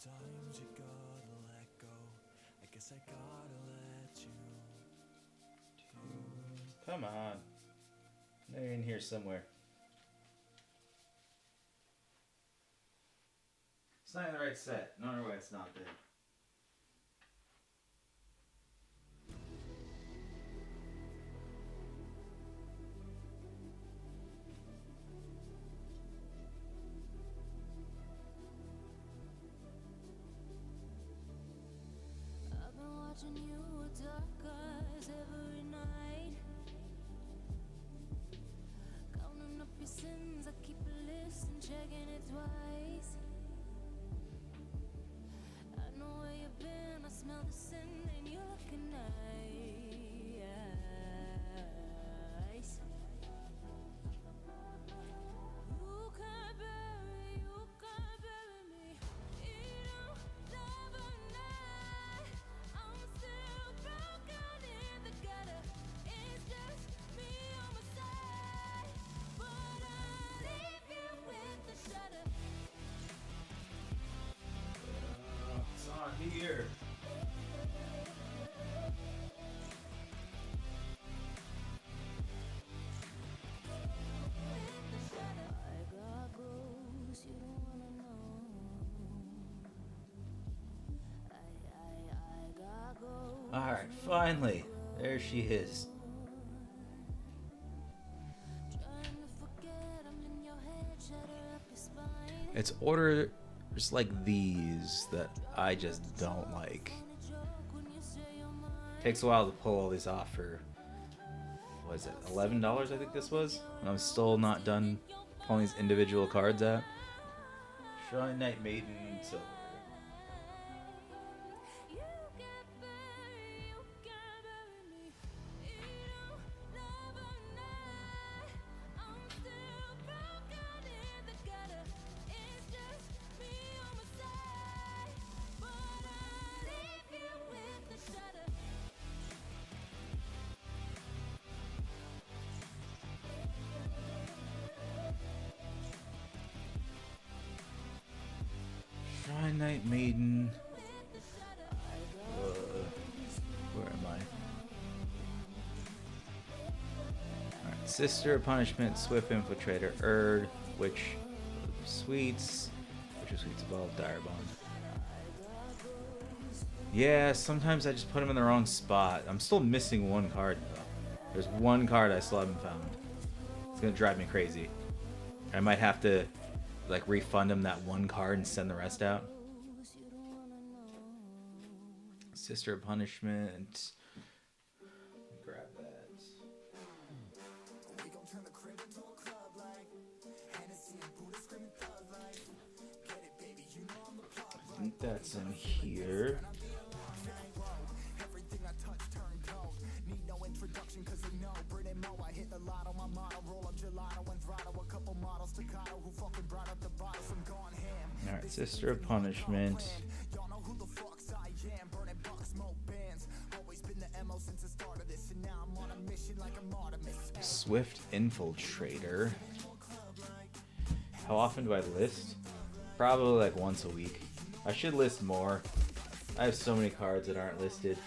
Sometimes you gotta let go. I guess I gotta let you. Come on. They're in here somewhere. It's not in the right set. No wonder why it's not there. Watching you with dark eyes every night, counting up your sins. I keep a list and checking it twice. I know where you've been. I smell the sin and you're looking nice. You can't bury me. You don't never know. I'm still broken in the gutter. It's just me on my side, but I leave you with the shudder. It's on here. I got ghosts you don't wanna know. I got ghosts. Alright, finally. There she is. It's orders like these that I just don't like. Takes a while to pull all these off for, what is it, $11 I think this was? And I'm still not done pulling these individual cards out. Shrine Knight Maiden Silver. Shrine Knight Maiden. Where am I? Alright, Sister of Punishment, Swift Infiltrator, Witch of Sweets, Witch of Sweets above, Dire Bond. Yeah, sometimes I just put them in the wrong spot. I'm still missing one card though. There's one card I still haven't found. It's gonna drive me crazy. I might have to like refund him that one card and send the rest out. Sister of Punishment. Grab that. I think that's in here. Alright, Sister of Punishment. Swift Infiltrator. How often do I list? Probably like once a week. I should list more. I have so many cards that aren't listed.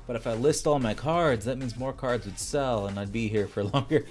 But if I list all my cards, that means more cards would sell and I'd be here for longer.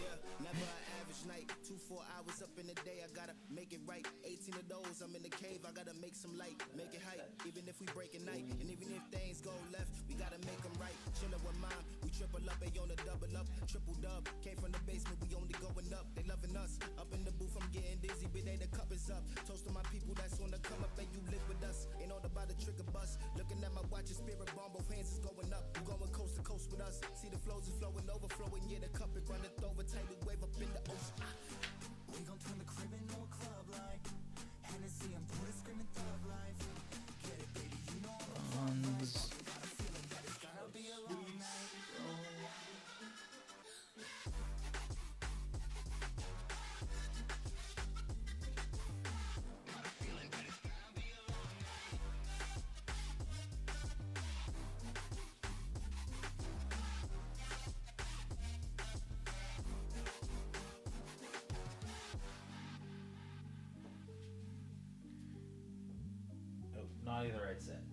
Not the right set.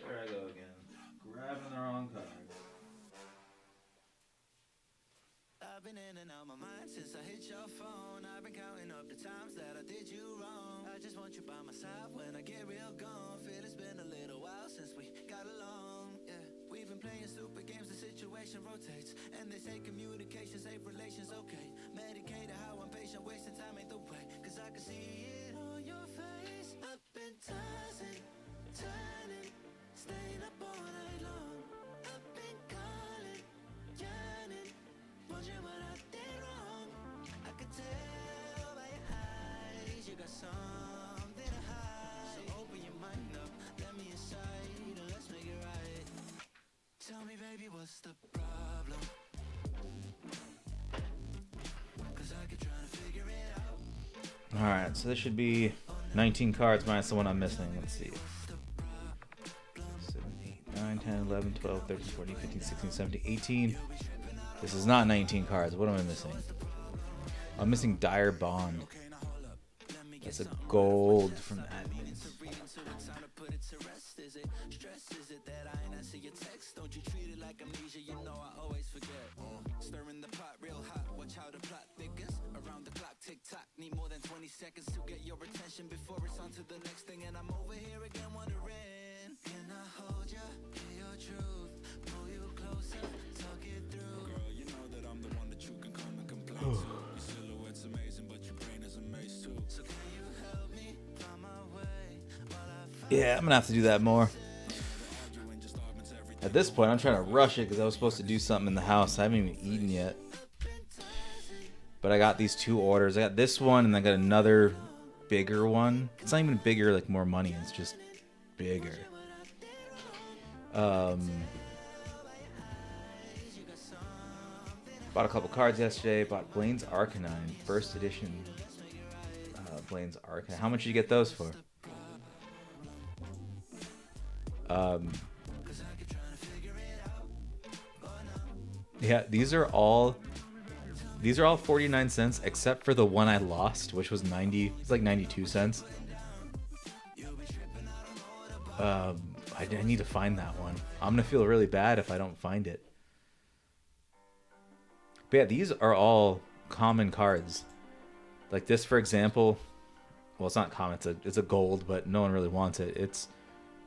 There I go again. Grabbing the wrong card. I've been in and out my mind since I hit your phone. I've been counting up the times that I did you wrong. I just want you by my side when I get real gone. Feel it's been a little while since we got along. Yeah, we've been playing stupid games, the situation rotates. And they say communication, safe relations, okay. Medicated how I'm patient, wasting time ain't the way. Cause I can see it on your face. I've been tossing, turning, staying up all night long. I've been calling, yearning, wondering what I did wrong. I could tell by your eyes you got something to hide. So open your mind up, let me inside, and let's make it right. Tell me, baby, what's the problem? Cause I could try to figure it out. Alright, so this should be 19 cards minus the one I'm missing. Let's see. 7, 8, 9, 10, 11, 12, 13, 14, 15, 16, 17, 18. This is not 19 cards. What am I missing? I'm missing Dire Bond. That's a gold from admins. Stirring the pot real hot, watch how the plot thickens. Around the clock, tick tock, need more than 20 seconds to get your attention before it's on to the next thing. And I'm over here again wondering, can I hold you, hear your truth, pull you closer, talk it through. Girl, you know that I'm the one that you can come and complain to. Your silhouette's amazing, but your brain is a maze too. So can you help me find my way while I find. Yeah, I'm gonna have to do that more. At this point, I'm trying to rush it because I was supposed to do something in the house. I haven't even eaten yet. But I got these two orders. I got this one and I got another bigger one. It's not even bigger, like more money. It's just bigger. Bought a couple cards yesterday. Bought Blaine's Arcanine, first edition. Blaine's Arcanine. How much did you get those for? Yeah, these are all 49 cents except for the one I lost, which was 90. It's like 92 cents. I need to find that one. I'm gonna feel really bad if I don't find it. But yeah, these are all common cards. Like this, for example. Well, it's not common. It's a gold, but no one really wants it. It's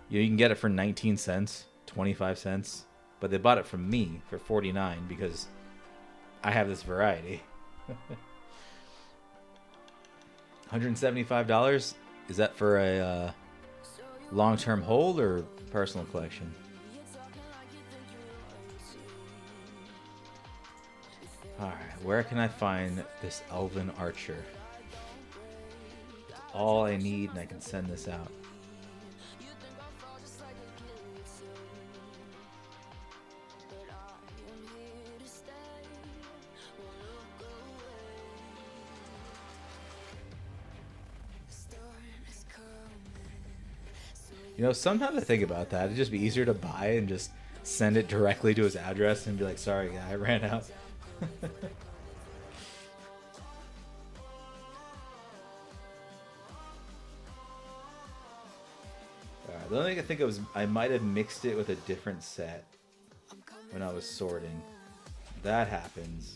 you can get it for 19 cents, 25 cents. But they bought it from me for 49 because I have this variety. $175? Is that for a long-term hold or personal collection? Alright, where can I find this Elven Archer? It's all I need and I can send this out. You know, sometimes I think about that. It'd just be easier to buy and just send it directly to his address and be like, sorry, guy, I ran out. Alright, the only thing I think of was I might have mixed it with a different set when I was sorting. That happens.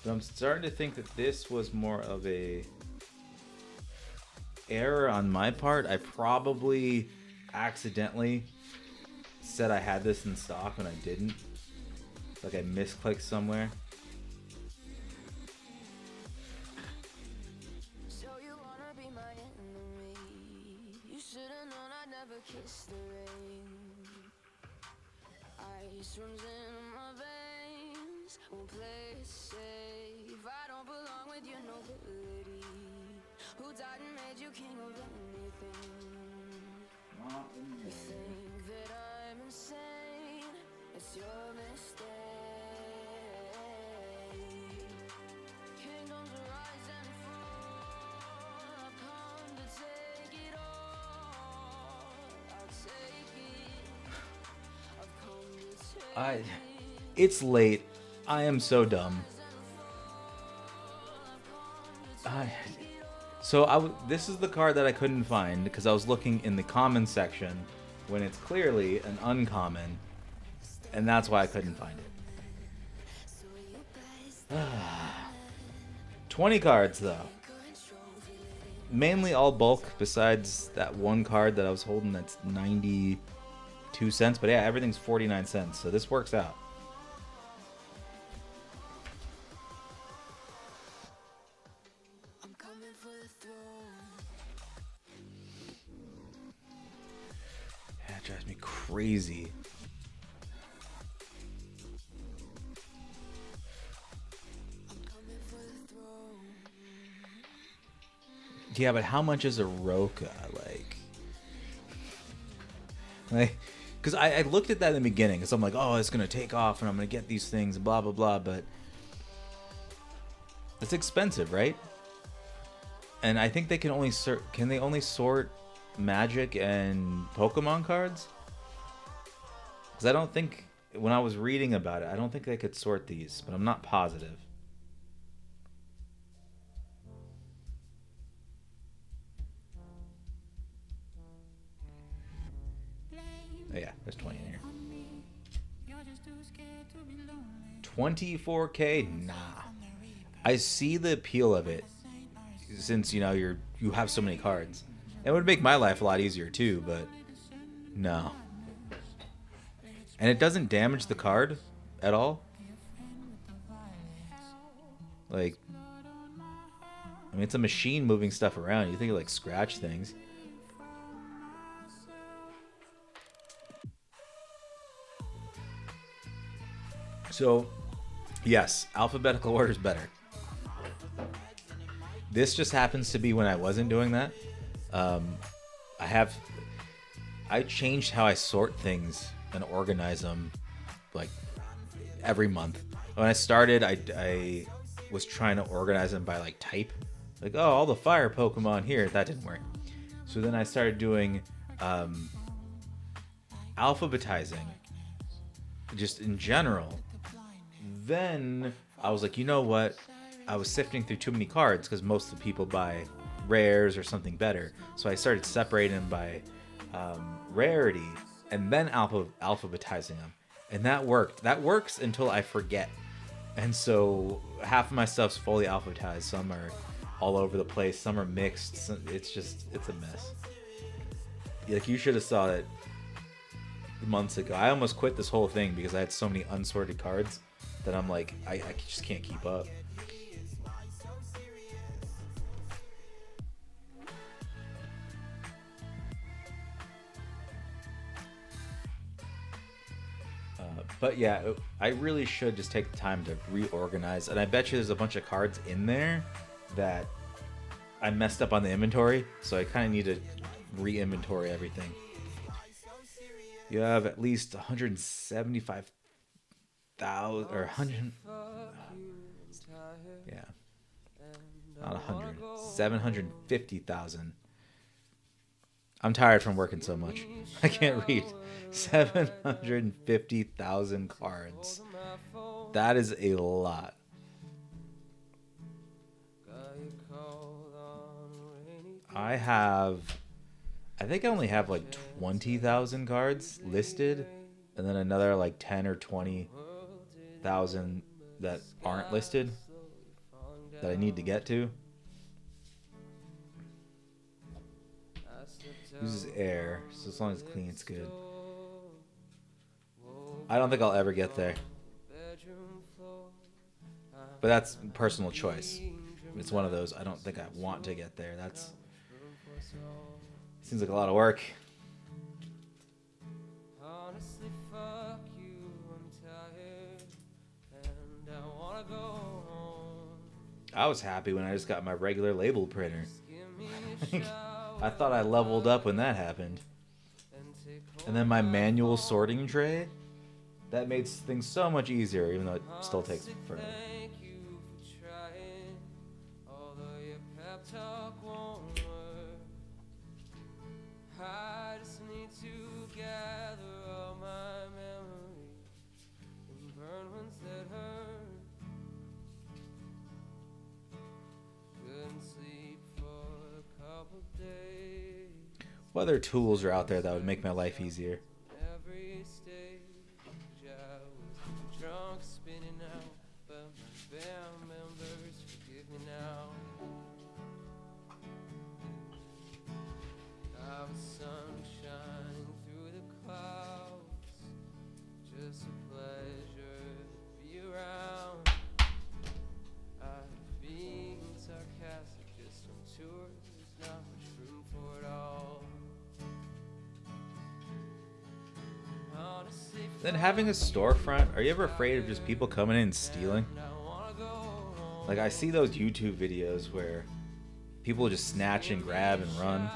But I'm starting to think that this was more of a error on my part. I probably accidentally said I had this in stock when I didn't. Like I misclicked somewhere. So you wanna be my enemy? You should've known I'd never kiss the rain. Ice runs in my veins. Won't play it safe. I don't belong with your nobility. Who died and made you king of anything? You think that I'm insane? It's your mistake. Kingdoms rise and fall. I've come to take it all. I'll take it. I've come to take it. It's late. I am so dumb. This is the card that I couldn't find because I was looking in the common section when it's clearly an uncommon, and that's why I couldn't find it. 20 cards though. Mainly all bulk besides that one card that I was holding that's 92 cents, but yeah, everything's 49 cents, so this works out. Yeah, it drives me crazy. Yeah, but how much is a Roka? Because I looked at that in the beginning, because I'm like, oh, it's gonna take off, and I'm gonna get these things, blah blah blah. But it's expensive, right? And I think they can only sort Magic and Pokemon cards? Because I don't think when I was reading about it, I don't think they could sort these, but I'm not positive. Oh yeah, there's 20 in here. 24K? Nah. I see the appeal of it since you have so many cards. It would make my life a lot easier too, but no. And it doesn't damage the card at all. I mean, it's a machine moving stuff around. You think it scratch things. So, yes, alphabetical order is better. This just happens to be when I wasn't doing that. I changed how I sort things and organize them every month. When I started, I was trying to organize them by type. All the fire Pokemon here. That didn't work. So then I started doing alphabetizing just in general. Then I was like, you know what? I was sifting through too many cards because most of the people buy rares or something better. So I started separating them by rarity and then alphabetizing them. And that worked. That works until I forget. And so half of my stuff's fully alphabetized. Some are all over the place. Some are mixed. It's a mess. You should have saw it months ago. I almost quit this whole thing because I had so many unsorted cards that I'm like, I just can't keep up. But yeah, I really should just take the time to reorganize. And I bet you there's a bunch of cards in there that I messed up on the inventory. So I kind of need to re-inventory everything. You have at least 175,000 or 100. Yeah. Not 100. 750,000. I'm tired from working so much. I can't read. 750,000 cards. That is a lot. I think I only have like 20,000 cards listed, and then another like 10 or 20,000 that aren't listed that I need to get to. Uses air, so as long as it's clean, it's good. I don't think I'll ever get there, but that's personal choice. It's one of those. I don't think I want to get there. That's seems like a lot of work. I was happy when I just got my regular label printer. I thought I leveled up when that happened. And then my manual sorting tray, that made things so much easier, even though it still takes forever. I just need to gather all my memories and burn ones that hurt. Couldn't sleep for a couple days. What other tools are out there that would make my life easier? Every stage I was drunk, spinning out, but my band members forgive me now. I was sunshine through the clouds, just a pleasure to be around. I'm being sarcastic, just on tour, there's not much room for it all. Then having a storefront, are you ever afraid of just people coming in and stealing? Like I see those YouTube videos where people just snatch and grab and run.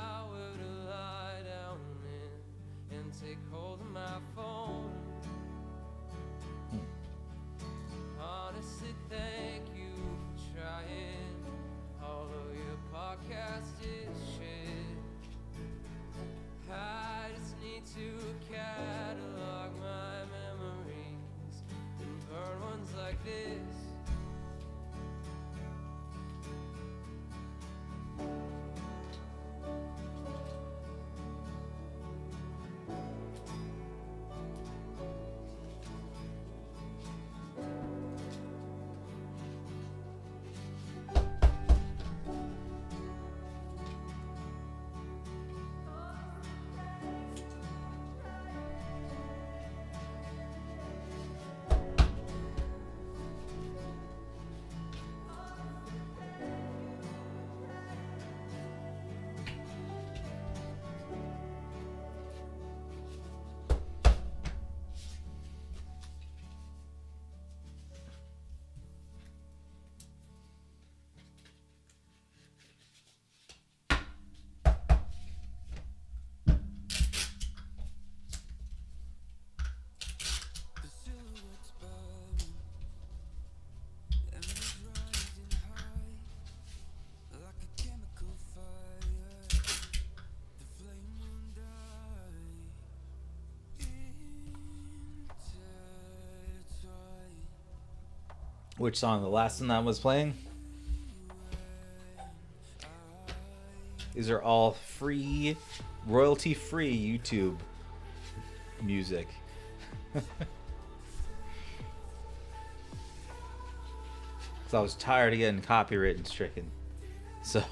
Which song? The last one that was playing? These are all free, royalty-free YouTube music. Because I was tired of getting copyright stricken. So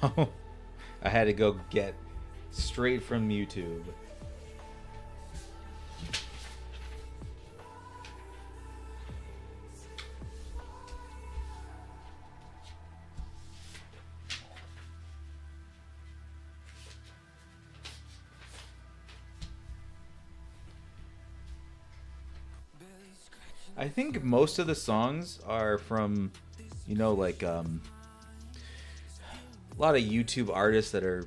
I had to go get straight from YouTube. I think most of the songs are from, you know, like a lot of YouTube artists that are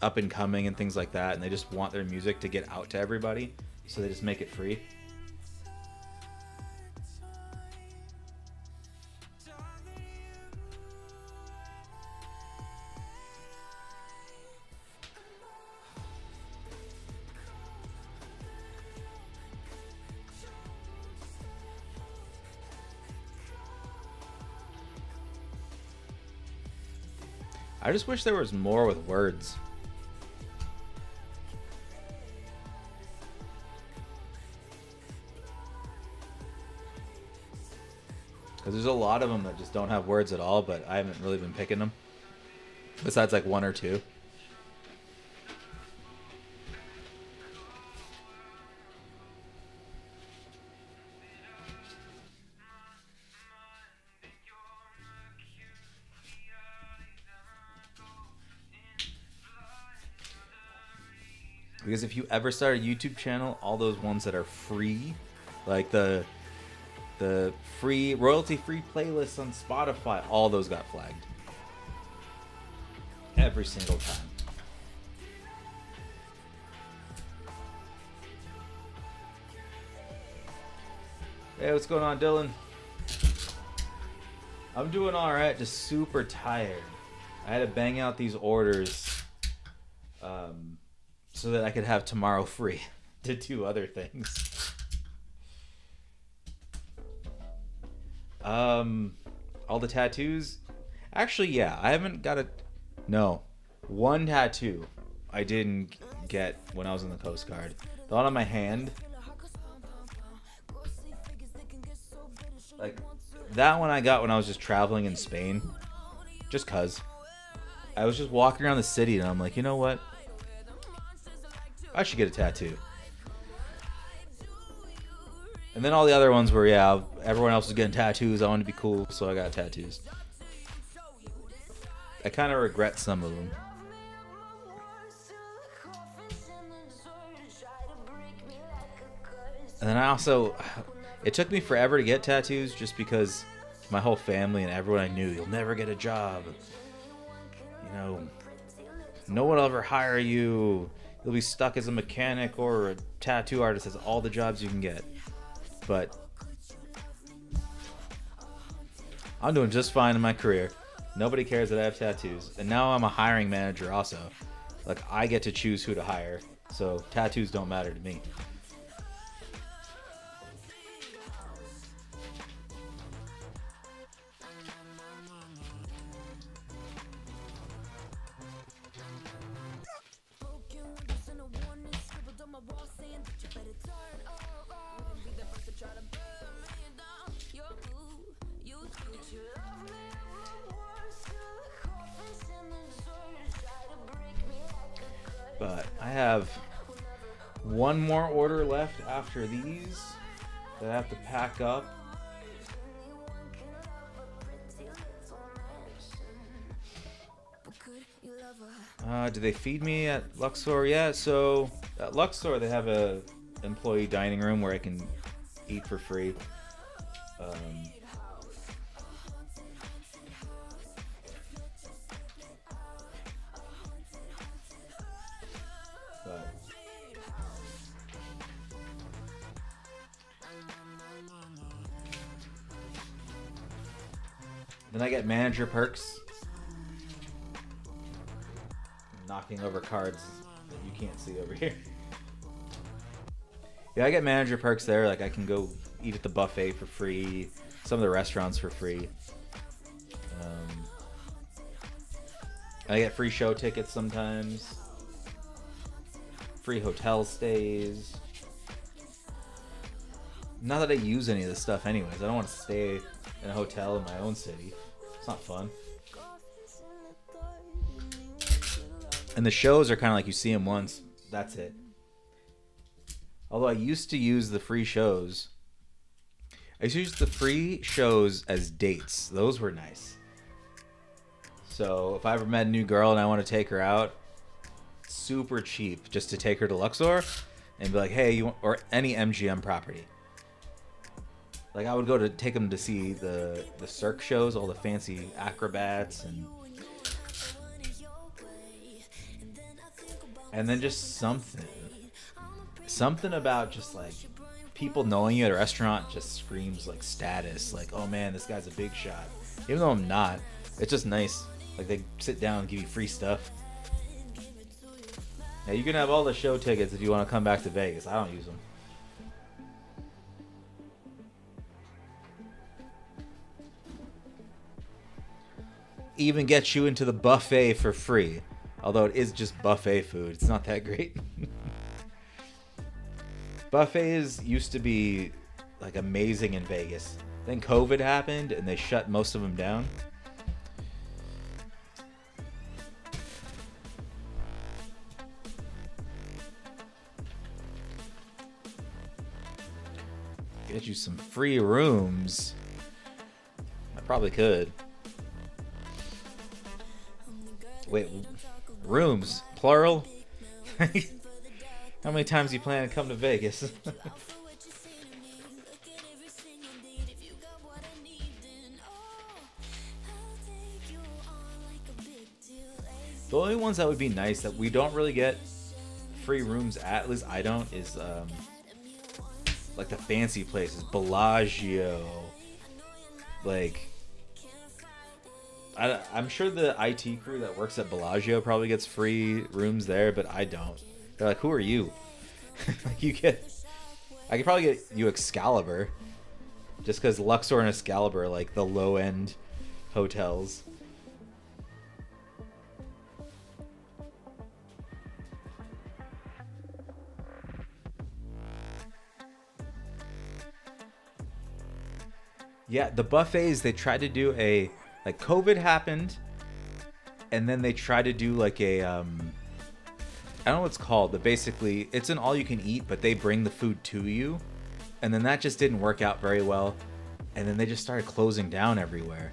up and coming and things like that, and they just want their music to get out to everybody, so they just make it free. I just wish there was more with words. Because there's a lot of them that just don't have words at all, but I haven't really been picking them. Besides like one or two. Because if you ever start a YouTube channel, all those ones that are free, like the free royalty-free playlists on Spotify, all those got flagged. Every single time. Hey, what's going on, Dylan? I'm doing alright, just super tired. I had to bang out these orders so that I could have tomorrow free to do other things. All the tattoos? Actually, yeah, I haven't got a... No. One tattoo I didn't get when I was in the Coast Guard. The one on my hand. Like, that one I got when I was just traveling in Spain. Just cuz. I was just walking around the city and I'm like, you know what? I should get a tattoo. And then all the other ones were, yeah, everyone else was getting tattoos. I wanted to be cool, so I got tattoos. I kind of regret some of them. And then I also... It took me forever to get tattoos just because my whole family and everyone I knew, you'll never get a job. You know, no one will ever hire you. You'll be stuck as a mechanic or a tattoo artist. That's all the jobs you can get. But I'm doing just fine in my career. Nobody cares that I have tattoos. And now I'm a hiring manager also. Like, I get to choose who to hire. So tattoos don't matter to me. But I have one more order left after these that I have to pack up. Do they feed me at Luxor? Yeah, so at Luxor they have a employee dining room where I can eat for free. Then I get manager perks. I'm knocking over cards that you can't see over here. Yeah, I get manager perks there. Like, I can go eat at the buffet for free. Some of the restaurants for free. I get free show tickets sometimes. Free hotel stays. Not that I use any of this stuff anyways. I don't want to stay in a hotel in my own city. It's not fun. And the shows are kind of like you see them once. That's it. Although I used to use the free shows. I used to use the free shows as dates. Those were nice. So if I ever met a new girl and I want to take her out, super cheap just to take her to Luxor and be like, hey, you want, or any MGM property. Like, I would go to take them to see the Cirque shows, all the fancy acrobats, and then just something about just like people knowing you at a restaurant just screams like status. Like, oh man, this guy's a big shot. Even though I'm not, it's just nice. Like, they sit down and give you free stuff. Now you can have all the show tickets if you want to come back to Vegas. I don't use them. even gets you into the buffet for free. Although it is just buffet food. It's not that great. Buffets used to be like amazing in Vegas. Then COVID happened and they shut most of them down. Get you some free rooms. I probably could. Wait, rooms, plural? How many times do you plan to come to Vegas? The only ones that would be nice that we don't really get free rooms at least I don't, is like the fancy places, Bellagio. Like, I'm sure the IT crew that works at Bellagio probably gets free rooms there, but I don't. They're like, who are you? Like, I could probably get you Excalibur, just because Luxor and Excalibur are like the low end hotels. Yeah, the buffets, they tried to do like COVID happened, and then they tried to do like I don't know what it's called, but basically it's an all you can eat, but they bring the food to you, and then that just didn't work out very well, and then they just started closing down everywhere.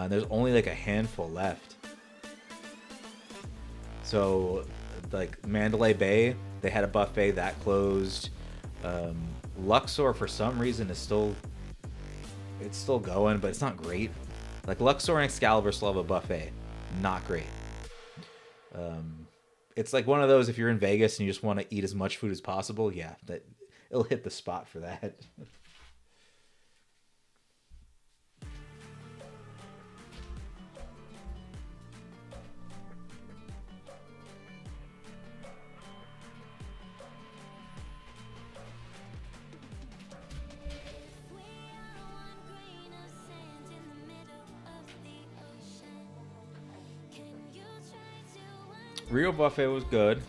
There's only like a handful left. So like Mandalay Bay, they had a buffet that closed. Luxor for some reason is still going, but it's not great. Like Luxor and Excalibur still have a buffet. Not great. It's like one of those, if you're in Vegas and you just want to eat as much food as possible, yeah, that it'll hit the spot for that. Rio buffet was good.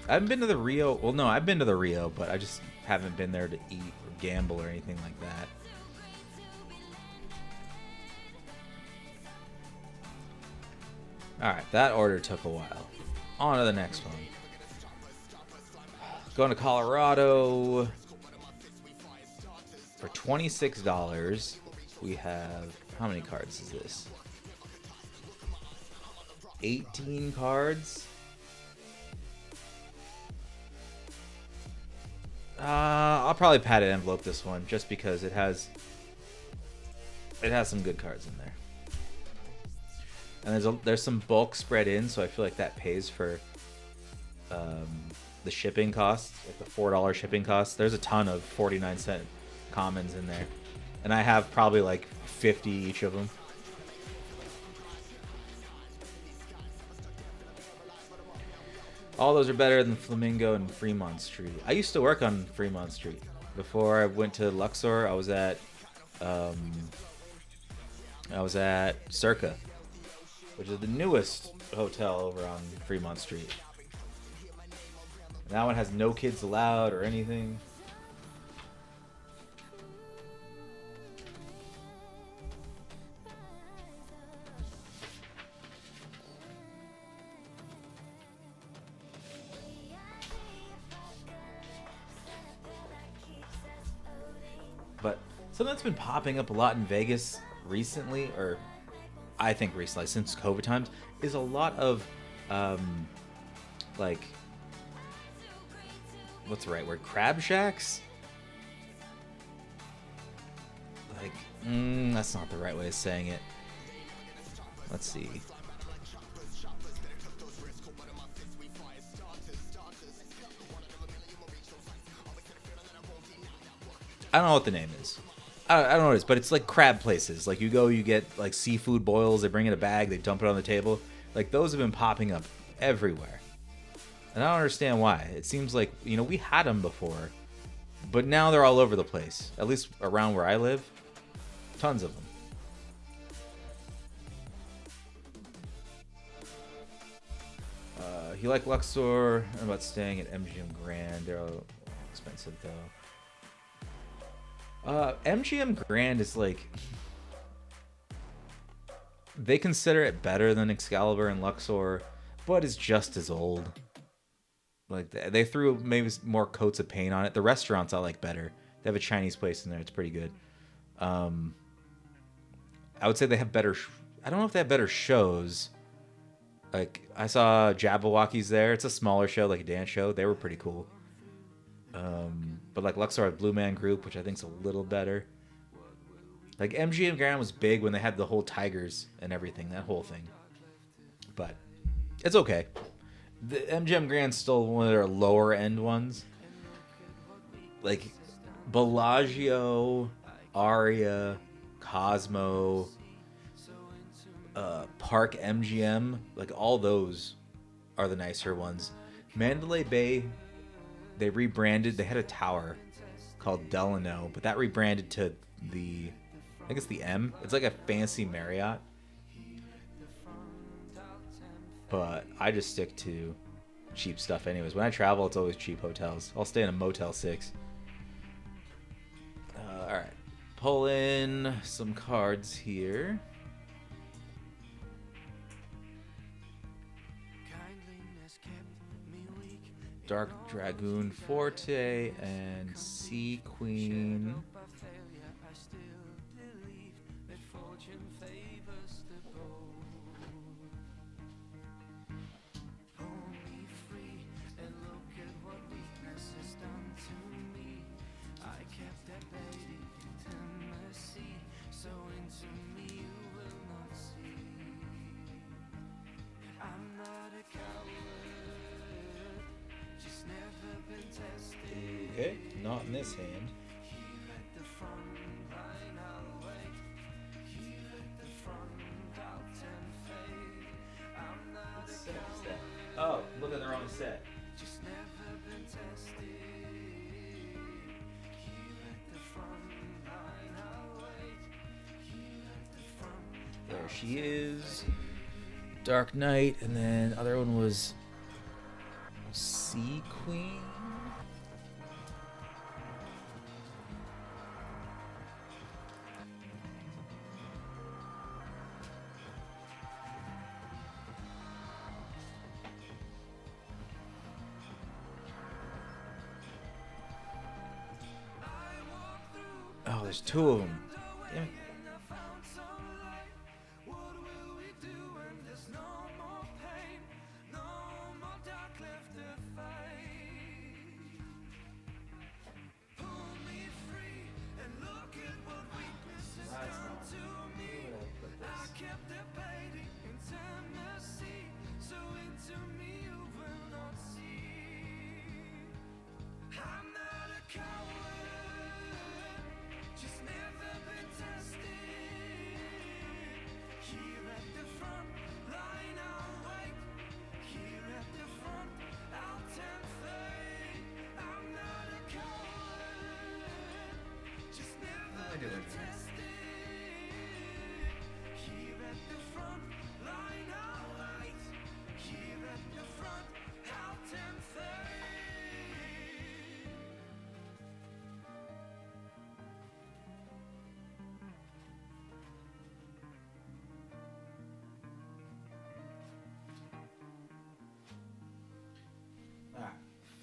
I haven't been to the Rio. Well, no, I've been to the Rio, but I just haven't been there to eat or gamble or anything like that. Alright, that order took a while. On to the next one. Going to Colorado. For $26, we have... How many cards is this? 18 cards. I'll probably padded envelope this one just because it has some good cards in there, and there's some bulk spread in, so I feel like that pays for the shipping costs, like the $4 shipping costs. There's a ton of 49-cent commons in there, and I have probably like 50 each of them. All those are better than Flamingo and Fremont Street. I used to work on Fremont Street. Before I went to Luxor, I was at Circa, which is the newest hotel over on Fremont Street. And that one has no kids allowed or anything. But something that's been popping up a lot in Vegas recently, or I think recently, since COVID times, is a lot of, like, what's the right word? Crab shacks? Like, that's not the right way of saying it. Let's see. I don't know what the name is. I don't know what it is, but it's like crab places. Like you go, you get like seafood boils. They bring in a bag, they dump it on the table. Like those have been popping up everywhere, and I don't understand why. It seems like, you know, we had them before, but now they're all over the place. At least around where I live, tons of them. You like Luxor? I'm about staying at MGM Grand. They're all expensive though. MGM Grand is like they consider it better than Excalibur and Luxor, but it's just as old. Like they threw maybe more coats of paint on it. The restaurants I like better. They have a Chinese place in there. It's pretty good. Um, I would say they have better. I don't know if they have better shows. Like I saw Jabberwockies there. It's a smaller show, like a dance show. They were pretty cool. But like Luxor had Blue Man Group, which I think is a little better. Like MGM Grand was big when they had the whole Tigers and everything, that whole thing. But it's okay. The MGM Grand's still one of their lower end ones. Like Bellagio, Aria, Cosmo, Park MGM, like all those are the nicer ones. Mandalay Bay, they rebranded. They had a tower called Delano, but that rebranded to the, I think it's the M. It's like a fancy Marriott. But I just stick to cheap stuff anyways. When I travel, it's always cheap hotels. I'll stay in a Motel 6. Alright. Pull in some cards here. Dark Dragoon Forte and Sea Queen. Okay, not in this hand. What set is that? Oh, look at the wrong set. There she is. Dark Knight, and then other one was Sea Queen. Oh, there's two of them. Damn it.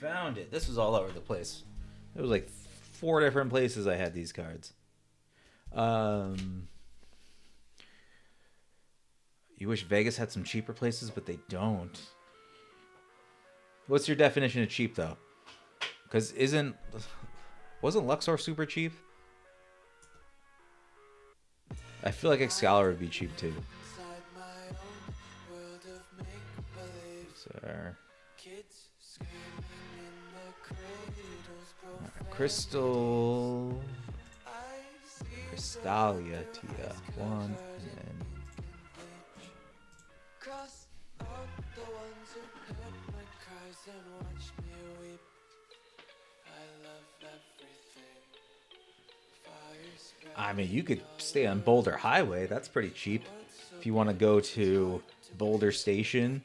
Found it. This was all over the place. It was like 4 different places I had these cards. You wish Vegas had some cheaper places, but they don't. What's your definition of cheap, though? Because wasn't Luxor super cheap? I feel like Excalibur would be cheap too. Sorry. Crystal, Crystalia, Tia, 1, and then I mean, you could stay on Boulder Highway. That's pretty cheap. If you want to go to Boulder Station.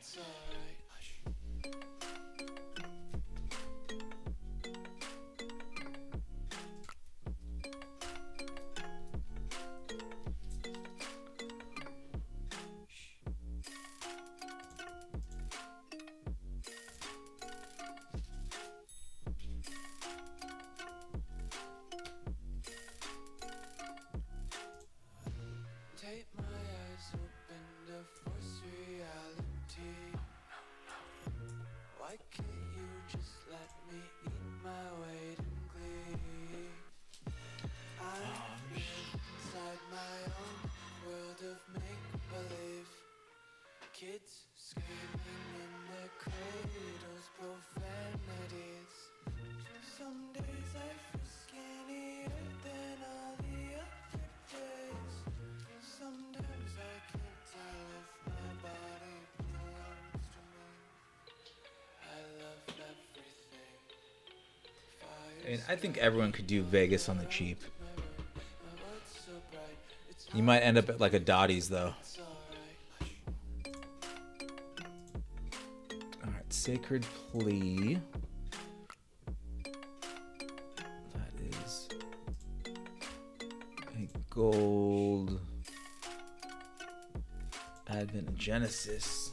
Why can't you just let me eat my weight in glee? I live inside my own world of make-believe. Kids screaming in their cradles, profanities. Some days I feel skinnier than all the other days. Sometimes I can't tell if my body belongs to me. I love everything. And I think everyone could do Vegas on the cheap. You might end up at like a Dottie's though. All right, Sacred Plea. That is a gold Advent and Genesis.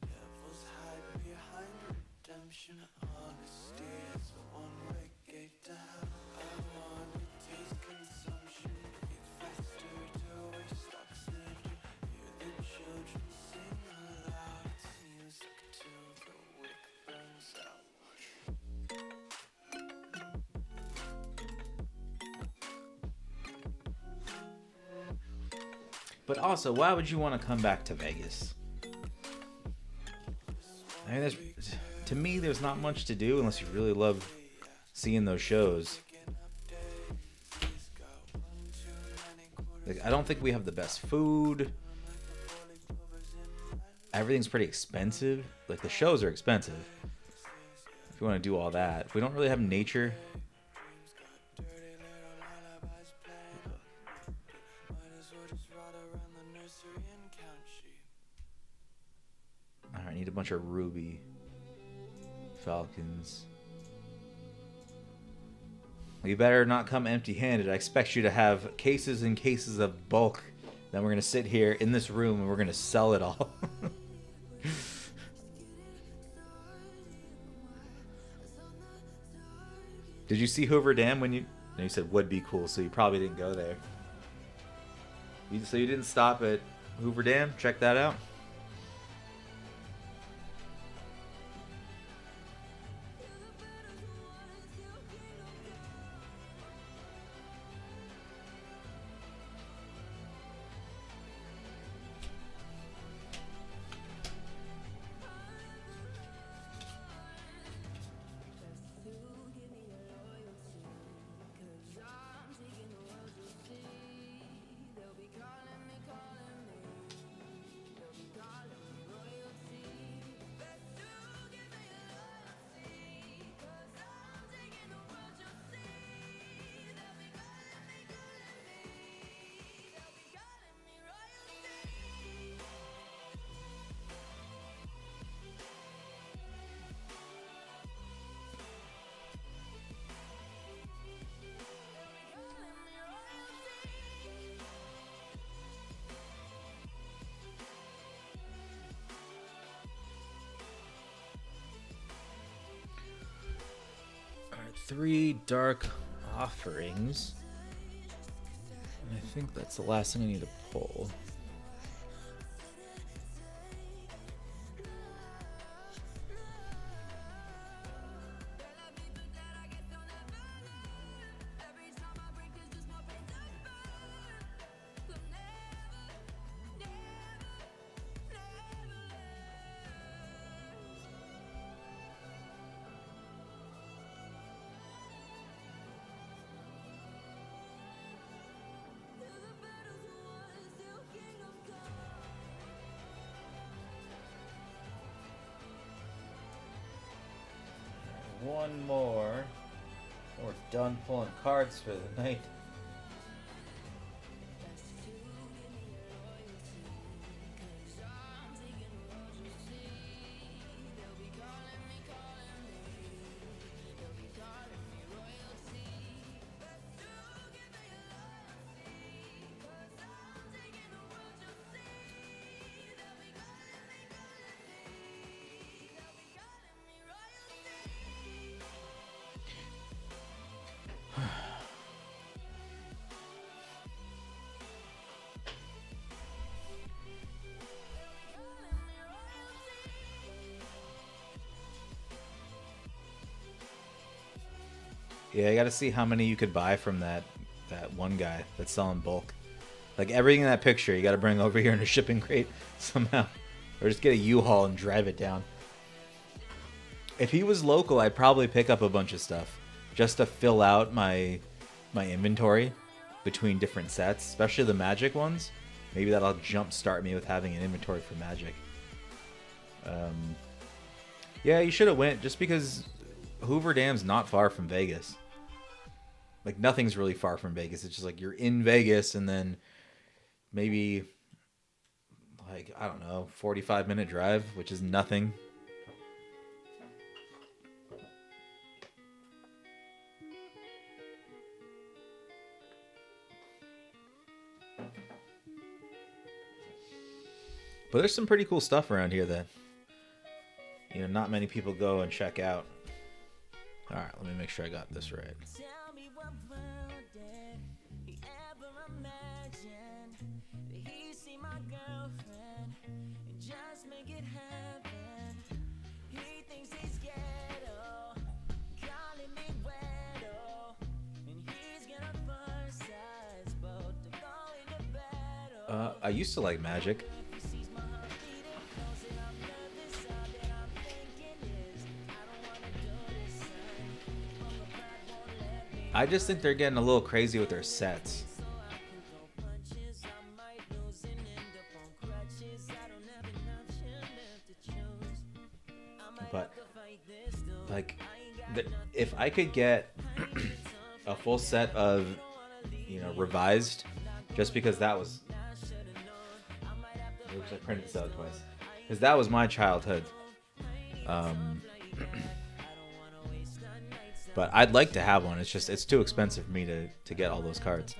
Devils hide behind redemption. Honesty is a one-way gate to hell. I wanna taste consumption. Breathe faster to waste oxygen. Hear the children sing aloud. It's music till the wick burns out. But also, why would you want to come back to Vegas? I mean, to me, there's not much to do unless you really love seeing those shows. Like, I don't think we have the best food. Everything's pretty expensive. Like, the shows are expensive. If you want to do all that. We don't really have nature. Alright, I need a bunch of ruby falcons. You better not come empty-handed. I expect you to have cases and cases of bulk. Then we're going to sit here in this room and we're going to sell it all. Did you see Hoover Dam when you... No, you said would be cool, so you probably didn't go there. So you didn't stop at Hoover Dam? Check that out. Alright, 3 dark offerings. And I think that's the last thing I need to pull. One more. We're done pulling cards for the night. Yeah, you got to see how many you could buy from that one guy that's selling bulk. Like everything in that picture, you got to bring over here in a shipping crate somehow, or just get a U-Haul and drive it down. If he was local, I'd probably pick up a bunch of stuff just to fill out my inventory between different sets, especially the Magic ones. Maybe that'll jumpstart me with having an inventory for Magic. Yeah, you should have went just because Hoover Dam's not far from Vegas. Like nothing's really far from Vegas. It's just like you're in Vegas and then maybe like I don't know, 45-minute drive, which is nothing. But there's some pretty cool stuff around here that, you know, not many people go and check out. All right, let me make sure I got this right. I used to like Magic. I just think they're getting a little crazy with their sets. But like, if I could get a full set of, you know, revised, just because that was, oops, I printed this out twice, because that was my childhood. But I'd like to have one. It's just it's too expensive for me to get all those cards.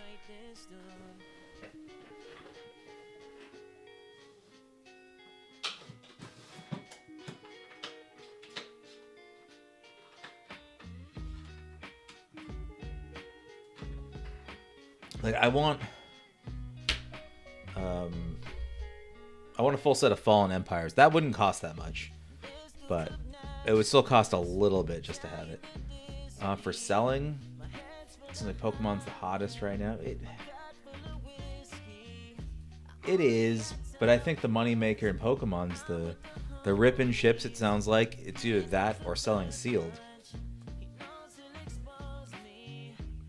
Like I want a full set of Fallen Empires. That wouldn't cost that much, but it would still cost a little bit just to have it. For selling, it seems like Pokemon's the hottest right now. It is, but I think the moneymaker in Pokemon's the rip and ships. It sounds like it's either that or selling sealed.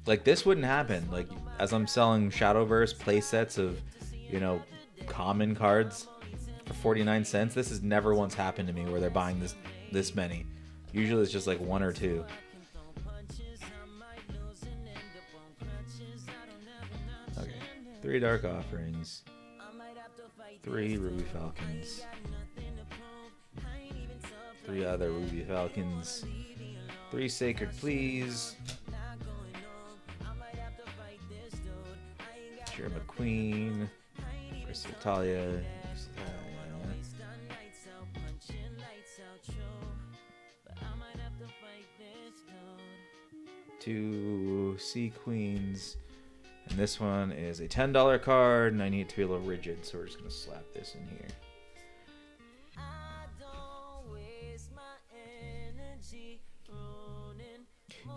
Like this wouldn't happen. Like as I'm selling Shadowverse play sets of, you know, common cards for 49 cents. This has never once happened to me where they're buying this many. Usually it's just like one or two. Okay, 3 Dark Offerings, 3 Ruby Falcons, 3 other Ruby Falcons, 3 Sacred Pleas, Shira McQueen, Crystal Talia, 2 Sea Queens, and this one is a $10 card, and I need it to be a little rigid, so we're just going to slap this in here.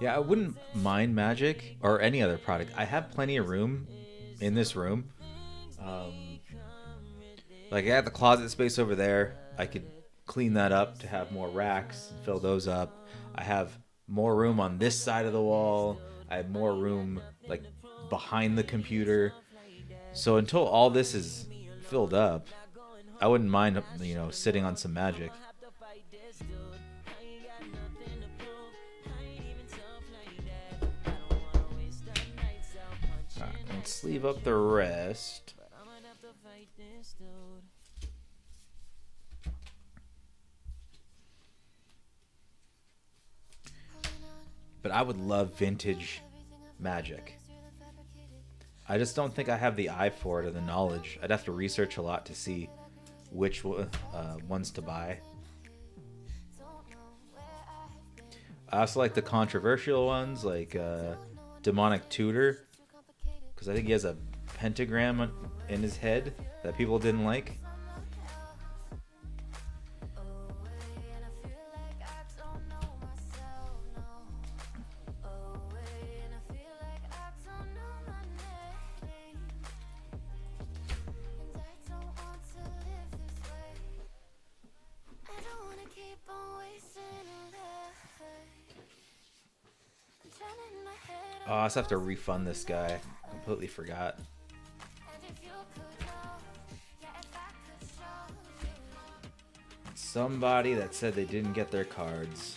Yeah, I wouldn't mind Magic or any other product. I have plenty of room in this room. Like I got the closet space over there. I could clean that up to have more racks and fill those up. I have more room on this side of the wall. I have more room like behind the computer. So until all this is filled up, I wouldn't mind, you know, sitting on some Magic. Alright, let's sleeve up the rest. But I would love vintage Magic. I just don't think I have the eye for it or the knowledge. I'd have to research a lot to see which ones to buy. I also like the controversial ones, like Demonic Tutor, because I think he has a pentagram in his head that people didn't like. Oh, I just have to refund this guy. Completely forgot. Somebody that said they didn't get their cards.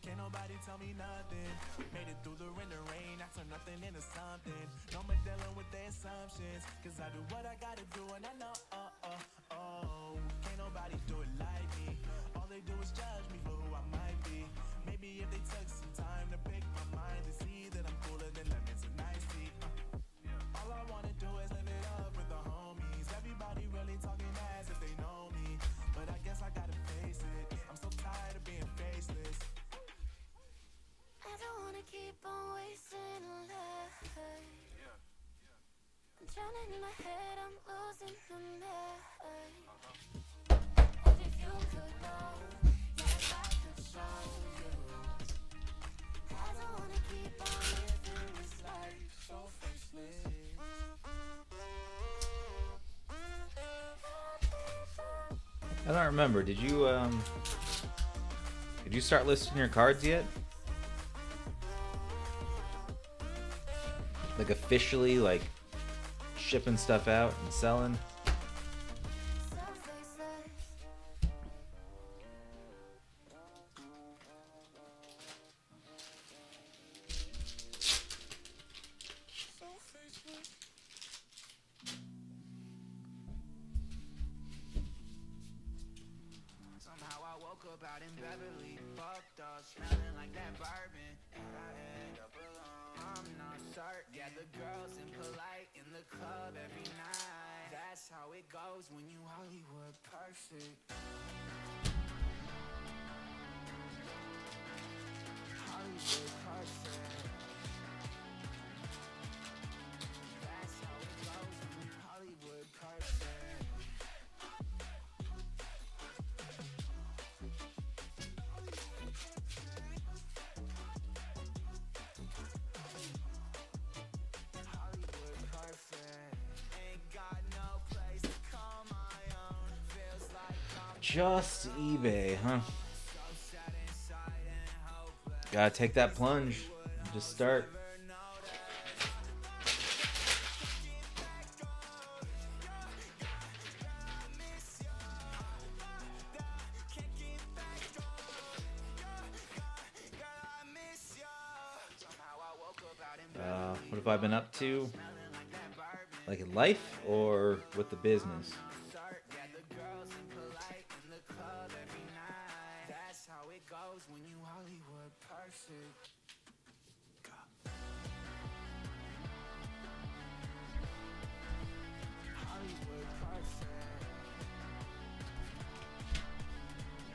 Can't nobody tell me nothing. Made it through the wind and rain. I turn nothing into something. No more dealing with their assumptions. Cause I do what I gotta do and I know, can't nobody do it like me. All they do is judge me for who I might be. Maybe if they took some time to pick my mind to see that I'm cooler than lemons and iced tea. All I wanna do is live it up with the homies. Everybody really talking ass if they know me. But I guess I gotta face it. I'm so tired of being faceless. I don't wanna keep on wasting life. I'm drowning in my head, I'm losing the mind. And if you could know, yeah, if I could show you. I don't wanna keep on living this life so faceless. I don't remember. Did you start listing your cards yet? Like officially, like shipping stuff out and selling? So faceless. Somehow I woke up out in Beverly, fucked up, smelling like that bourbon, and I end up alone. I'm not certain. Yeah, the girls impolite in the club every night. That's how it goes when you Hollywood perfect. Hollywood perfect. That's how it goes when you Hollywood perfect. Hollywood perfect. Ain't got no place to call my own. Feels like I'm Just eBay, huh? so sad inside and hopeless. Gotta take that plunge. Just start. What have I been up to? Like in life or with the business? Yeah, the girls impolite in the club every night. That's how it goes when you Hollywood perfect. Hollywood perfect.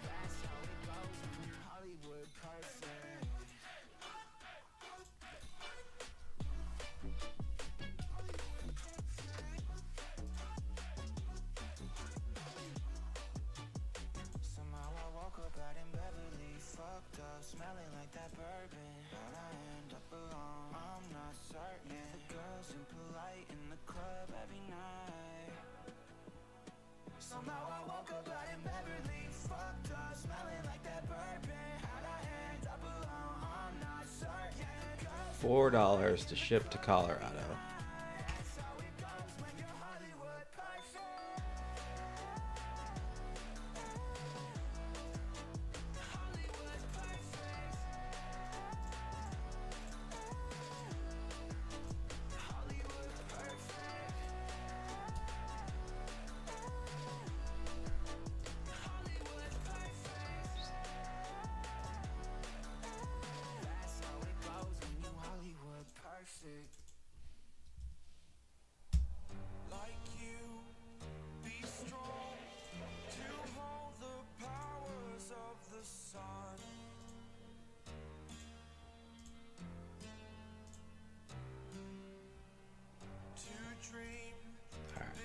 That's how it goes when you Hollywood perfect. Somehow I woke up out in Beverly, fucked up, smelling like that bourbon. How'd I end up alone? I'm not certain. Yeah, the girls impolite in the club every night. Somehow I woke up out in Beverly, fucked up, smelling like that bourbon. How'd I end up alone? I'm not certain. Yeah, the girls $4 to ship to Colorado. that's how it goes when you're Hollywood perfect. Hollywood perfect. Hollywood perfect. Hollywood perfect. That's how it goes when you Hollywood perfect.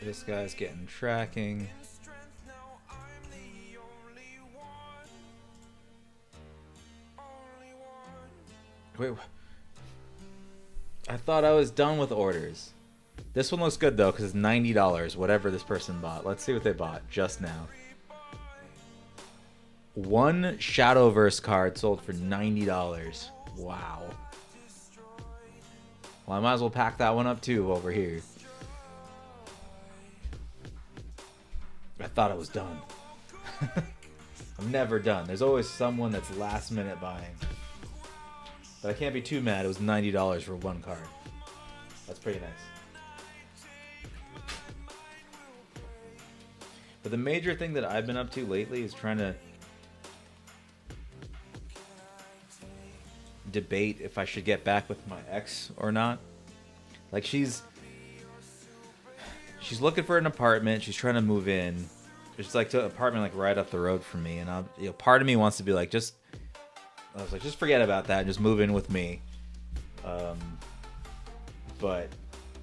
This guy's getting tracking. Wait, I thought I was done with orders. This one looks good though, because it's $90, whatever this person bought. Let's see what they bought just now. One Shadowverse card sold for $90. Wow. Well, I might as well pack that one up too over here. I thought I was done. I'm never done. There's always someone that's last minute buying. But I can't be too mad. It was $90 for one card. That's pretty nice. But the major thing that I've been up to lately is trying to debate if I should get back with my ex or not. Like she's looking for an apartment. She's trying to move in. It's like to an apartment like right up the road from me, and part of me wants to be like, just forget about that and just move in with me. But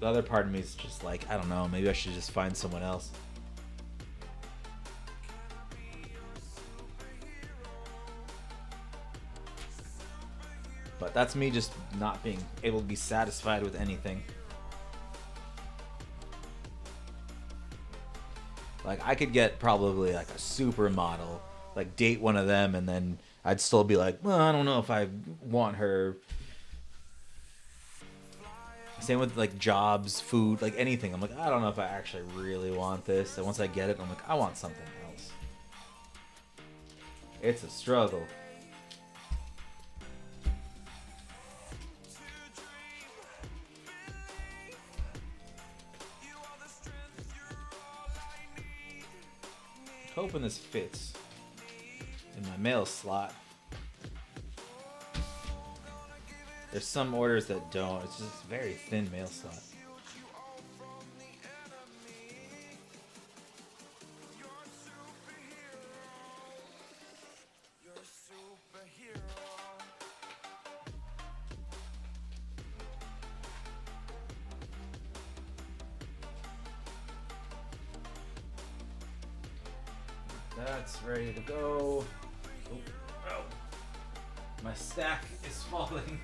the other part of me is just like, I don't know, maybe I should just find someone else. But that's me just not being able to be satisfied with anything. Like, I could get probably like a supermodel, like date one of them, and then I'd still be like, well, I don't know if I want her. Same with like jobs, food, like anything. I'm like, I don't know if I actually really want this. And once I get it, I'm like, I want something else. It's a struggle. Hoping this fits in my mail slot. There's some orders that don't. It's just a very thin mail slot. That's ready to go. Oh. My stack is falling.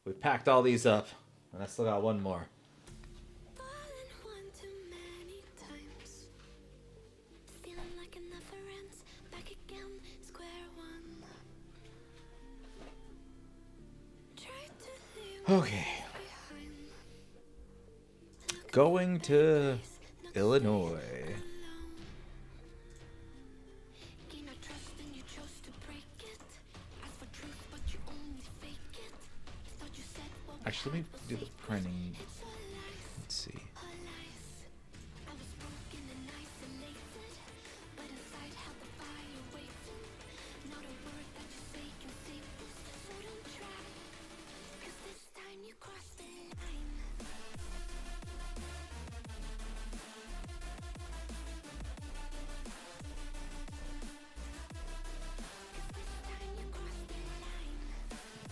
We packed all these up, and I still got one more. Okay. Going to Illinois. Actually, let me do the printing. Let's see.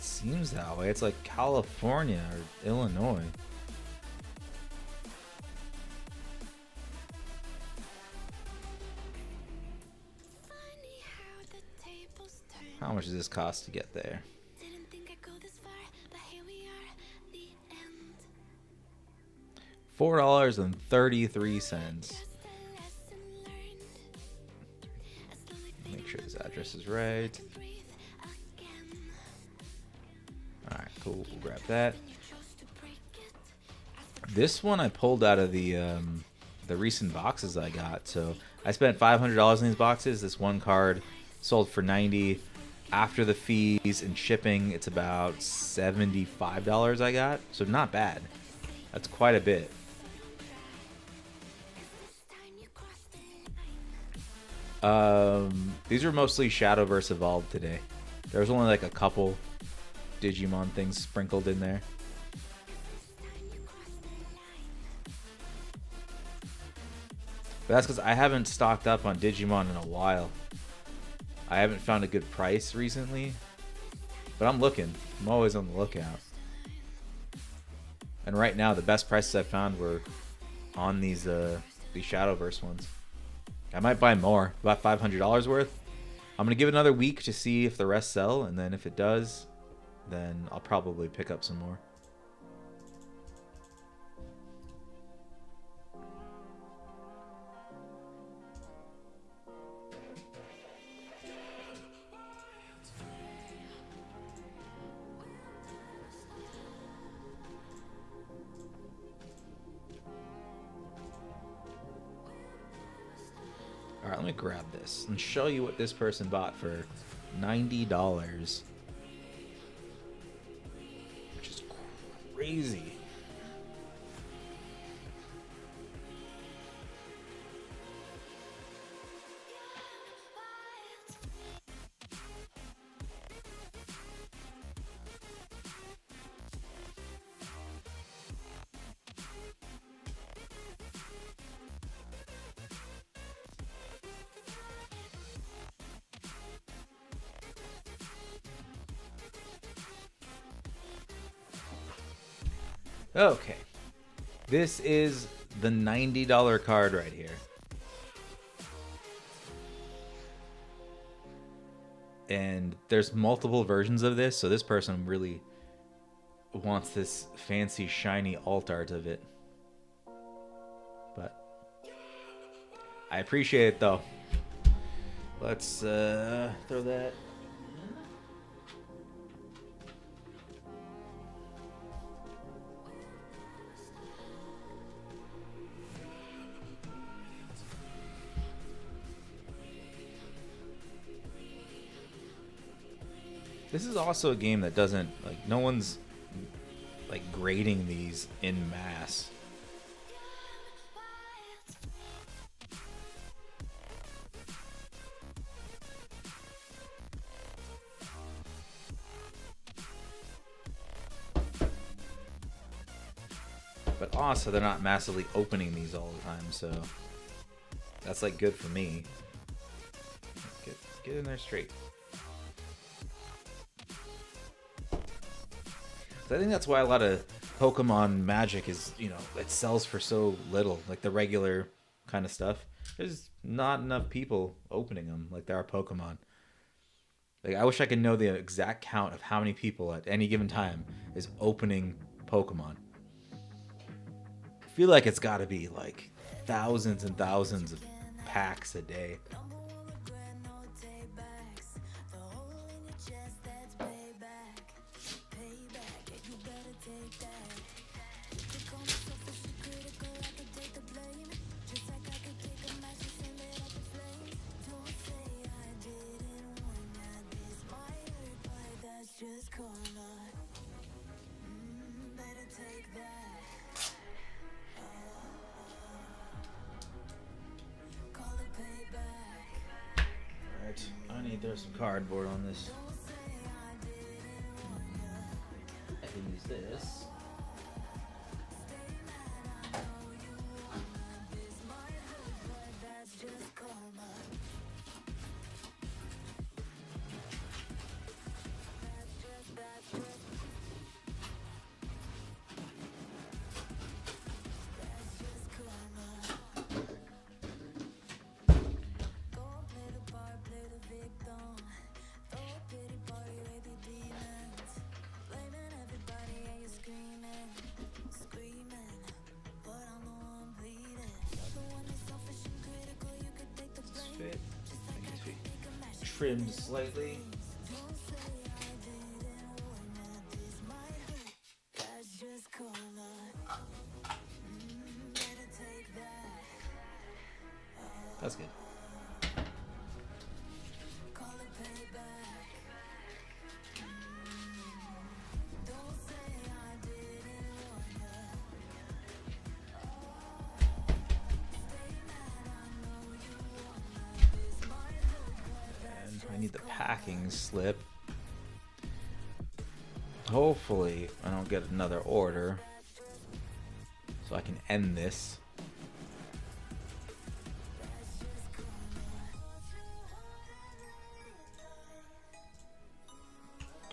Seems that way. It's like California or Illinois. How much does this cost to get there? $4.33. Make sure this address is right. Alright, cool. We'll grab that. This one I pulled out of the recent boxes I got. So I spent $500 in these boxes. This one card sold for $90. After the fees and shipping, it's about $75 I got. So not bad. That's quite a bit. These are mostly Shadowverse Evolved today. There was only like a couple Digimon things sprinkled in there. But that's because I haven't stocked up on Digimon in a while. I haven't found a good price recently. But I'm looking. I'm always on the lookout. And right now, the best prices I found were on these Shadowverse ones. I might buy more, about $500 worth. I'm gonna give it another week to see if the rest sell, and then if it does, then I'll probably pick up some more. All right, let me grab this and show you what this person bought for $90, which is crazy. Okay, this is the $90 card right here. And there's multiple versions of this, so this person really wants this fancy shiny alt art of it. But I appreciate it though. Let's throw that. This is also a game that doesn't, like, no one's, like, grading these in mass. But also, they're not massively opening these all the time, so that's, like, good for me. Get in there straight. So I think that's why a lot of Pokemon Magic is, you know, it sells for so little, like the regular kind of stuff. There's not enough people opening them like there are Pokemon. Like, I wish I could know the exact count of how many people at any given time is opening Pokemon. I feel like it's got to be like thousands and thousands of packs a day. I need there's some cardboard on this. I can use this. Fit. I think it's trimmed slightly. That's good. I need the packing slip. Hopefully I don't get another order so I can end this.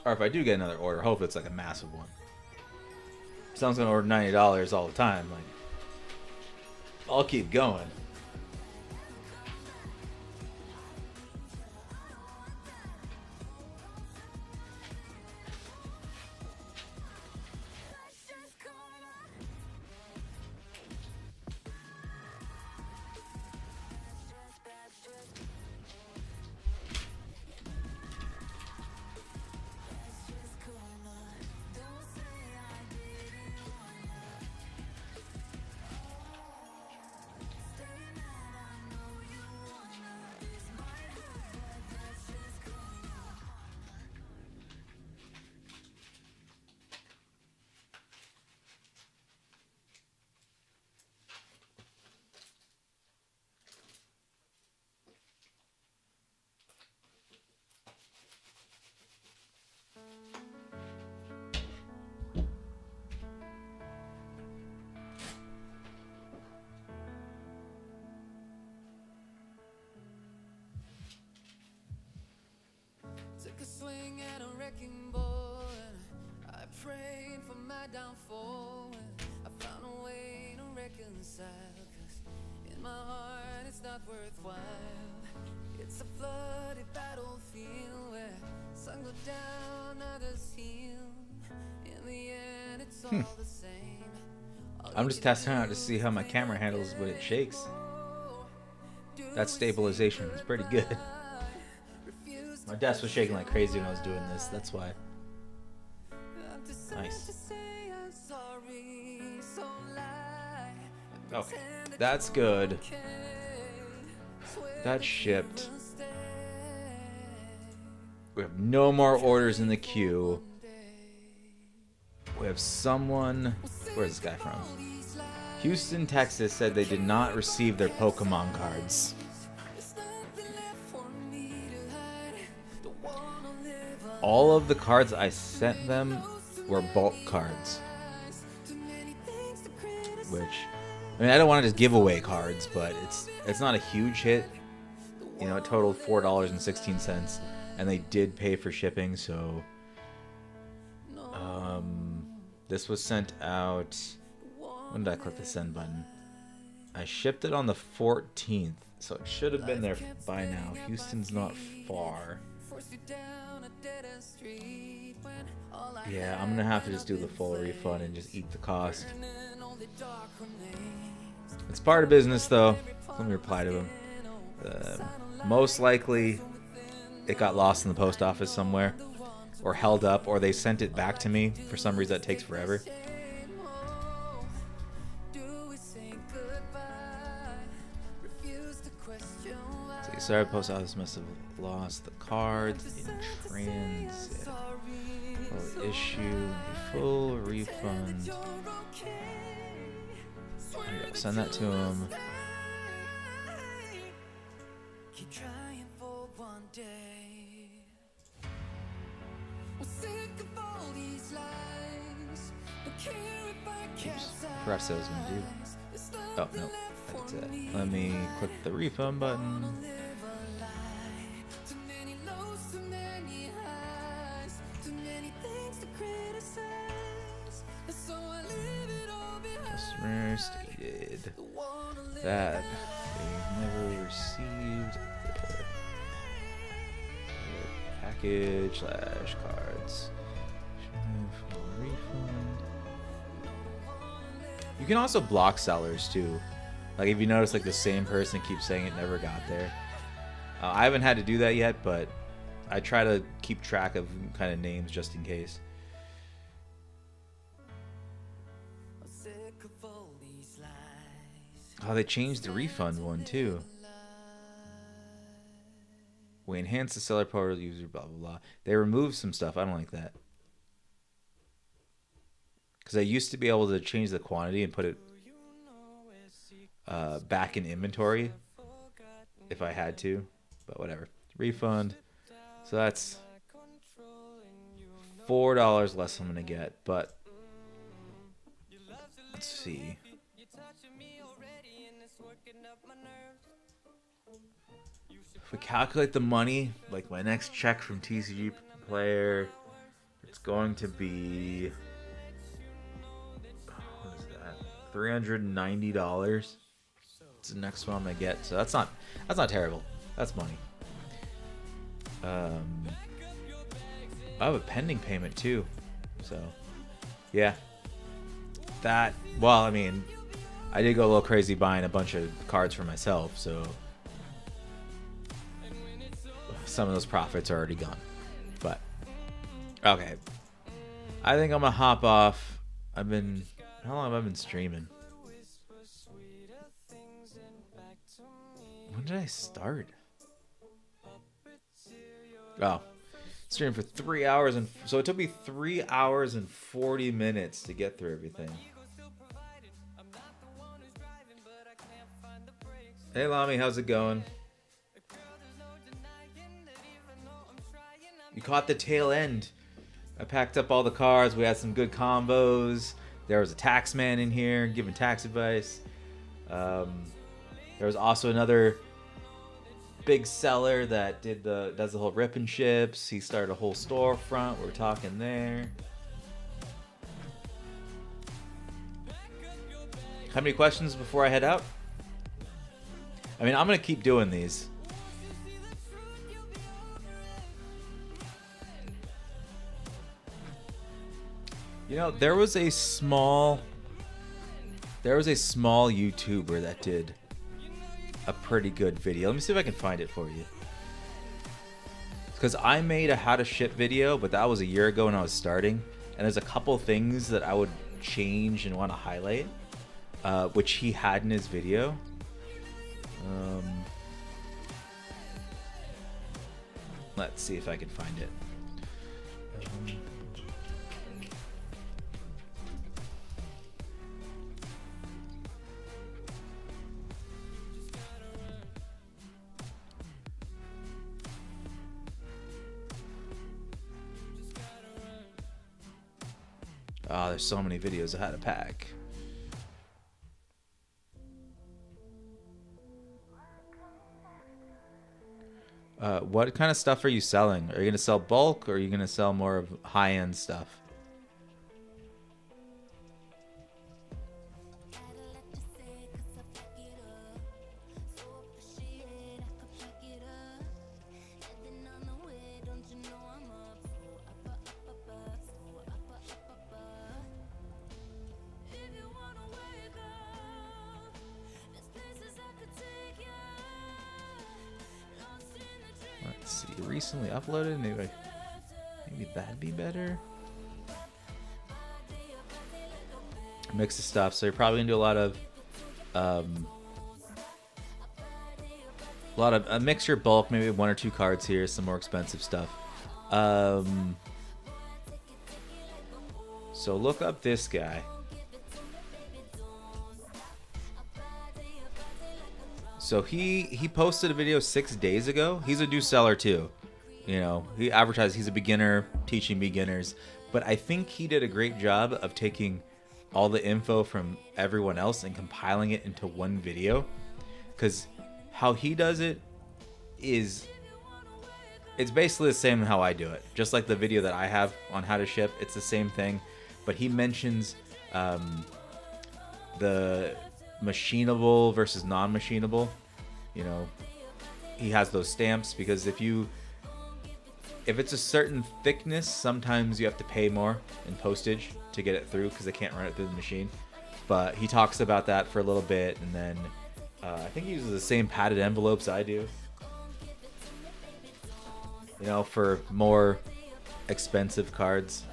Or if I do get another order, hope it's like a massive one. Someone's gonna order $90 all the time. Like, I'll keep going. Took a swing at a wrecking ball, and I prayed for my downfall. And I found a way to reconcile, 'cause in my heart it's not worthwhile. It's a bloody battlefield where some go down, others heal. In the end, it's all the same. I'm just testing out to see how my camera handles when it shakes. That stabilization is pretty good. My desk was shaking like crazy when I was doing this. That's why. Nice. Okay, that's good. That's shipped. We have no more orders in the queue. We have someone... Where's this guy from? Houston, Texas said they did not receive their Pokemon cards. All of the cards I sent them were bulk cards. Which, I mean, I don't want to just give away cards, but it's not a huge hit. You know, it totaled $4.16, and they did pay for shipping, so... this was sent out... When did I click the send button? I shipped it on the 14th, so it should have been there by now. Houston's not far. Yeah, I'm gonna have to just do the full refund and just eat the cost. It's part of business, though. Let me reply to him. Most likely, it got lost in the post office somewhere, or held up, or they sent it back to me. For some reason, that takes forever. So, sorry, post office must have lost the cards in transit. Full issue, full refund. There you go. Send that to him. Keep trying for one day. We're sick of all these lies. Don't care if I capsize. Perhaps I was gonna do. Oh no, that's it. Let me click the refund button. Too many lows, too many highs, too many things to criticize. So I leave it all behind. Customer stated that they never received their package / cards. Full refund. You can also block sellers too. Like if you notice, like the same person keeps saying it never got there. I haven't had to do that yet, but I try to keep track of kind of names just in case. Oh, they changed the refund one too. We enhanced the seller portal user, blah blah blah. They removed some stuff. I don't like that. Because I used to be able to change the quantity and put it back in inventory if I had to, but whatever. Refund. So that's $4 less I'm gonna get, but let's see. If we calculate the money, like my next check from TCGplayer, It's going to be, what is that? $390. It's the next one I'm gonna get, so that's not terrible. That's money. I have a pending payment too, so yeah. That, well, I mean, I did go a little crazy buying a bunch of cards for myself, so some of those profits are already gone. But okay, I think I'm gonna hop off. How long have I been streaming? When did I start? Oh, streaming for 3 hours, and so it took me 3 hours and 40 minutes to get through everything. Hey Lami, how's it going? You caught the tail end. I packed up all the cards. We had some good combos. There was a tax man in here giving tax advice. There was also another big seller that does the whole rip and ships. He started a whole storefront. We're talking there. How many questions before I head out? I mean, I'm gonna keep doing these. You know, there was a small YouTuber that did a pretty good video. Let me see if I can find it for you. Because I made a how to ship video, but that was a year ago when I was starting. And there's a couple things that I would change and want to highlight, which he had in his video. Let's see if I can find it. Oh, there's so many videos of how to pack. What kind of stuff are you selling? Are you going to sell bulk, or are you going to sell more of high-end stuff? Let's see. Recently uploaded. Maybe that'd be better. Mix of stuff. So you're probably gonna do a lot of a mixture bulk. Maybe 1 or 2 cards here. Some more expensive stuff. So look up this guy. So he posted a video 6 days ago. He's a new seller too. You know, he advertised he's a beginner, teaching beginners. But I think he did a great job of taking all the info from everyone else and compiling it into one video. Because how he does it is, it's basically the same how I do it. Just like the video that I have on how to ship, it's the same thing. But he mentions the machinable versus non-machinable. You know, he has those stamps because if it's a certain thickness, sometimes you have to pay more in postage to get it through because they can't run it through the machine. But he talks about that for a little bit, and then I think he uses the same padded envelopes I do. You know, for more expensive cards.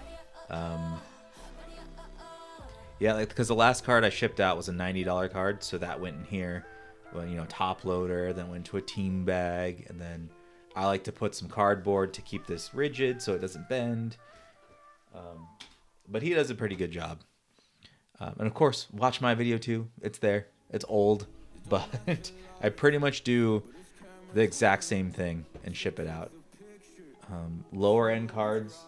Yeah, like, because the last card I shipped out was a $90 card, so that went in here. Well, you know, top loader, then went to a team bag, and then I like to put some cardboard to keep this rigid so it doesn't bend. But he does a pretty good job. And of course, watch my video too. It's there. It's old, but I pretty much do the exact same thing and ship it out. Lower end cards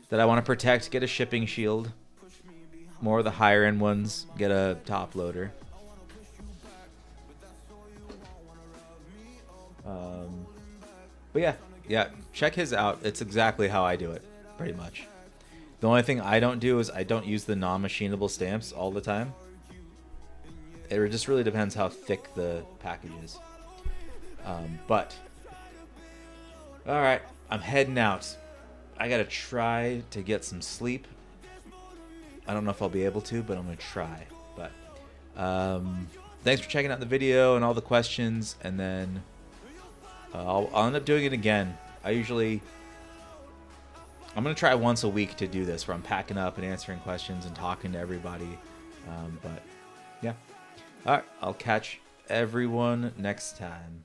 that I want to protect, get a shipping shield. More of the higher end ones, get a top loader. But yeah, Yeah, check his out. It's exactly how I do it, pretty much. The only thing I don't do is I don't use the non-machinable stamps all the time. It just really depends how thick the package is. But, alright, I'm heading out. I gotta try to get some sleep. I don't know if I'll be able to, but I'm gonna try. But, thanks for checking out the video and all the questions, and then I'll end up doing it again. I'm gonna try once a week to do this, where I'm packing up and answering questions and talking to everybody. But yeah, all right, I'll catch everyone next time.